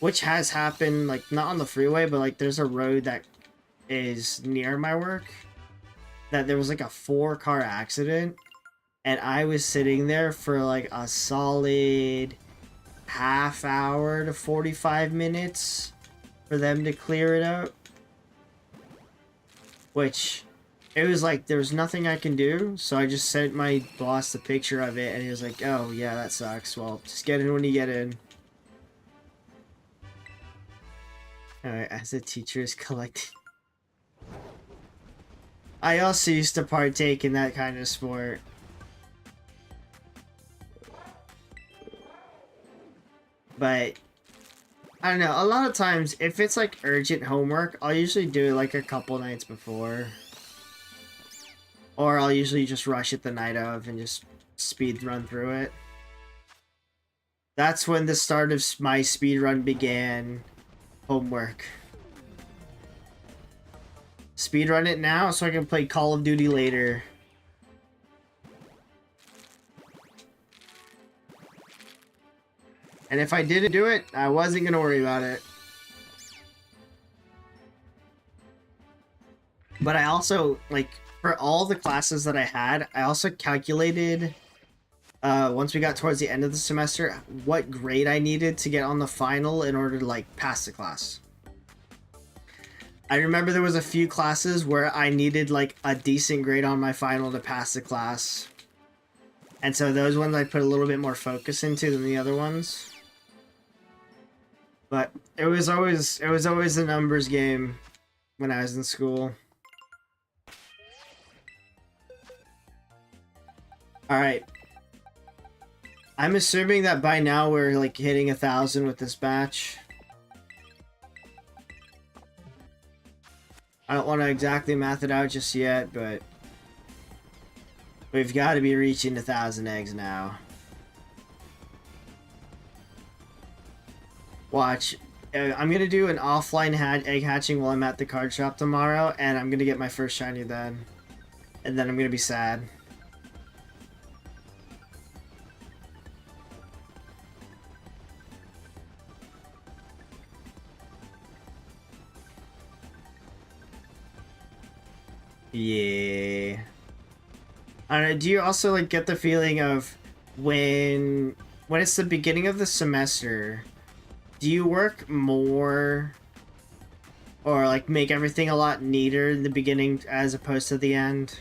Which has happened, like, not on the freeway, but, like, there's a road that is near my work that there was, like, a 4-car accident. And I was sitting there for like a solid half hour to 45 minutes for them to clear it out. Which it was like there was nothing I can do, so I just sent my boss the picture of it, and he was like, "Oh yeah, that sucks. Well, just get in when you get in." Alright, as a teacher is collecting. I also used to partake in that kind of sport. But I don't know, a lot of times if it's like urgent homework, I'll usually do it like a couple nights before. Or I'll usually just rush it the night of and just speed run through it. That's when the start of my speed run began. Homework. Speed run it now so I can play Call of Duty later. And if I didn't do it, I wasn't gonna worry about it. But I also, like, for all the classes that I had, I also calculated, once we got towards the end of the semester, what grade I needed to get on the final in order to, like, pass the class. I remember there was a few classes where I needed, like, a decent grade on my final to pass the class. And so those ones I put a little bit more focus into than the other ones. But it was always a numbers game when I was in school. Alright. I'm assuming that by now we're like hitting 1,000 with this batch. I don't want to exactly math it out just yet, but we've got to be reaching 1,000 eggs now. Watch. I'm going to do an offline egg hatching while I'm at the card shop tomorrow, and I'm going to get my first shiny then. And then I'm going to be sad. Yeah. I don't know, do you also like get the feeling of when it's the beginning of the semester, do you work more or like make everything a lot neater in the beginning as opposed to the end?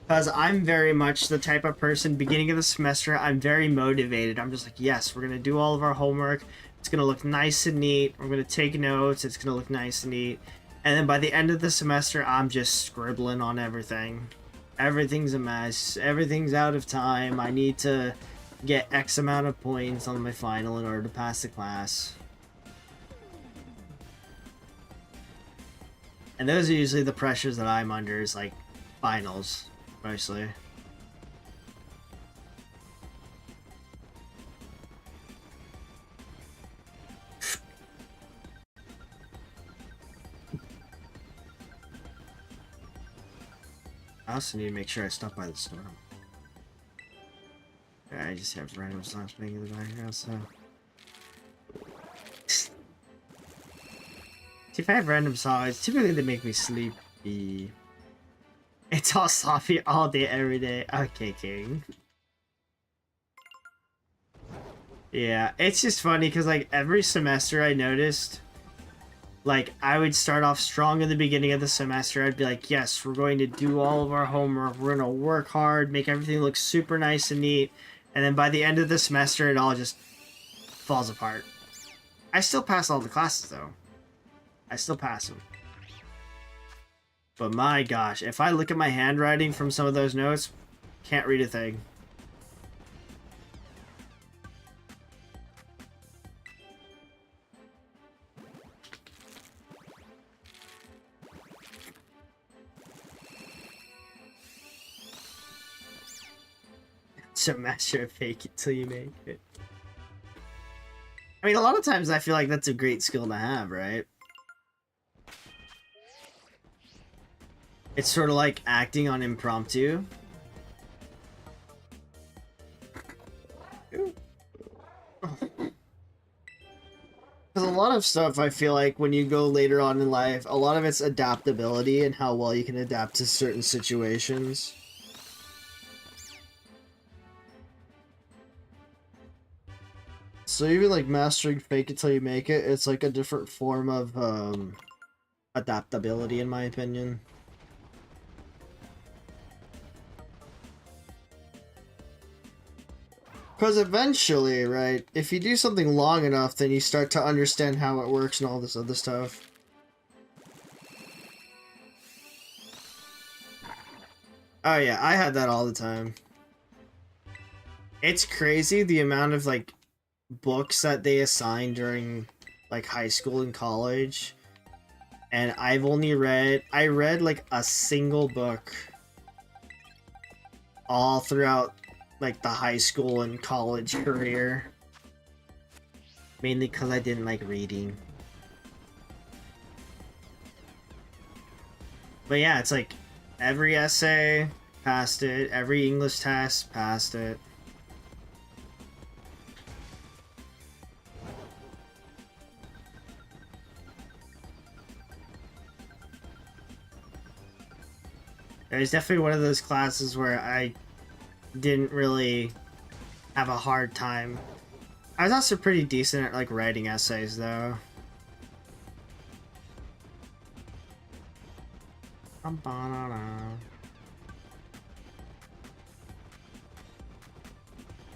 Because I'm very much the type of person, beginning of the semester, I'm very motivated. I'm just like, yes, we're going to do all of our homework. It's going to look nice and neat. We're going to take notes. It's going to look nice and neat. And then by the end of the semester, I'm just scribbling on everything. Everything's a mess. Everything's out of time. I need to get X amount of points on my final in order to pass the class. And those are usually the pressures that I'm under, is like finals, mostly. I also need to make sure I stop by the store. I just have random songs playing in the background, so... If I have random songs, typically they make me sleepy. It's all sloppy all day, every day. Okay, King. Yeah, it's just funny because, like, every semester I noticed... Like, I would start off strong in the beginning of the semester. I'd be like, yes, we're going to do all of our homework. We're going to work hard, make everything look super nice and neat. And then by the end of the semester, it all just falls apart. I still pass all the classes, though. I still pass them. But my gosh, if I look at my handwriting from some of those notes, can't read a thing. Semester fake it till you make it. I mean, a lot of times I feel like that's a great skill to have, right? It's sort of like acting on impromptu. Because a lot of stuff, I feel like, when you go later on in life, a lot of it's adaptability and how well you can adapt to certain situations. So even like mastering fake it till you make it, it's like a different form of adaptability in my opinion. Because eventually, right, if you do something long enough, then you start to understand how it works and all this other stuff. Oh yeah, I had that all the time. It's crazy the amount of, like, books that they assign during, like, high school and college. And I read, like, a single book all throughout, like, the high school and college career. Mainly because I didn't like reading. But yeah, it's like, every essay, passed it. Every English test, passed it. There's definitely one of those classes where I didn't really have a hard time. I was also pretty decent at, like, writing essays, though.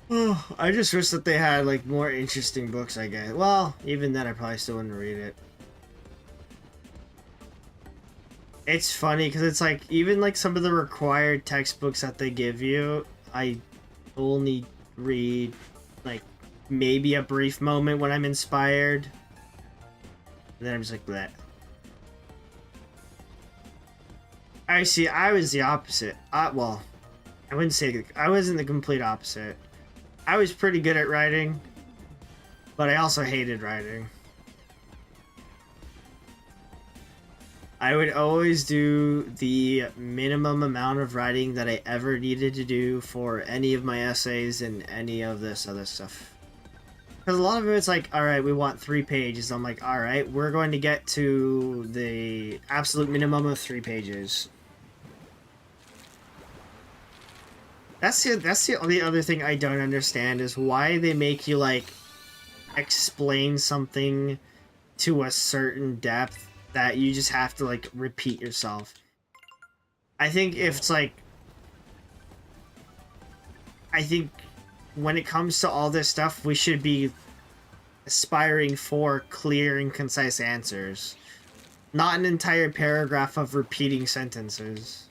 Oh, I just wish that they had, like, more interesting books, I guess. Well, even then, I probably still wouldn't read it. It's funny, because it's like, even, like, some of the required textbooks that they give you, I only read, like, maybe a brief moment when I'm inspired. And then I'm just like, bleh. I see, I was the opposite. Well, I wouldn't say, I wasn't the complete opposite. I was pretty good at writing, but I also hated writing. I would always do the minimum amount of writing that I ever needed to do for any of my essays and any of this other stuff. Because a lot of it's like, alright, we want 3 pages. I'm like, alright, we're going to get to the absolute minimum of 3 pages. That's the only other thing I don't understand is why they make you, like, explain something to a certain depth that you just have to, like, repeat yourself. I think if it's like... I think when it comes to all this stuff, we should be aspiring for clear and concise answers. Not an entire paragraph of repeating sentences.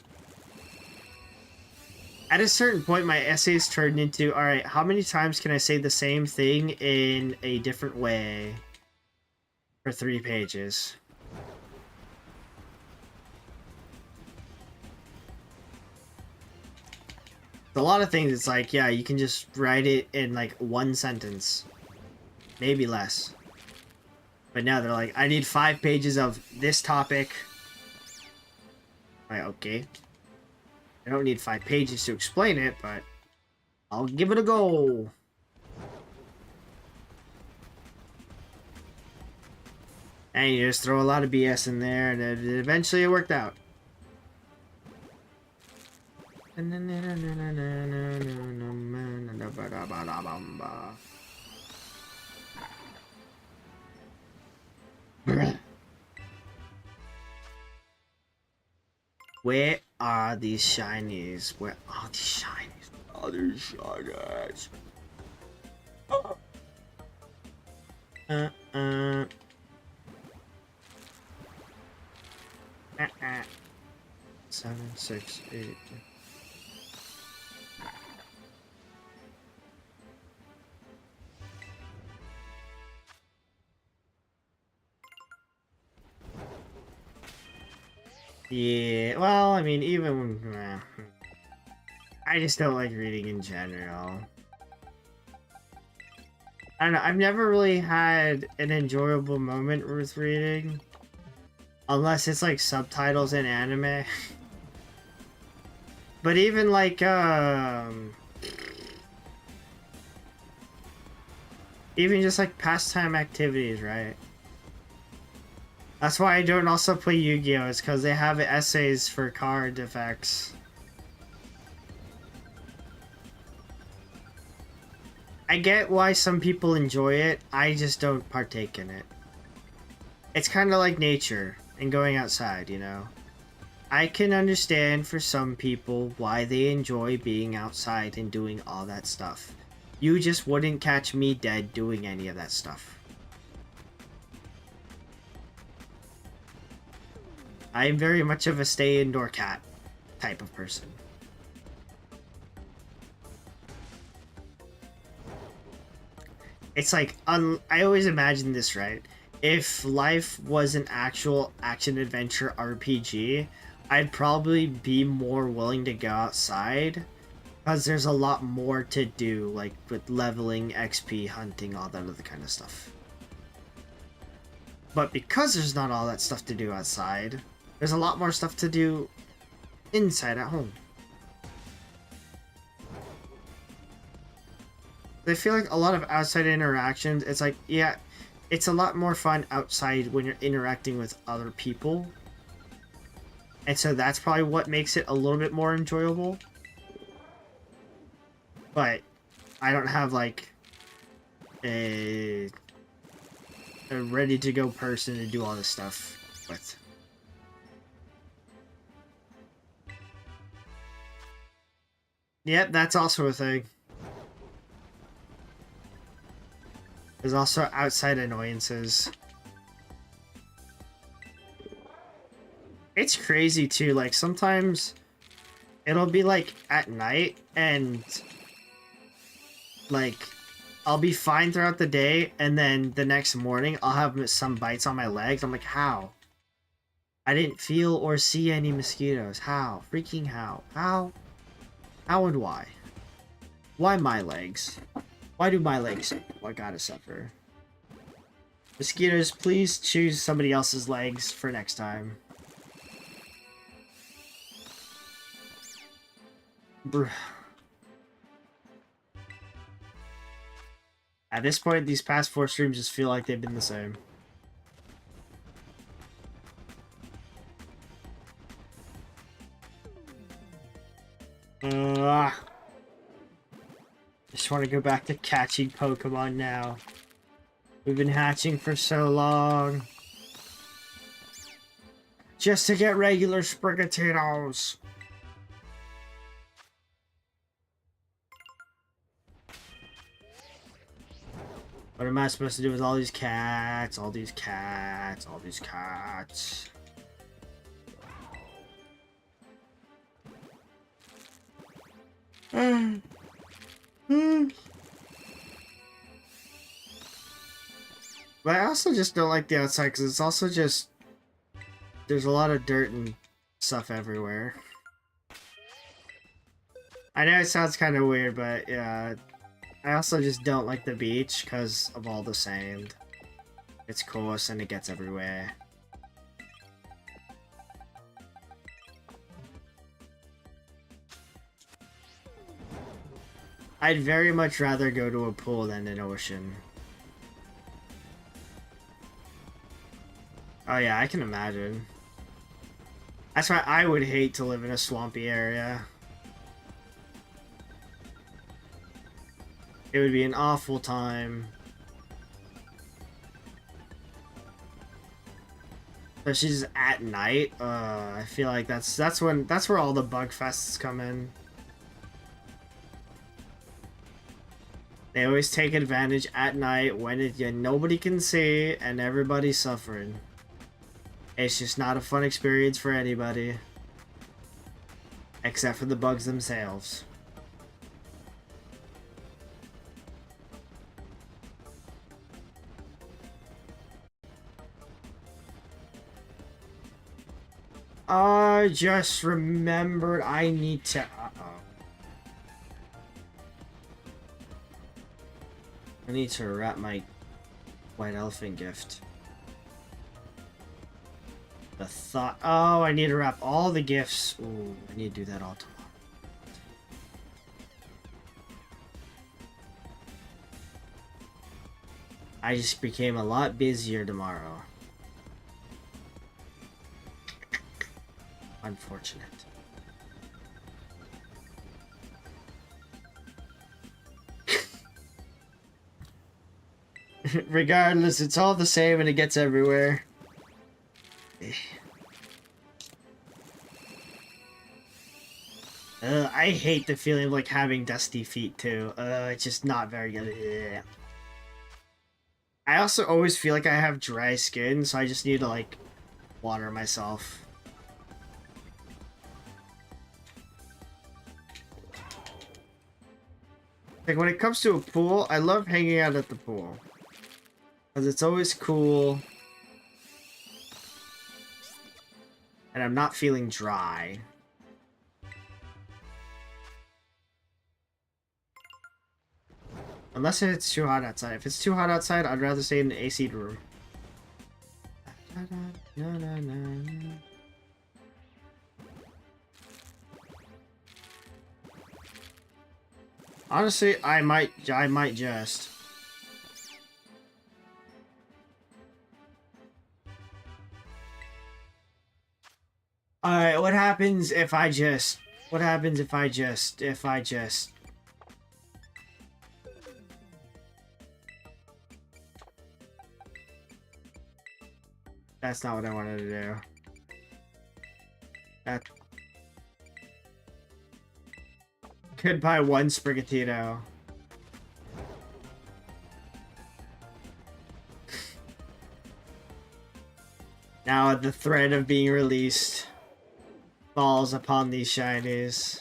At a certain point, my essays turned into, alright, how many times can I say the same thing in a different way for 3 pages? A lot of things, it's like, yeah, you can just write it in, like, 1 sentence. Maybe less. But now they're like, I need 5 pages of this topic. Like, okay. I don't need 5 pages to explain it, but I'll give it a go. And you just throw a lot of BS in there, and eventually it worked out. Where are these shinies? Where are these shinies? Where are these shinies? 7, 6, 8. Yeah, well, I mean, even... I just don't like reading in general. I don't know, I've never really had an enjoyable moment with reading. Unless it's, like, subtitles in anime. But even, like, even just, like, pastime activities, right? That's why I don't also play Yu-Gi-Oh! It's because they have essays for card effects. I get why some people enjoy it, I just don't partake in it. It's kind of like nature and going outside, you know? I can understand for some people why they enjoy being outside and doing all that stuff. You just wouldn't catch me dead doing any of that stuff. I am very much of a stay indoor cat type of person. It's like, I always imagine this, right? If life was an actual action-adventure RPG, I'd probably be more willing to go outside, because there's a lot more to do, like with leveling, XP, hunting, all that other kind of stuff. But because there's not all that stuff to do outside, there's a lot more stuff to do inside at home. I feel like a lot of outside interactions, it's like, yeah, it's a lot more fun outside when you're interacting with other people. And so that's probably what makes it a little bit more enjoyable. But I don't have like a ready-to-go person to do all this stuff with. Yep, that's also a thing. There's also outside annoyances. It's crazy too, like sometimes it'll be like at night and like I'll be fine throughout the day and then the next morning I'll have some bites on my legs. I'm like, how? I didn't feel or see any mosquitoes. How? Freaking how? How? How and why? Why my legs? Why do my legs suffer? Why gotta suffer? Mosquitoes, please choose somebody else's legs for next time. Bruh. At this point, these past 4 streams just feel like they've been the same. Just want to go back to catching Pokemon now. We've been hatching for so long. Just to get regular Sprigatinos. What am I supposed to do with all these cats? All these cats, all these cats. But I also just don't like the outside because it's also just there's a lot of dirt and stuff everywhere. I know it sounds kind of weird, but yeah, I also just don't like the beach because of all the sand. It's coarse and it gets everywhere. I'd very much rather go to a pool than an ocean. Oh yeah, I can imagine. That's why I would hate to live in a swampy area. It would be an awful time. Especially just at night. I feel like that's where all the bug fests come in. They always take advantage at night when nobody can see and everybody's suffering. It's just not a fun experience for anybody. Except for the bugs themselves. I just remembered I need to... I need to wrap my white elephant gift. The thought... Oh, I need to wrap all the gifts. Ooh, I need to do that all tomorrow. I just became a lot busier tomorrow. Unfortunate. Regardless, it's all the same and it gets everywhere. I hate the feeling of like having dusty feet too. It's just not very good. Ugh. I also always feel like I have dry skin, so I just need to like water myself. Like when it comes to a pool, I love hanging out at the pool. Because it's always cool. And I'm not feeling dry. Unless it's too hot outside. If it's too hot outside, I'd rather stay in an AC room. Honestly, I might just. Alright, what happens if I just... What happens if I just... That's not what I wanted to do. That... Could buy one Sprigatito. Now the threat of being released falls upon these shinies.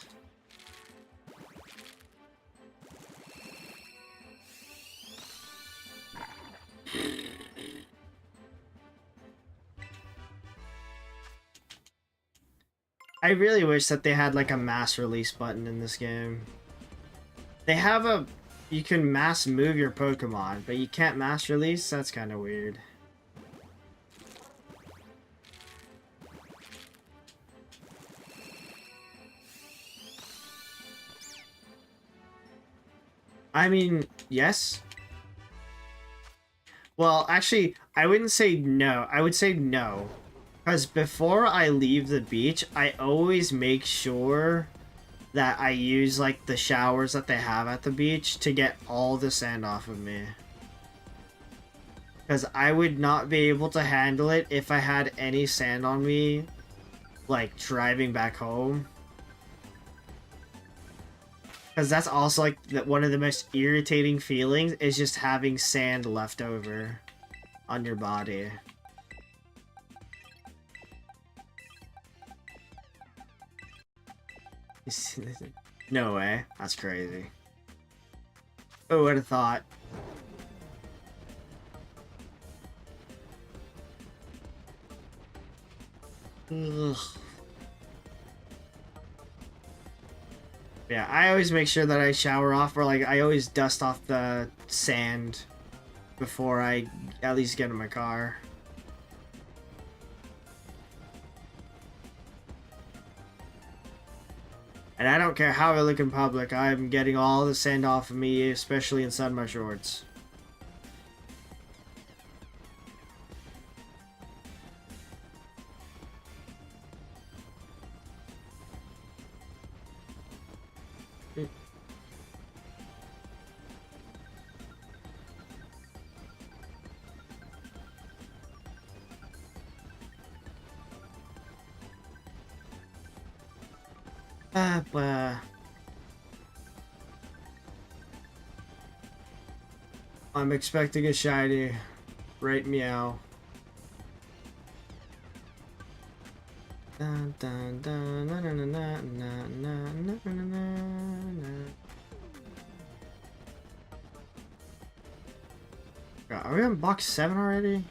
I really wish that they had like a mass release button in this game. They have a... You can mass move your Pokemon, but you can't mass release? That's kind of weird. I mean, yes. Well, actually, I wouldn't say no. I would say no. Because before I leave the beach, I always make sure that I use, like, the showers that they have at the beach to get all the sand off of me. Because I would not be able to handle it if I had any sand on me, like, driving back home. Because that's also, like, one of the most irritating feelings is just having sand left over on your body. No way. That's crazy. Who would have thought? Ugh. Yeah, I always make sure that I shower off, or like I always dust off the sand before I at least get in my car. And I don't care how I look in public, I'm getting all the sand off of me, especially inside my shorts. I'm expecting a shiny. Right, meow. Dun, dun, dun, na, na, na, na, na, na, na, na, na. God, are we on box 7 already?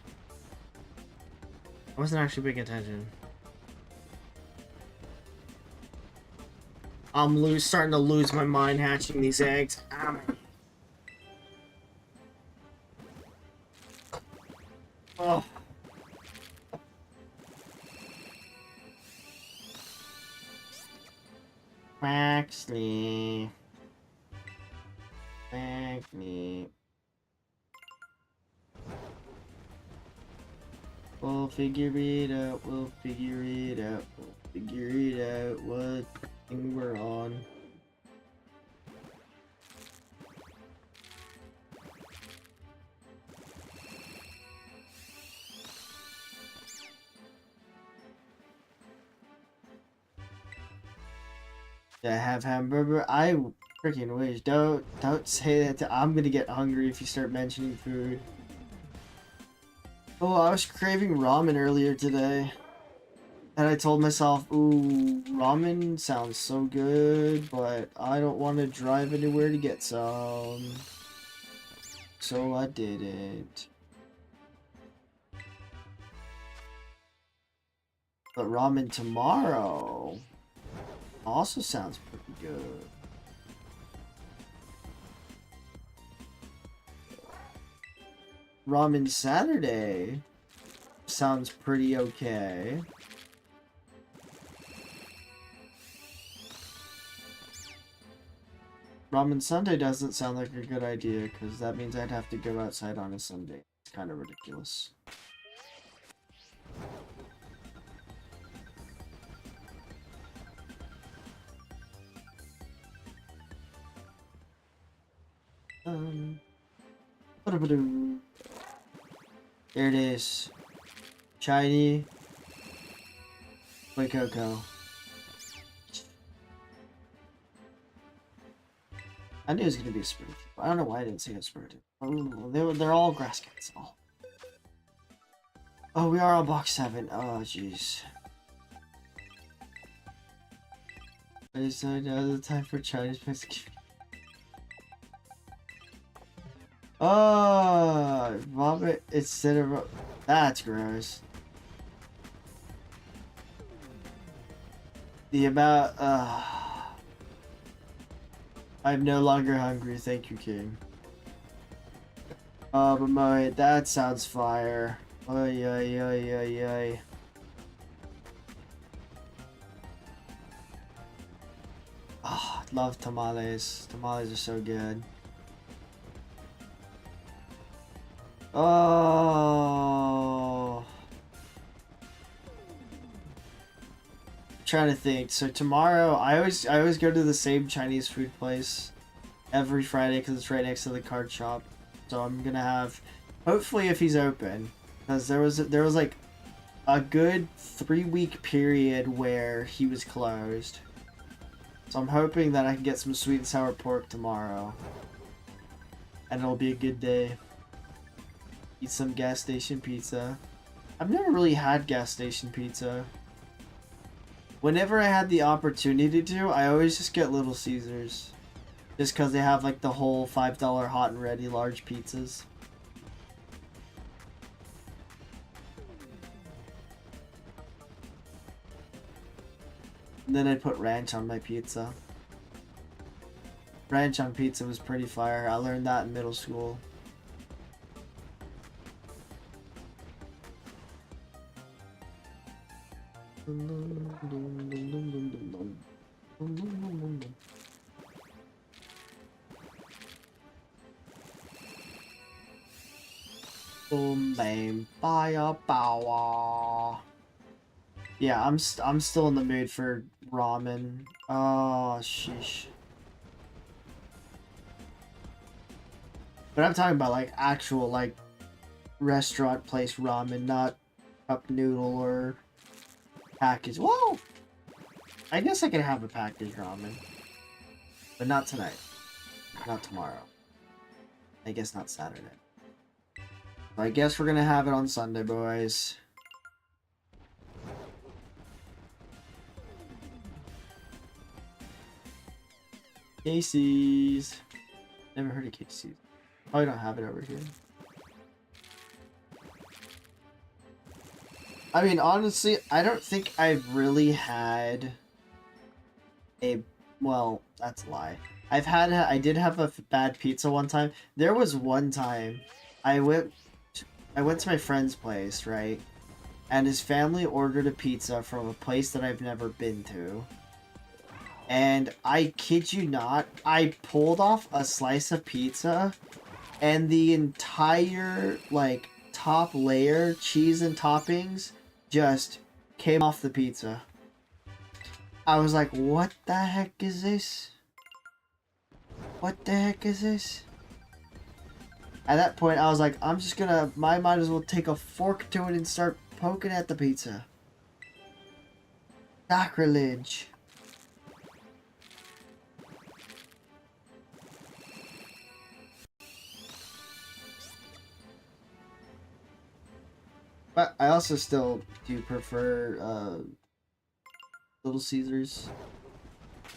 I wasn't actually paying attention. I'm starting to lose my mind hatching these eggs. Ow. Oh. Maxley. Maxley. We'll figure it out, we'll figure it out, we'll figure it out what thing we're on. Yeah, have hamburger. I freaking wish. Don't say that. I'm gonna get hungry if you start mentioning food. Oh, I was craving ramen earlier today. And I told myself, ooh, ramen sounds so good, but I don't want to drive anywhere to get some. So I didn't. But ramen tomorrow also sounds pretty good. Ramen Saturday sounds pretty okay. Ramen Sunday doesn't sound like a good idea, because that means I'd have to go outside on a Sunday. It's kind of ridiculous. There it is. Shiny. Soy cocoa. I knew it was gonna be a spirit. I don't know why I didn't say a spirit. Oh, they're all grass cats. Oh, we are on box 7. Oh, jeez. I just don't know the time for Chinese Mexican. Oh, vomit instead of. That's gross. The amount. I'm no longer hungry, thank you, King. Oh, but that sounds fire. Oy, oy, oy, oy, oy. Oh, I love tamales. Tamales are so good. Oh. I'm trying to think. So tomorrow, I always go to the same Chinese food place every Friday because it's right next to the card shop. So I'm gonna have, hopefully, if he's open, because there was like a good 3-week period where he was closed. So I'm hoping that I can get some sweet and sour pork tomorrow, and it'll be a good day. Eat some gas station pizza. I've never really had gas station pizza. Whenever I had the opportunity to, I always just get Little Caesars. Just because they have like the whole $5 hot and ready large pizzas. And then I'd put ranch on my pizza. Ranch on pizza was pretty fire. I learned that in middle school. Boom, bam, fire, power. Yeah, I'm still in the mood for ramen. Oh, sheesh. But I'm talking about like actual like restaurant place ramen, not cup noodle or package. Whoa! I guess I could have a packaged ramen. But not tonight. Not tomorrow. I guess not Saturday. I guess we're gonna have it on Sunday, boys. Casey's. Never heard of Casey's. Oh, I don't have it over here. I mean, honestly, I don't think I've really had a... Well, that's a lie. I did have a bad pizza one time. There was one time I went to my friend's place, right? And his family ordered a pizza from a place that I've never been to. And I kid you not, I pulled off a slice of pizza and the entire, like, top layer, cheese and toppings, just came off the pizza. I was like, what the heck is this? What the heck is this? At that point, I was like, I might as well take a fork to it and start poking at the pizza. Sacrilege. But I also still do prefer Little Caesars.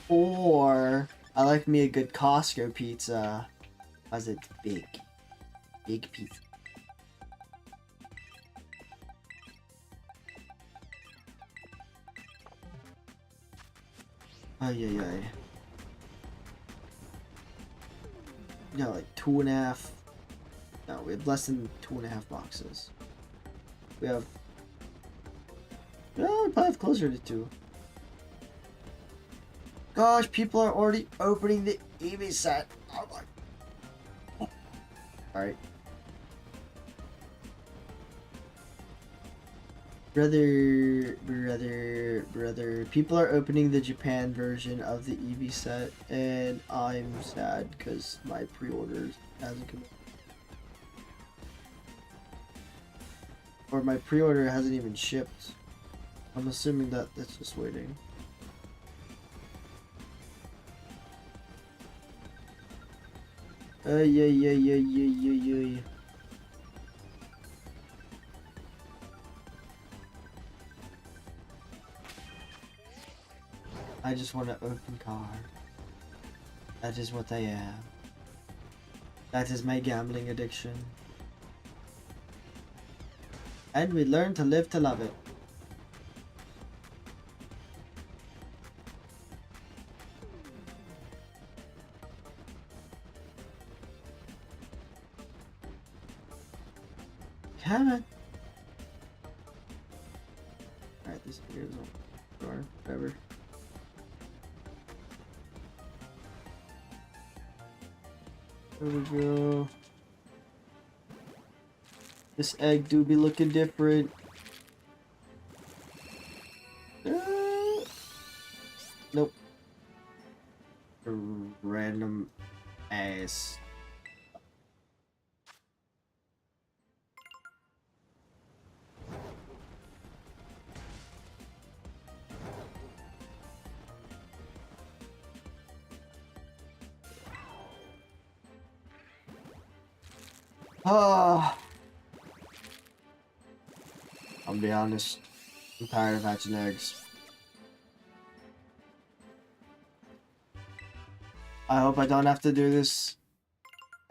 Or I like me a good Costco pizza. Cause it's big. Big pizza. Ay ay ay. Yeah, like 2.5. No, we have less than 2.5 boxes. We have. No, we probably have closer to 2. Gosh, people are already opening the EV set. Oh my. Alright. Brother. People are opening the Japan version of the EV set, and I'm sad because my pre-order hasn't come. Or my pre-order hasn't even shipped. I'm assuming that that's just waiting. Yeah. I just want to open card. That is what I am. That is my gambling addiction. And we learn to live to love it. Come on. Alright, this here's or whatever. There we go. This egg do be looking different. Nope. Random ass. Oh. I'll be honest. I'm tired of hatching eggs. I hope I don't have to do this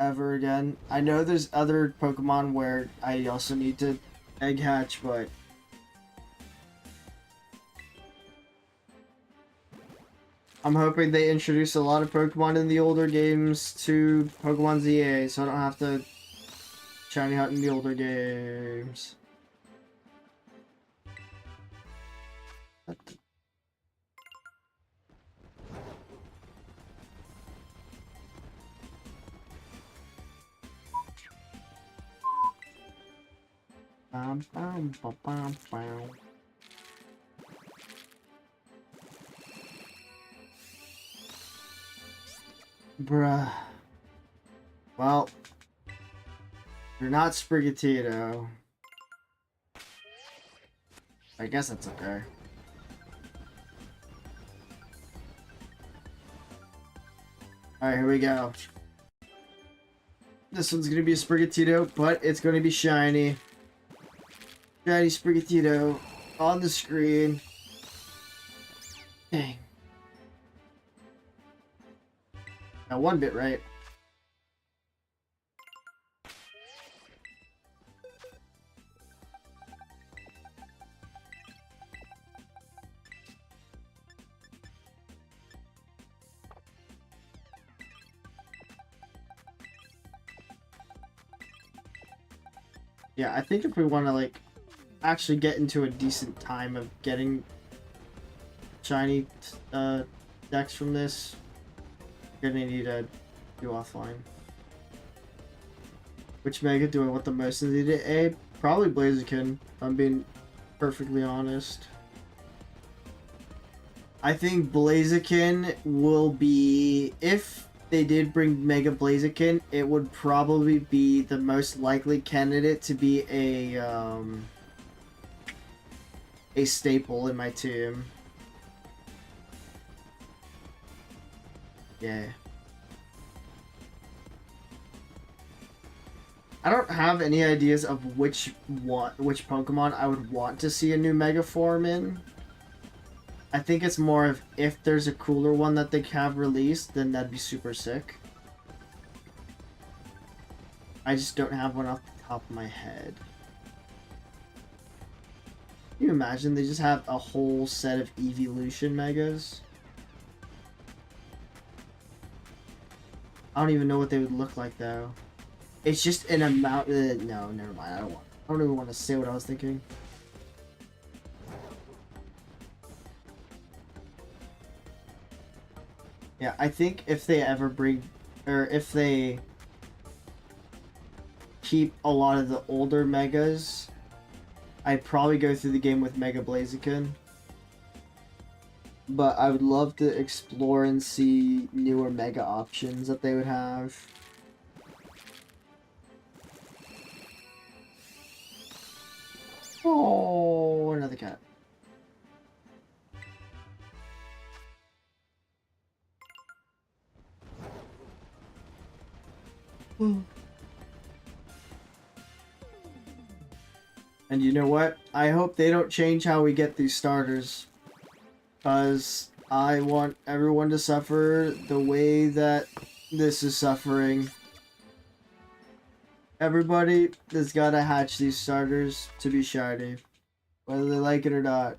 ever again. I know there's other Pokemon where I also need to egg hatch, but I'm hoping they introduce a lot of Pokemon in the older games to Pokemon ZA, so I don't have to shiny hunt in the older games. Bruh. Well, you're not Sprigatito. I guess that's okay. Alright, here we go. This one's gonna be a Sprigatito, but it's gonna be shiny. Shiny Sprigatito on the screen. Dang. Now, one bit right. Yeah, I think if we want to, like, actually get into a decent time of getting shiny decks from this, you're gonna need to do offline. Which Mega do I want the most in the A? Probably Blaziken, if I'm being perfectly honest. I think Blaziken will be, if they did bring Mega Blaziken, it would probably be the most likely candidate to be a staple in my team. Yeah. I don't have any ideas of which Pokemon I would want to see a new Mega form in. I think it's more of if there's a cooler one that they have released, then that'd be super sick. I just don't have one off the top of my head. Can you imagine they just have a whole set of Evolution Megas? I don't even know what they would look like though. It's just an amount. No, never mind. I don't even want to say what I was thinking. Yeah, I think if they ever bring, or if they keep a lot of the older Megas, I'd probably go through the game with Mega Blaziken. But I would love to explore and see newer Mega options that they would have. Oh, another cat. And you know what? I hope they don't change how we get these starters. Because I want everyone to suffer the way that this is suffering. Everybody has got to hatch these starters to be shiny. Whether they like it or not.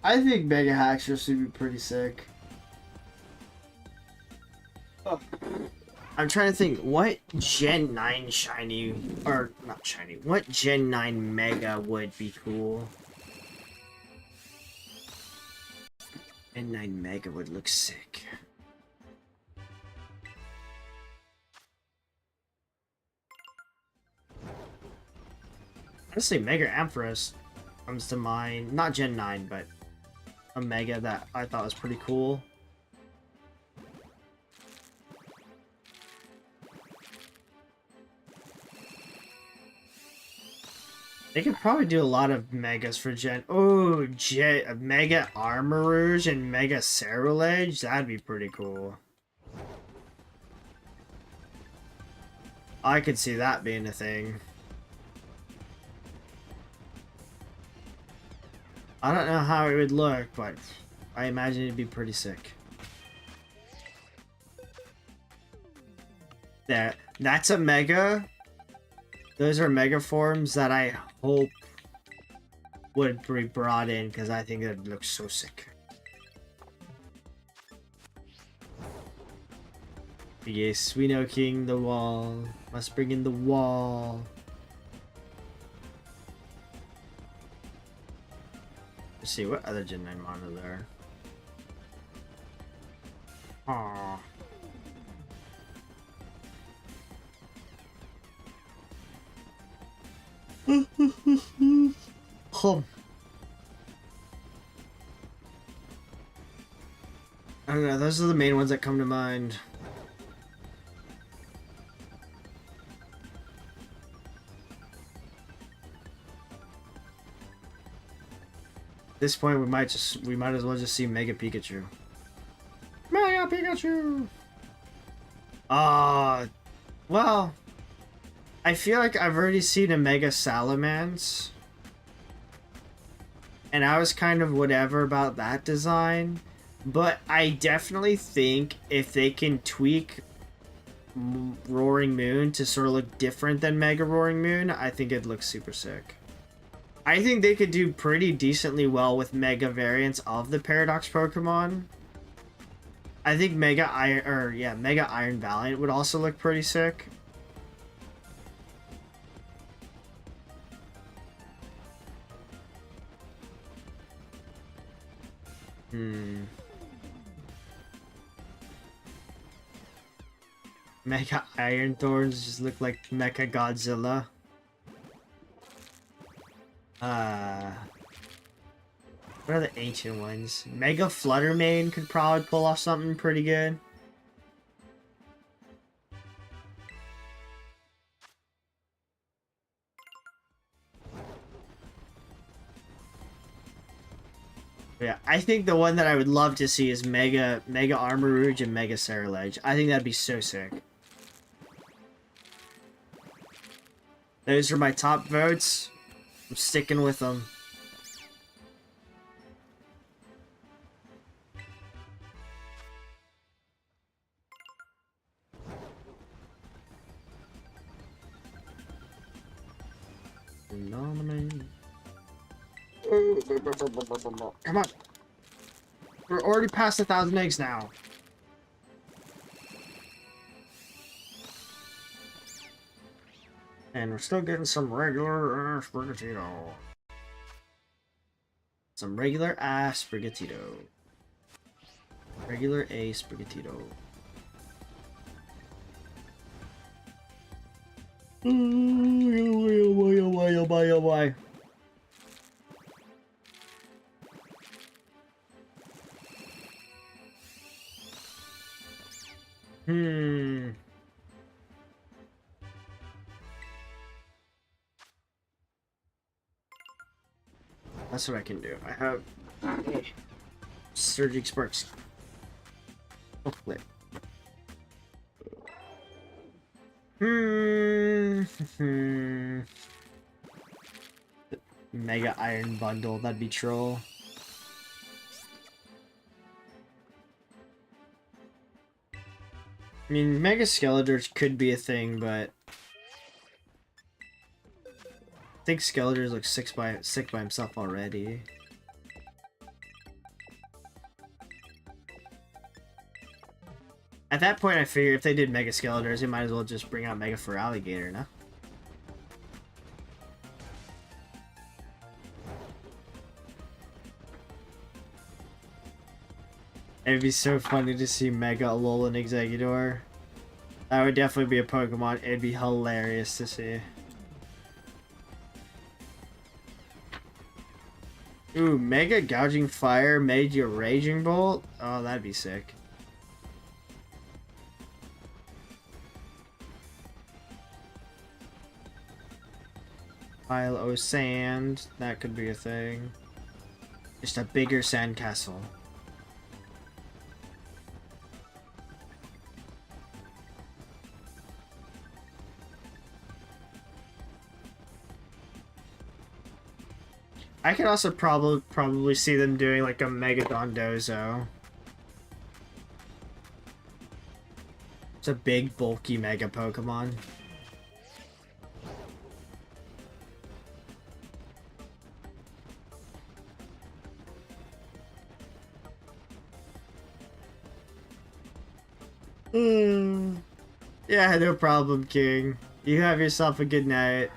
I think Mega Haxorus would be pretty sick. Oh. I'm trying to think, what Gen 9 shiny, or not shiny, what Gen 9 Mega would be cool? Gen 9 Mega would look sick. Honestly, Mega Ampharos comes to mind. Not Gen 9, but a Mega that I thought was pretty cool. They could probably do a lot of Megas for Gen... Oh, Mega Armourouge and Mega Cerulege? That'd be pretty cool. I could see that being a thing. I don't know how it would look, but I imagine it'd be pretty sick. That's a Mega. Those are Mega forms that I hope would be brought in, because I think it looks so sick. Yes, we know King the Wall. Must bring in the wall. Let's see, what other Gen 9 mon are there? Aww. Home. I don't know, those are the main ones that come to mind. At this point, we might as well just see Mega Pikachu. Mega Pikachu! Well, I feel like I've already seen a Mega Salamence. And I was kind of whatever about that design. But I definitely think if they can tweak Roaring Moon to sort of look different than Mega Roaring Moon, I think it'd look super sick. I think they could do pretty decently well with Mega variants of the Paradox Pokemon. I think Mega Iron Valiant would also look pretty sick. Mega Iron Thorns just look like Mecha Godzilla. What are the ancient ones? Mega Fluttermane could probably pull off something pretty good. Yeah, I think the one that I would love to see is Mega Armarouge and Mega Cerulege. I think that'd be so sick. Those are my top votes. I'm sticking with them. Come on. We're already past 1,000 eggs now. And we're still getting some regular Sprigatito. Some regular Sprigatito. Regular A Sprigatito. Oh boy. That's what I can do. I have Surgic Sparks. Oh, wait. Mega Iron Bundle, that'd be troll. I mean, Mega Skeletors could be a thing, but I think Skeletors looks sick by himself already. At that point, I figure if they did Mega Skeletors, they might as well just bring out Mega Feraligatr, no? It'd be so funny to see Mega Alolan Exeggutor. That would definitely be a Pokemon. It'd be hilarious to see. Ooh, Mega Gouging Fire made you Raging Bolt? Oh, that'd be sick. Pile o' Sand. That could be a thing. Just a bigger sandcastle. I could also probably see them doing like a Megadon Dozo. It's a big, bulky Mega Pokemon. Yeah, no problem, King. You have yourself a good night.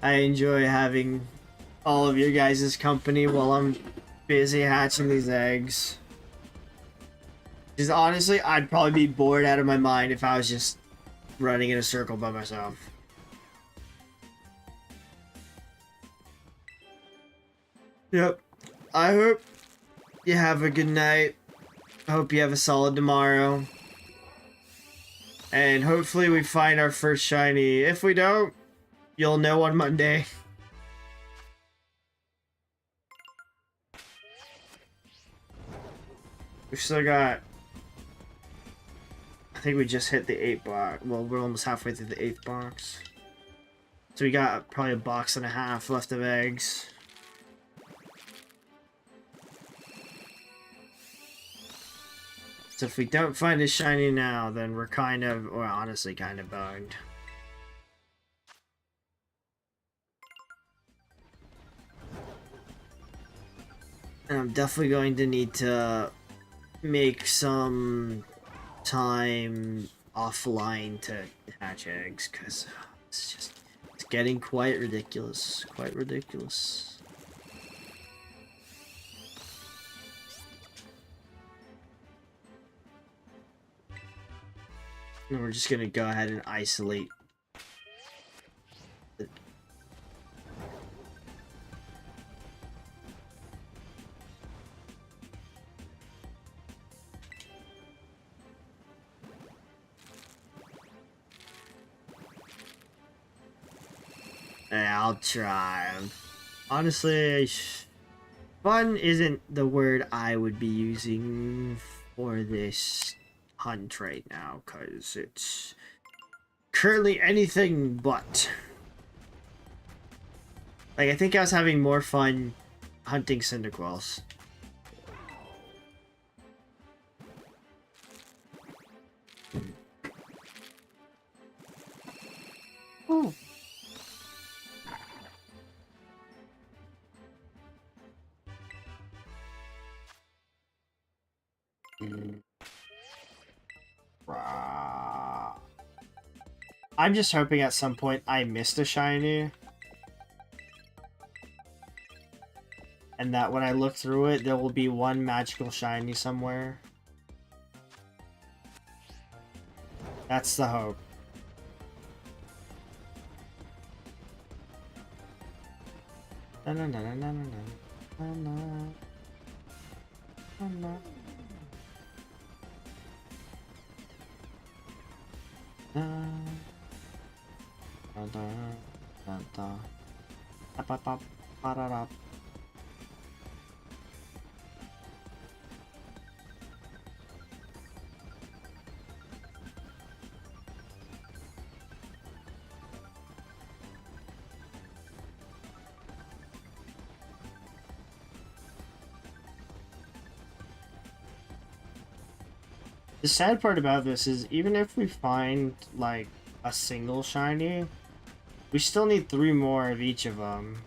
I enjoy having all of your guys' company while I'm busy hatching these eggs. Because honestly, I'd probably be bored out of my mind if I was just running in a circle by myself. Yep. I hope you have a good night. I hope you have a solid tomorrow. And hopefully we find our first shiny. If we don't, you'll know on Monday. We've still got... I think we just hit the 8th box. Well, we're almost halfway through the 8th box. So we got probably a box and a half left of eggs. So if we don't find a shiny now, then we're kind of, or honestly kind of bugged. And I'm definitely going to need to make some time offline to hatch eggs, because it's getting quite ridiculous. Quite ridiculous. And we're just gonna go ahead and isolate Yeah, I'll try. Honestly, fun isn't the word I would be using for this hunt right now, because it's currently anything but. Like, I think I was having more fun hunting Cyndaquils. Oh. I'm just hoping at some point I missed a shiny. And that when I look through it, there will be one magical shiny somewhere. That's the hope. Na na na na na na na na na na. The sad part about this is even if we find like a single shiny, we still need 3 more of each of them.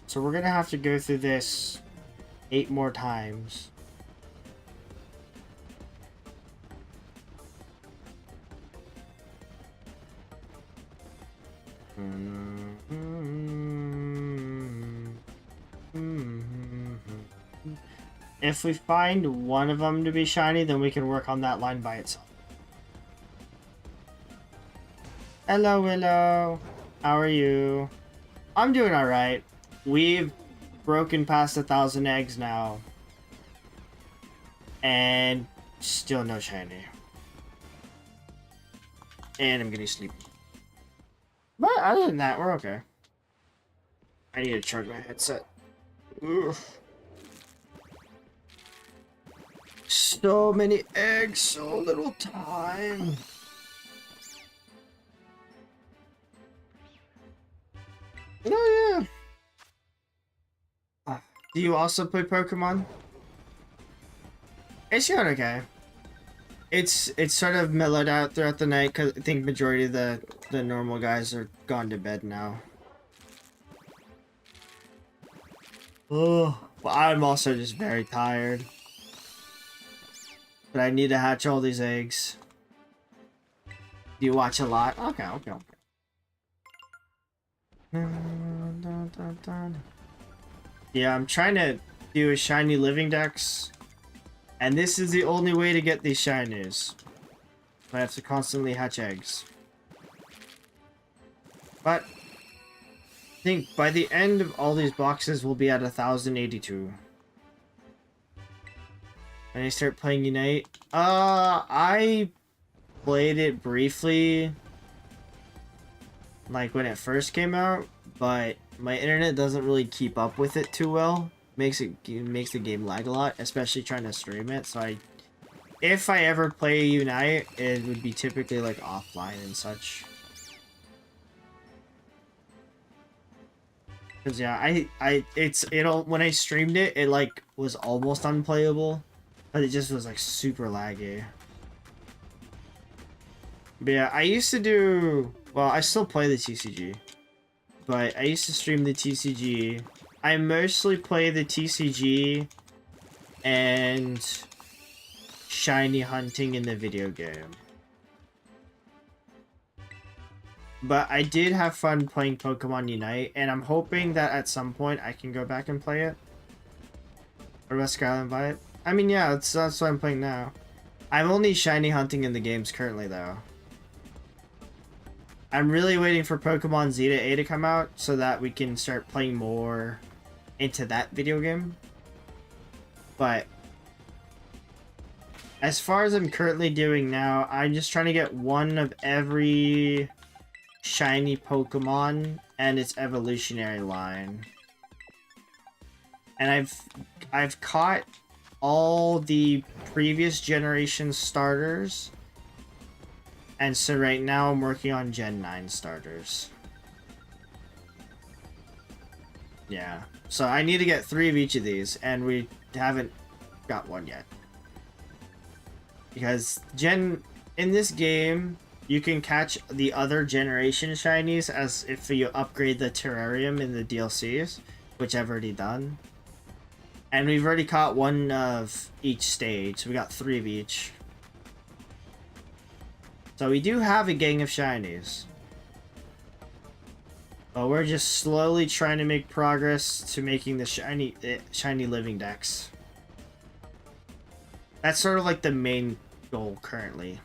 So we're gonna have to go through this 8 more times. If we find one of them to be shiny, then we can work on that line by itself. Hello, Willow. How are you? I'm doing alright. We've broken past 1,000 eggs now. And still no shiny. And I'm getting sleepy. But other than that, we're okay. I need to charge my headset. Oof. So many eggs, so little time. Oh yeah. Do you also play Pokemon? It's going okay. It's sort of mellowed out throughout the night because I think majority of the normal guys are gone to bed now. Oh, well, I'm also just very tired. But I need to hatch all these eggs. Do you watch a lot? Okay, okay, okay. Yeah, I'm trying to do a shiny living dex. And this is the only way to get these shinies. I have to constantly hatch eggs. But I think by the end of all these boxes, we'll be at 1,082. When I start playing Unite, I played it briefly, like when it first came out, but my internet doesn't really keep up with it too well. Makes the game lag a lot, especially trying to stream it. So if I ever play Unite, it would be typically like offline and such. Cause yeah, when I streamed it, it like was almost unplayable. But it just was like super laggy. But yeah, I used to do... Well, I still play the TCG. But I used to stream the TCG. I mostly play the TCG and shiny hunting in the video game. But I did have fun playing Pokemon Unite, and I'm hoping that at some point I can go back and play it. Or let Skyline buy it. I mean, yeah, that's what I'm playing now. I'm only shiny hunting in the games currently, though. I'm really waiting for Pokemon Zeta A to come out so that we can start playing more into that video game. But as far as I'm currently doing now, I'm just trying to get one of every shiny Pokemon and its evolutionary line. And I've caught all the previous generation starters. And so right now I'm working on Gen 9 starters. Yeah. So I need to get 3 of each of these, and we haven't got one yet. Because in this game, you can catch the other generation shinies as if you upgrade the terrarium in the DLCs, which I've already done. And we've already caught one of each stage, so we got 3 of each. So we do have a gang of shinies. But we're just slowly trying to make progress to making the shiny living dex. That's sort of like the main goal currently.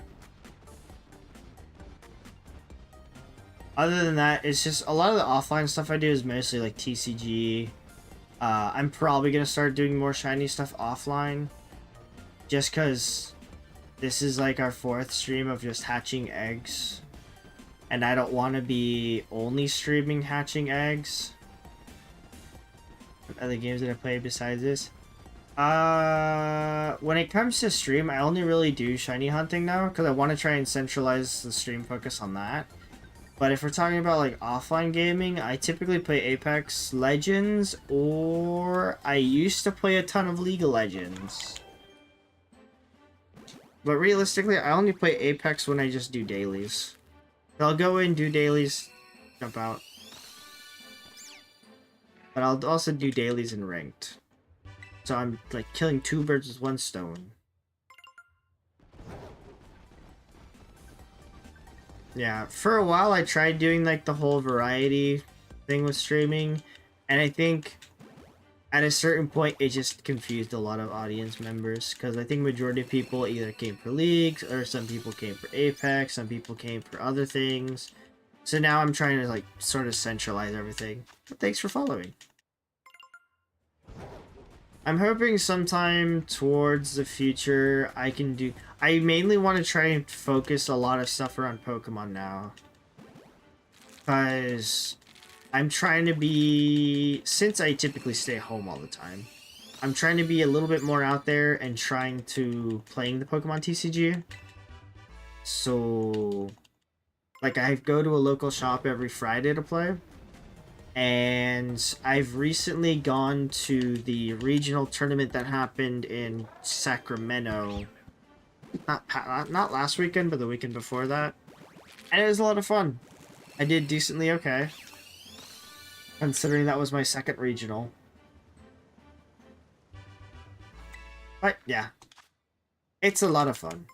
Other than that, it's just a lot of the offline stuff I do is mostly like TCG. I'm probably going to start doing more shiny stuff offline. Just because this is like our 4th stream of just hatching eggs. And I don't want to be only streaming hatching eggs. What other games did I play besides this? When it comes to stream, I only really do shiny hunting now because I want to try and centralize the stream focus on that. But if we're talking about like offline gaming, I typically play Apex Legends, or I used to play a ton of League of Legends. But realistically, I only play Apex when I just do dailies. I'll go in, do dailies, jump out. But I'll also do dailies in ranked. So I'm like killing 2 birds with 1 stone. Yeah, for a while I tried doing like the whole variety thing with streaming, and I think at a certain point it just confused a lot of audience members, because I think majority of people either came for leagues, or some people came for Apex, some people came for other things. So now I'm trying to like sort of centralize everything. But thanks for following. I'm hoping sometime towards the future I can do... I mainly want to try and focus a lot of stuff around Pokemon now. Because I'm trying to be... Since I typically stay home all the time, I'm trying to be a little bit more out there and trying to playing the Pokemon TCG. So... Like, I go to a local shop every Friday to play. And I've recently gone to the regional tournament that happened in Sacramento. Not last weekend, but the weekend before that. And it was a lot of fun. I did decently okay, considering that was my 2nd regional. But yeah, it's a lot of fun.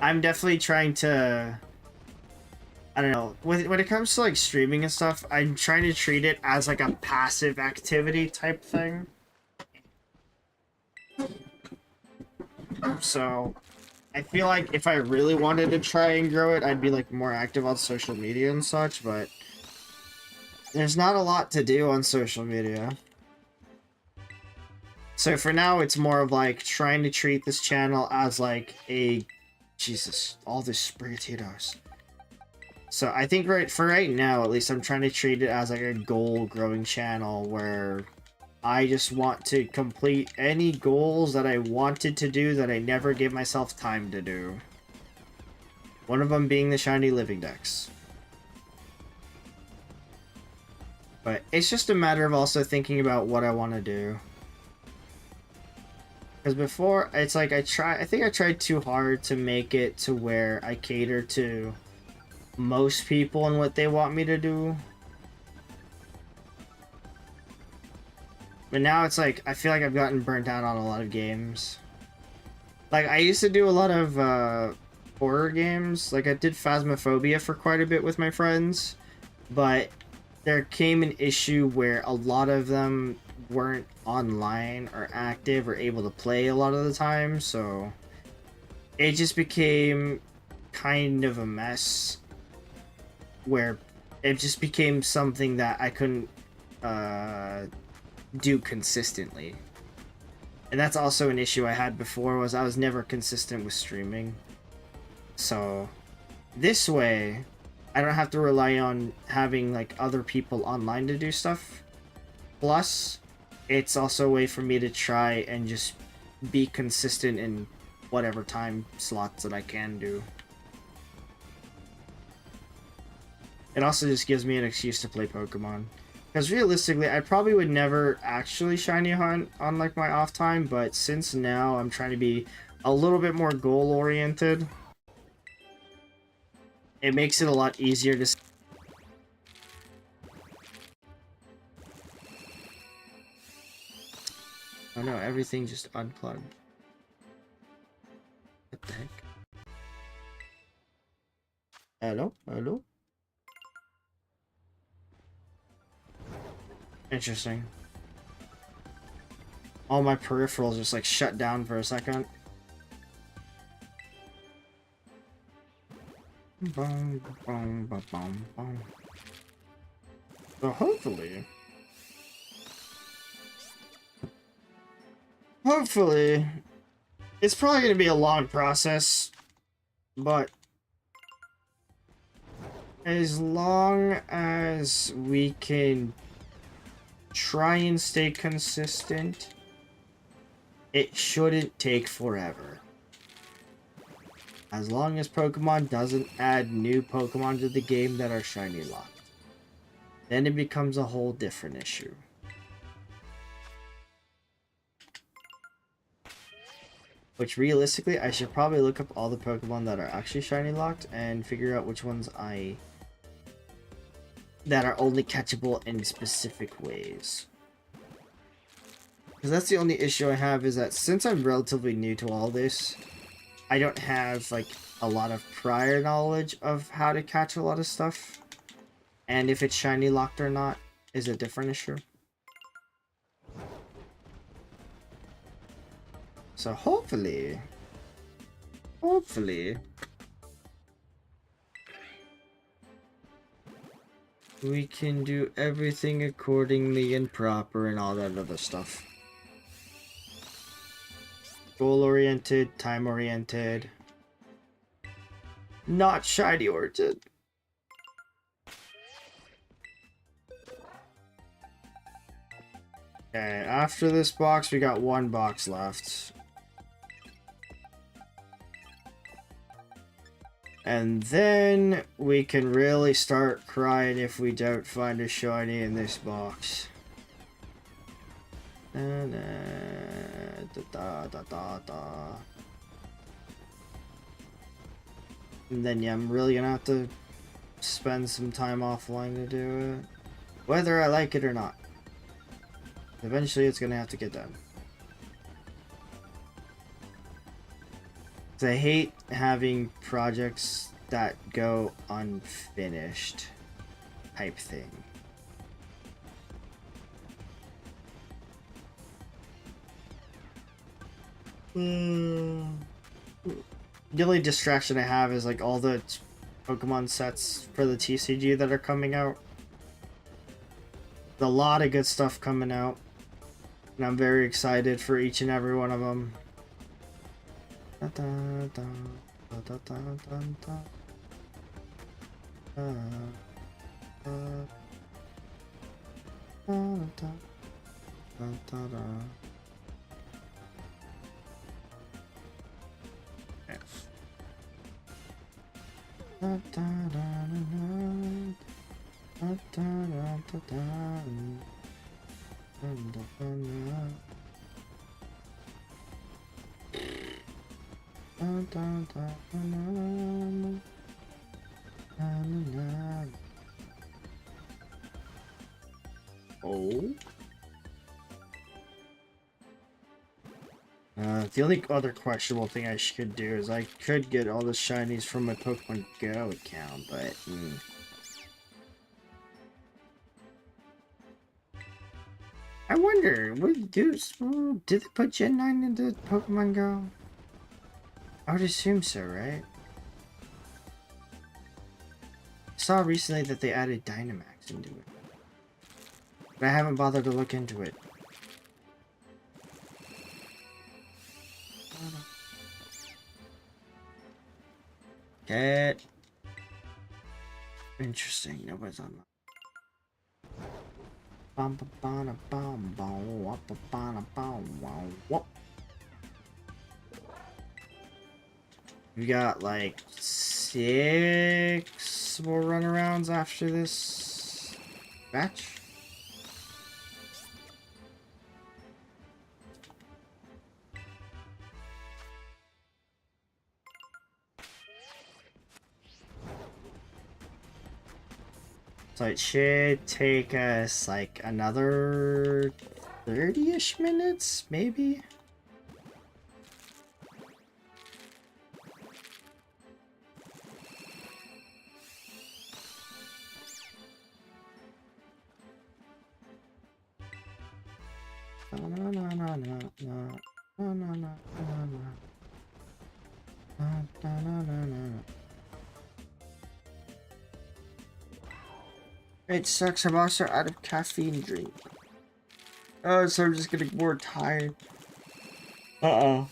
I'm definitely trying to... I don't know, when it comes to like streaming and stuff, I'm trying to treat it as like a passive activity type thing. So I feel like if I really wanted to try and grow it, I'd be like more active on social media and such, but there's not a lot to do on social media. So for now, it's more of like trying to treat this channel as like a... Jesus, all this Sprigatito's. So I think for right now, at least, I'm trying to treat it as like a goal-growing channel where I just want to complete any goals that I wanted to do that I never gave myself time to do. One of them being the shiny living dex. But it's just a matter of also thinking about what I want to do. Because before, it's like I think I tried too hard to make it to where I cater to most people and what they want me to do. But now it's like, I feel like I've gotten burnt out on a lot of games. Like, I used to do a lot of horror games. Like, I did Phasmophobia for quite a bit with my friends. But there came an issue where a lot of them weren't online or active or able to play a lot of the time. So it just became kind of a mess, where it just became something that I couldn't do consistently. And that's also an issue I had before, was I was never consistent with streaming. So this way, I don't have to rely on having like other people online to do stuff. Plus, it's also a way for me to try and just be consistent in whatever time slots that I can do. It also just gives me an excuse to play Pokemon. Because realistically, I probably would never actually shiny hunt on like my off time, but since now I'm trying to be a little bit more goal oriented, it makes it a lot easier to. Oh no, everything just unplugged. What the heck? Hello? Hello? Interesting. All my peripherals just like shut down for a second. Boom, boom, boom, boom, boom. So hopefully, it's probably going to be a long process, but as long as we can try and stay consistent, it shouldn't take forever. As long as Pokemon doesn't add new Pokemon to the game that are shiny locked. Then it becomes a whole different issue. Which realistically, I should probably look up all the Pokemon that are actually shiny locked and figure out which ones that are only catchable in specific ways. Because that's the only issue I have, is that since I'm relatively new to all this, I don't have like a lot of prior knowledge of how to catch a lot of stuff. And if it's shiny locked or not is a different issue. So hopefully, we can do everything accordingly and proper and all that other stuff. Goal-oriented, time-oriented. Not shiny-oriented. Okay, after this box, we got one box left. And then we can really start crying if we don't find a shiny in this box. Da, da, da, da, da. And then yeah, I'm really gonna have to spend some time offline to do it. Whether I like it or not. Eventually it's gonna have to get done. 'Cause I hate having projects that go unfinished type thing. The only distraction I have is like all the Pokemon sets for the TCG that are coming out. There's a lot of good stuff coming out. And I'm very excited for each and every one of them. Da, da, da, da, da, da, da, da. Da, da, da, da, da, da. Okay. Da, da, da, da, da, da, da, da, da. Oh. The only other questionable thing I should do is I could get all the shinies from my Pokemon Go account, but I wonder, did they put Gen 9 into Pokemon Go? I would assume so, right? I saw recently that they added Dynamax into it. But I haven't bothered to look into it. Cat. Interesting. Nobody's on that. Bum, ba, ba, na, bum, bum, wop, ba, ba, na, bum, wow, wop. We got like 6 more runarounds after this match. So it should take us like another 30-ish minutes, maybe? It sucks, I'm also out of caffeine drink. Oh, so I'm just getting more tired. No,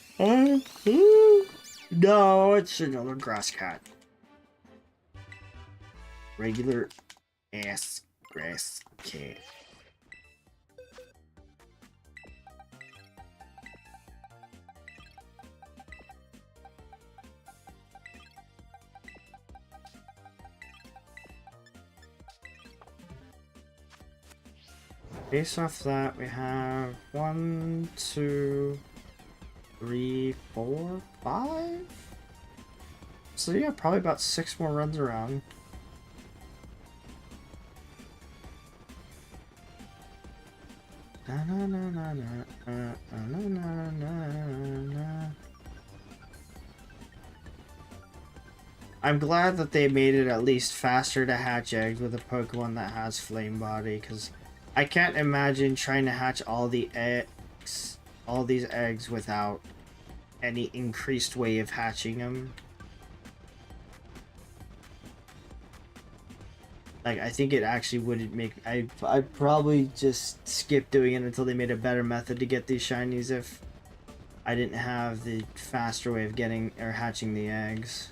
it's another grass cat. Regular ass grass cat. Based off that, we have 1, 2, 3, 4, 5. So yeah, probably about 6 more runs around. I'm glad that they made it at least faster to hatch eggs with a Pokemon that has Flame Body, because I can't imagine trying to hatch all these eggs without any increased way of hatching them. Like, I think it actually wouldn't make... I'd probably just skip doing it until they made a better method to get these shinies if I didn't have the faster way of getting or hatching the eggs.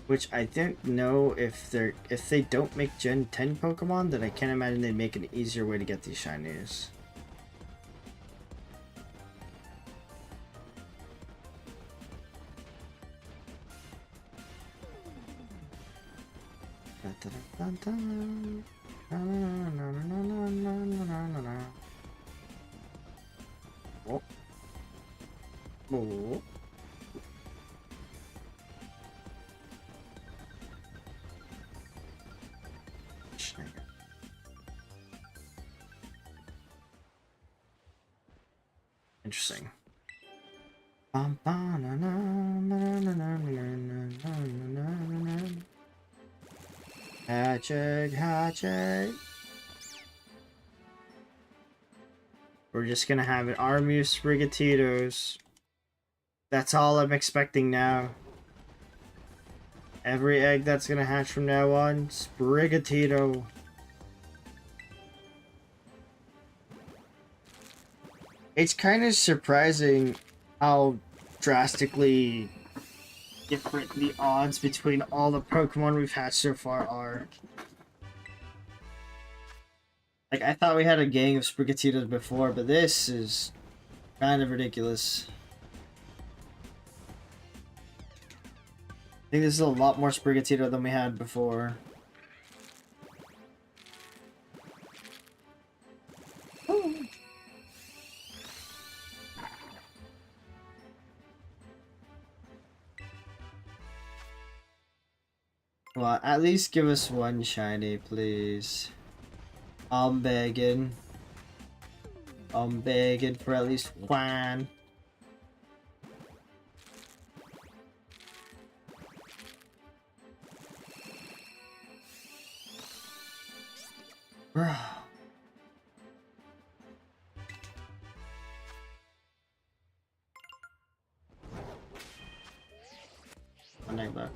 Which I don't know if they don't make Gen 10 Pokemon, then I can't imagine they'd make an easier way to get these shinies. Oh. Oh. Interesting. Hatch egg, hatch egg. We're just gonna have an army of Sprigatitos. That's all I'm expecting now. Every egg that's gonna hatch from now on, Sprigatito. It's kind of surprising how drastically different the odds between all the Pokemon we've hatched so far are. Like, I thought we had a gang of Sprigatitos before, but this is kind of ridiculous. I think this is a lot more Sprigatito than we had before. Well, at least give us one shiny, please. I'm begging. I'm begging for at least one. Bro. I like that.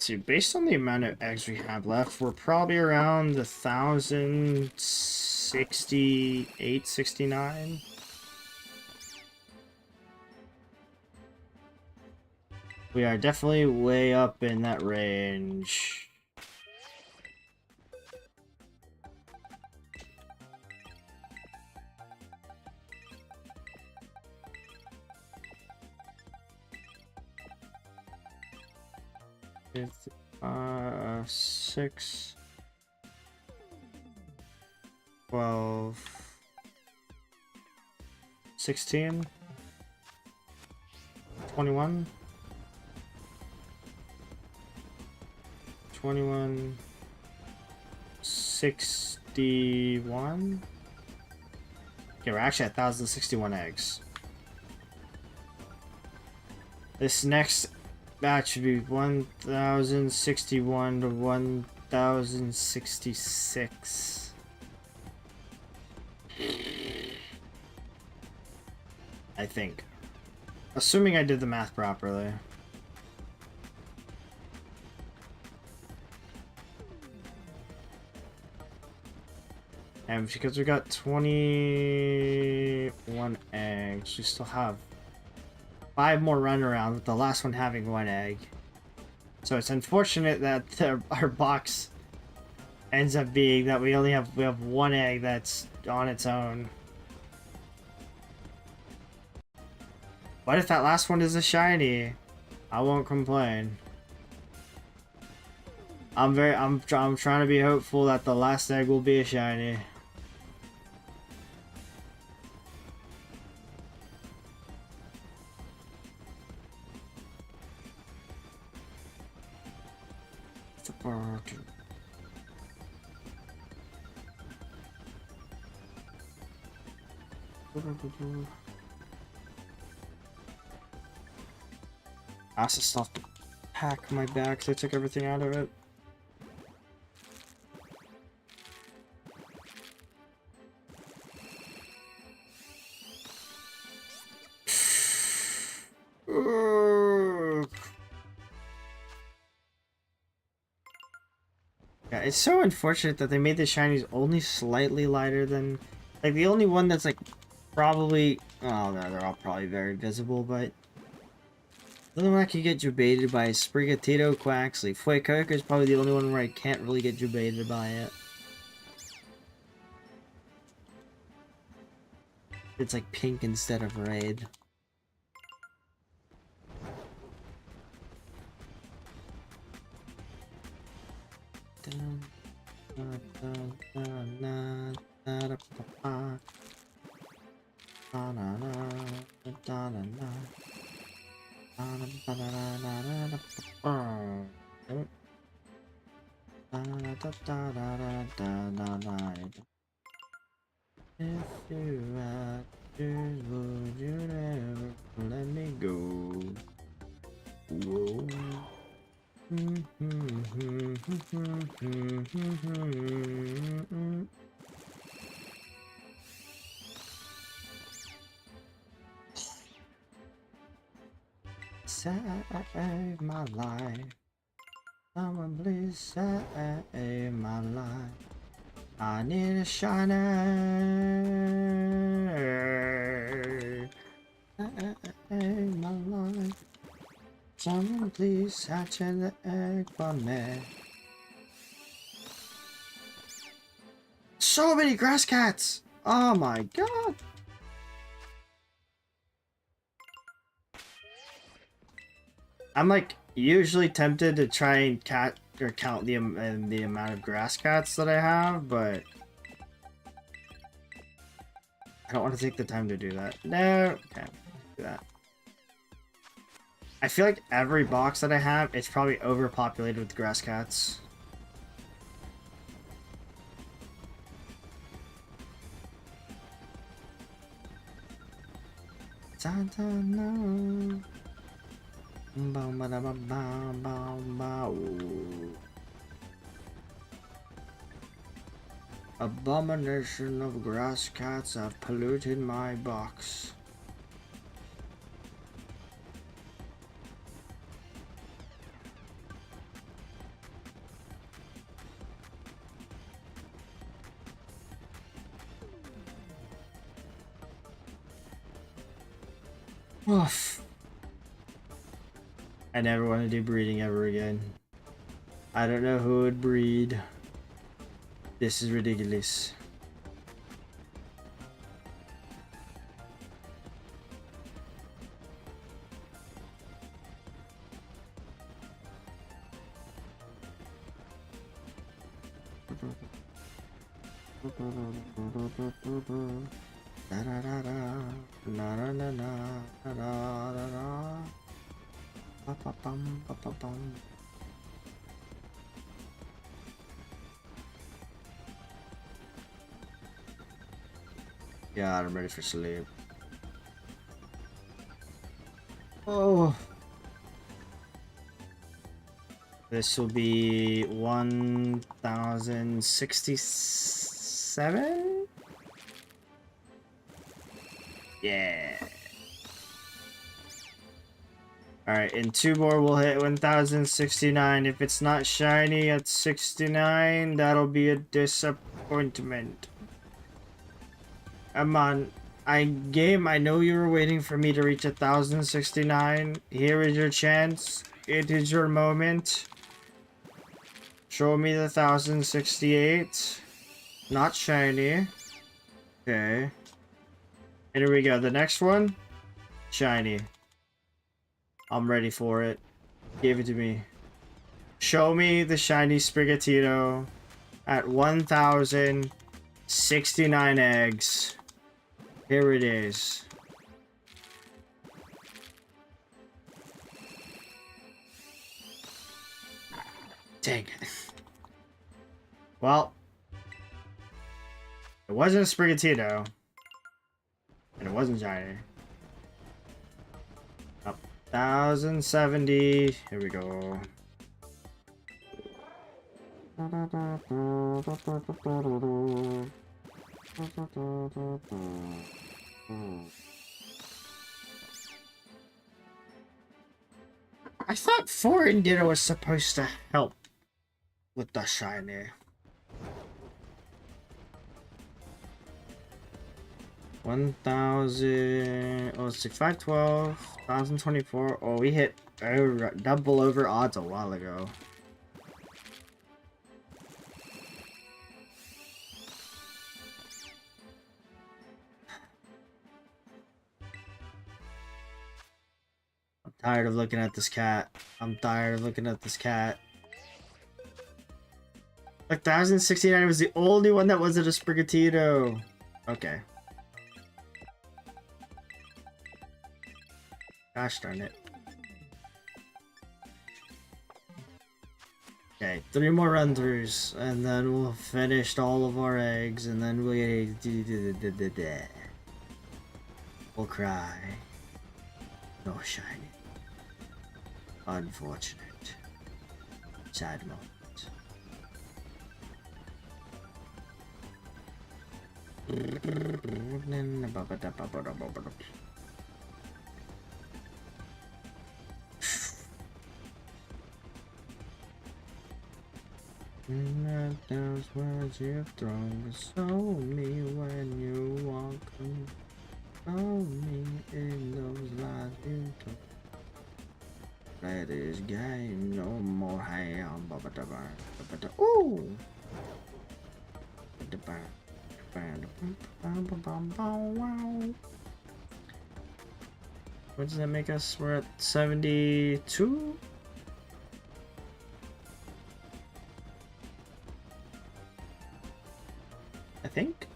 See, based on the amount of eggs we have left, we're probably around 1,000 68, 69. We are definitely way up in that range. It's 6, 12, 16, 21, 21, 61. Okay, we're actually at 1,061 eggs. This next batch should be 1,061 to 1,066. I think. Assuming I did the math properly. And because we got 21 eggs, we still have 5 more runarounds, with the last one having 1 egg. So it's unfortunate that our box ends up being that we have 1 egg that's on its own. What if that last one is a shiny? I won't complain. I'm trying to be hopeful that the last egg will be a shiny. I also still have to pack my bag because I took everything out of it. Yeah, it's so unfortunate that they made the shinies only slightly lighter than... Like, the only one that's, like, probably... Oh, no, they're all probably very visible, but... The only one I can get debated by is Sprigatito Quaxley. Fuecoca is probably the only one where I can't really get debated by it. It's, like, pink instead of red. If you had to, would you never let me go? Whoa. Save my life. Someone please save my life. I need a shiner. Save my life. Someone please hatch an egg for me. So many grass cats! Oh my god! I'm like usually tempted to try and count the amount of grass cats that I have, but I don't want to take the time to do that. No, can't do that. I feel like every box that I have, it's probably overpopulated with grass cats. Santa no. Abomination of grass cats have polluted my box. Oof. I never want to do breeding ever again. I don't know who would breed. This is ridiculous. Yeah, I'm ready for sleep. Oh. This will be 1067? Yeah. Alright, in 2 more we'll hit 1069. If it's not shiny at 69, that'll be a disappointment. Come on. Game, I know you were waiting for me to reach 1069. Here is your chance. It is your moment. Show me the 1068. Not shiny. Okay. And here we go. The next one. Shiny. I'm ready for it. Give it to me. Show me the shiny Sprigatito at 1069 eggs. Here it is. Dang it. Well, it wasn't a Sprigatito. And it wasn't shiny. Up 1070. Here we go. I thought Foreign Ditto was supposed to help with the shiny. 1000. Oh, let's see, 512, 1024. Oh, we hit double over odds a while ago. I'm tired of looking at this cat. I'm tired of looking at this cat. 1069 was the only one that wasn't a Sprigatito. Okay. Gosh darn it. Okay, 3 more run-throughs, and then we'll finish all of our eggs, and then we'll cry. No shiny. Unfortunate. Sad moment. Not those words you've thrown. Show me when you walk. Show me in those lies you took. Play this game no more. Hey, ooh. What does that make us? We're at 72? I think.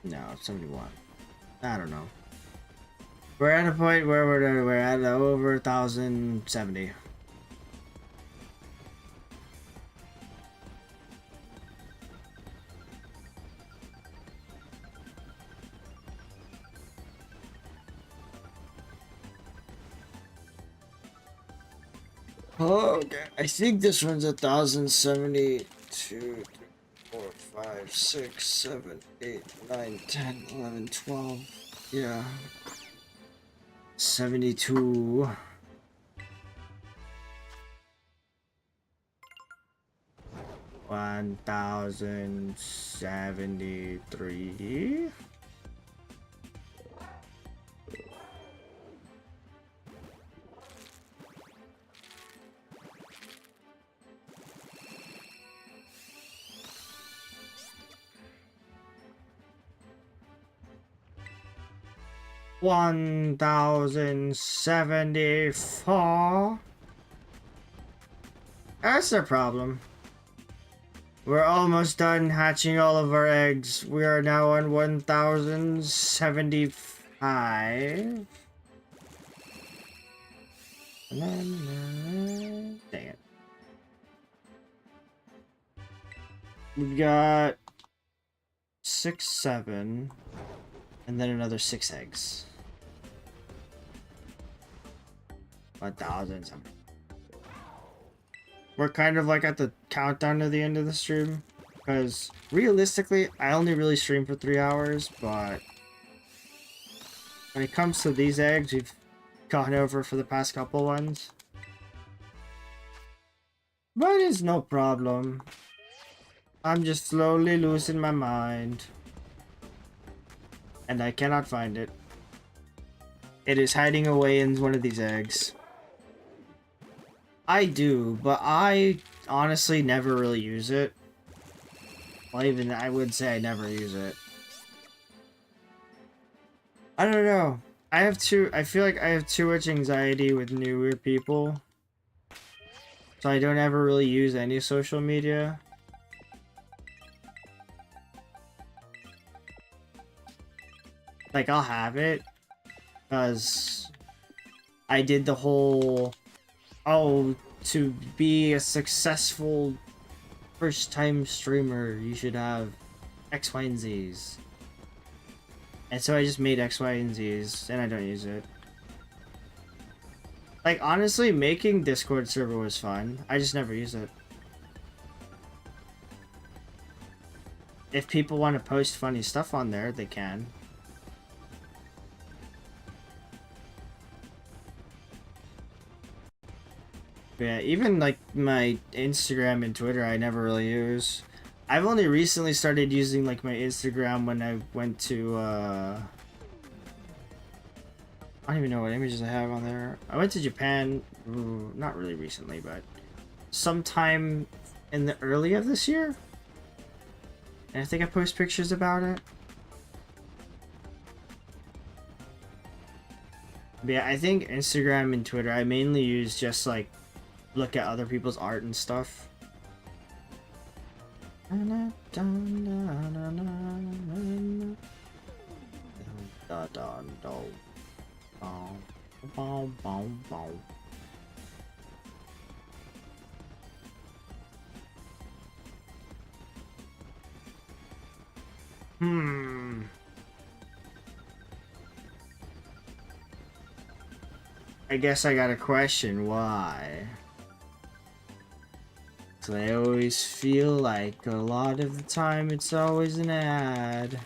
No, 71. I don't know. We're at a point where we're at over 1070. Okay, I think this one's 1072, 3, 4, 5, 6, 7, 8, 9, 10, 11, 12. Yeah. 72. 1073. $1,074. That's the problem. We're almost done hatching all of our eggs. We are now on 1,075. Dang it. We've got 6, 7, and then another 6 eggs. 1,000 something. We're kind of like at the countdown to the end of the stream, because realistically, I only really stream for 3 hours, but when it comes to these eggs, we've gone over for the past couple ones. But it's no problem. I'm just slowly losing my mind. And I cannot find it. It is hiding away in one of these eggs. I do, but I honestly never really use it. Well, even I would say I never use it. I don't know. I feel like I have too much anxiety with newer people. So I don't ever really use any social media. Like, I'll have it. Because I did the whole... Oh, to be a successful first-time streamer, you should have X, Y, and Z's. And so I just made X, Y, and Z's, and I don't use it. Like, honestly, making Discord server was fun. I just never use it. If people want to post funny stuff on there, they can. Yeah, even like my Instagram and Twitter, I never really use. I've only recently started using like my Instagram when I went to I don't even know what images I have on there. I went to Japan, not really recently, but sometime in the early of this year. And I think I post pictures about it. But yeah, I think Instagram and Twitter I mainly use just like look at other people's art and stuff. I guess I got a question. Why? So I always feel like a lot of the time it's always an ad.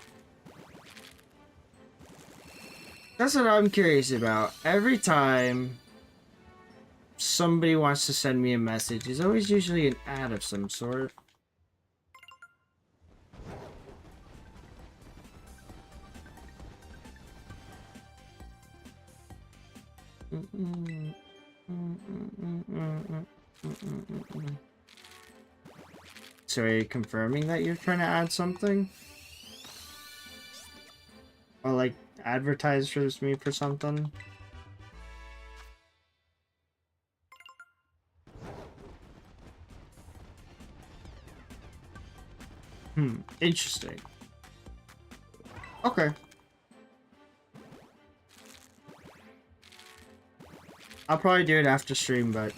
That's what I'm curious about. Every time somebody wants to send me a message, there's always usually an ad of some sort. So are you confirming that you're trying to add something? Or like advertise for me for something? Interesting. Okay. I'll probably do it after stream, but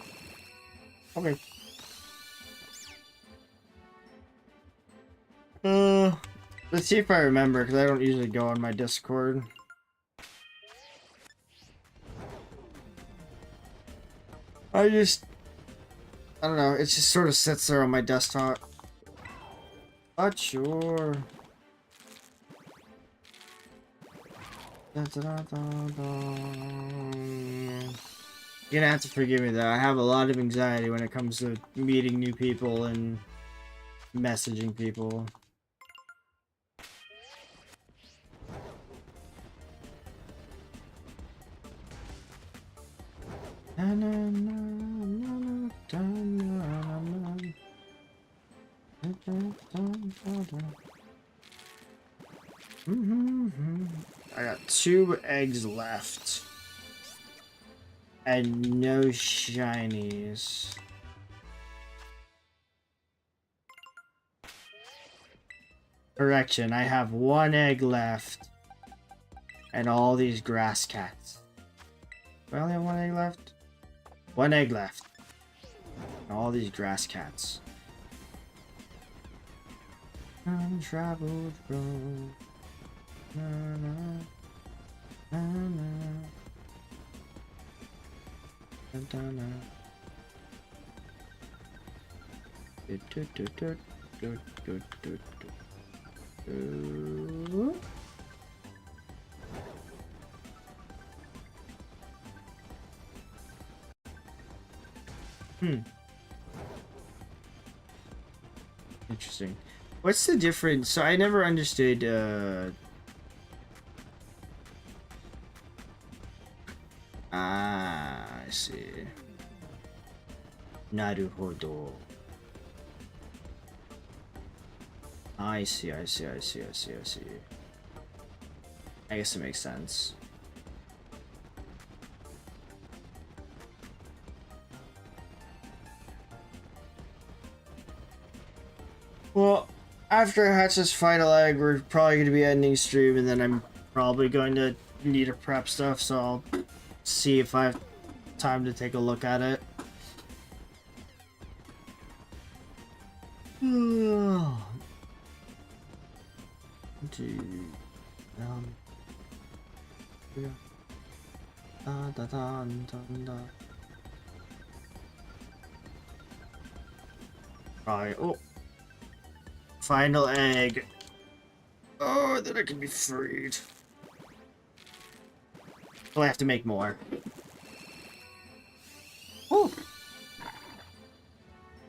okay. Let's see if I remember, because I don't usually go on my Discord. I don't know, it just sort of sits there on my desktop. But sure. You're gonna have to forgive me though, I have a lot of anxiety when it comes to meeting new people and messaging people. I got 2 eggs left. And no shinies. Correction, I have 1 egg left. And all these grass cats. Do I only have 1 egg left? 1 egg left. And all these grass cats. Untraveled road. Na, na, na, na. Da, da, na. Do, do, do, do, do, do, do, do. Interesting. What's the difference? So I never understood, I see. Naruhodo. I see. I guess it makes sense. Well, after I hatch this final egg, we're probably going to be ending stream, and then I'm probably going to need to prep stuff, so I'll see if I have time to take a look at it. Right, oh. Final egg. Oh, then I can be freed. Oh, I have to make more. Oh.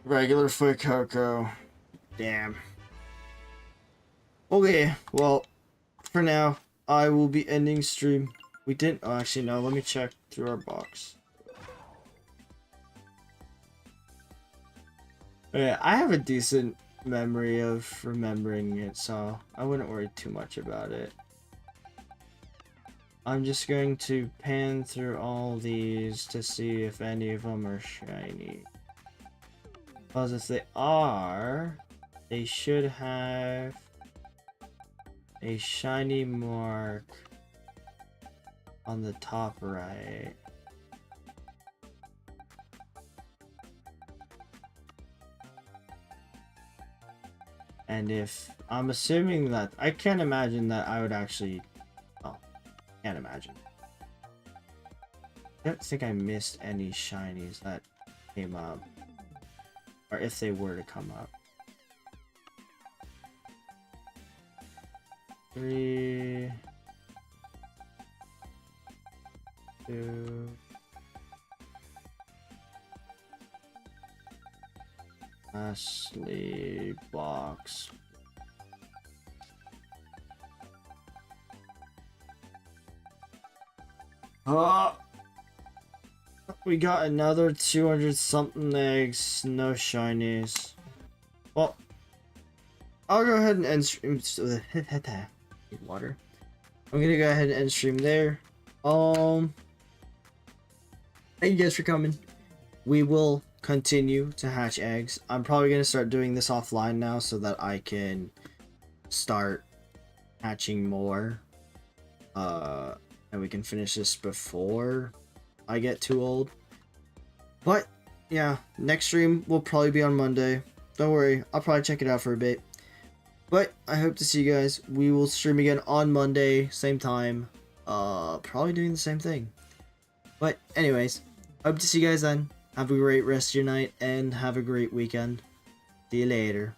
Regular foot cocoa. Damn. Okay, well, for now, I will be ending stream. We didn't. Oh, actually, no. Let me check through our box. Yeah, I have a decent memory of remembering it, so I wouldn't worry too much about it. I'm just going to pan through all these to see if any of them are shiny. Because if they are, they should have a shiny mark on the top right. And if I'm assuming that, I can't imagine that I would actually, oh, can't imagine. I don't think I missed any shinies that came up, or if they were to come up. 3, 2. Lastly, box. Oh, we got another 200 something eggs, no shinies. Well, I'll go ahead and end stream. Water. I'm gonna go ahead and end stream there. Thank you guys for coming. We will continue to hatch eggs. I'm probably going to start doing this offline now so that I can start hatching more. And we can finish this before I get too old. But, yeah, next stream will probably be on Monday. Don't worry, I'll probably check it out for a bit. But, I hope to see you guys. We will stream again on Monday, same time. Probably doing the same thing. But, anyways, hope to see you guys then. Have a great rest of your night, and have a great weekend. See you later.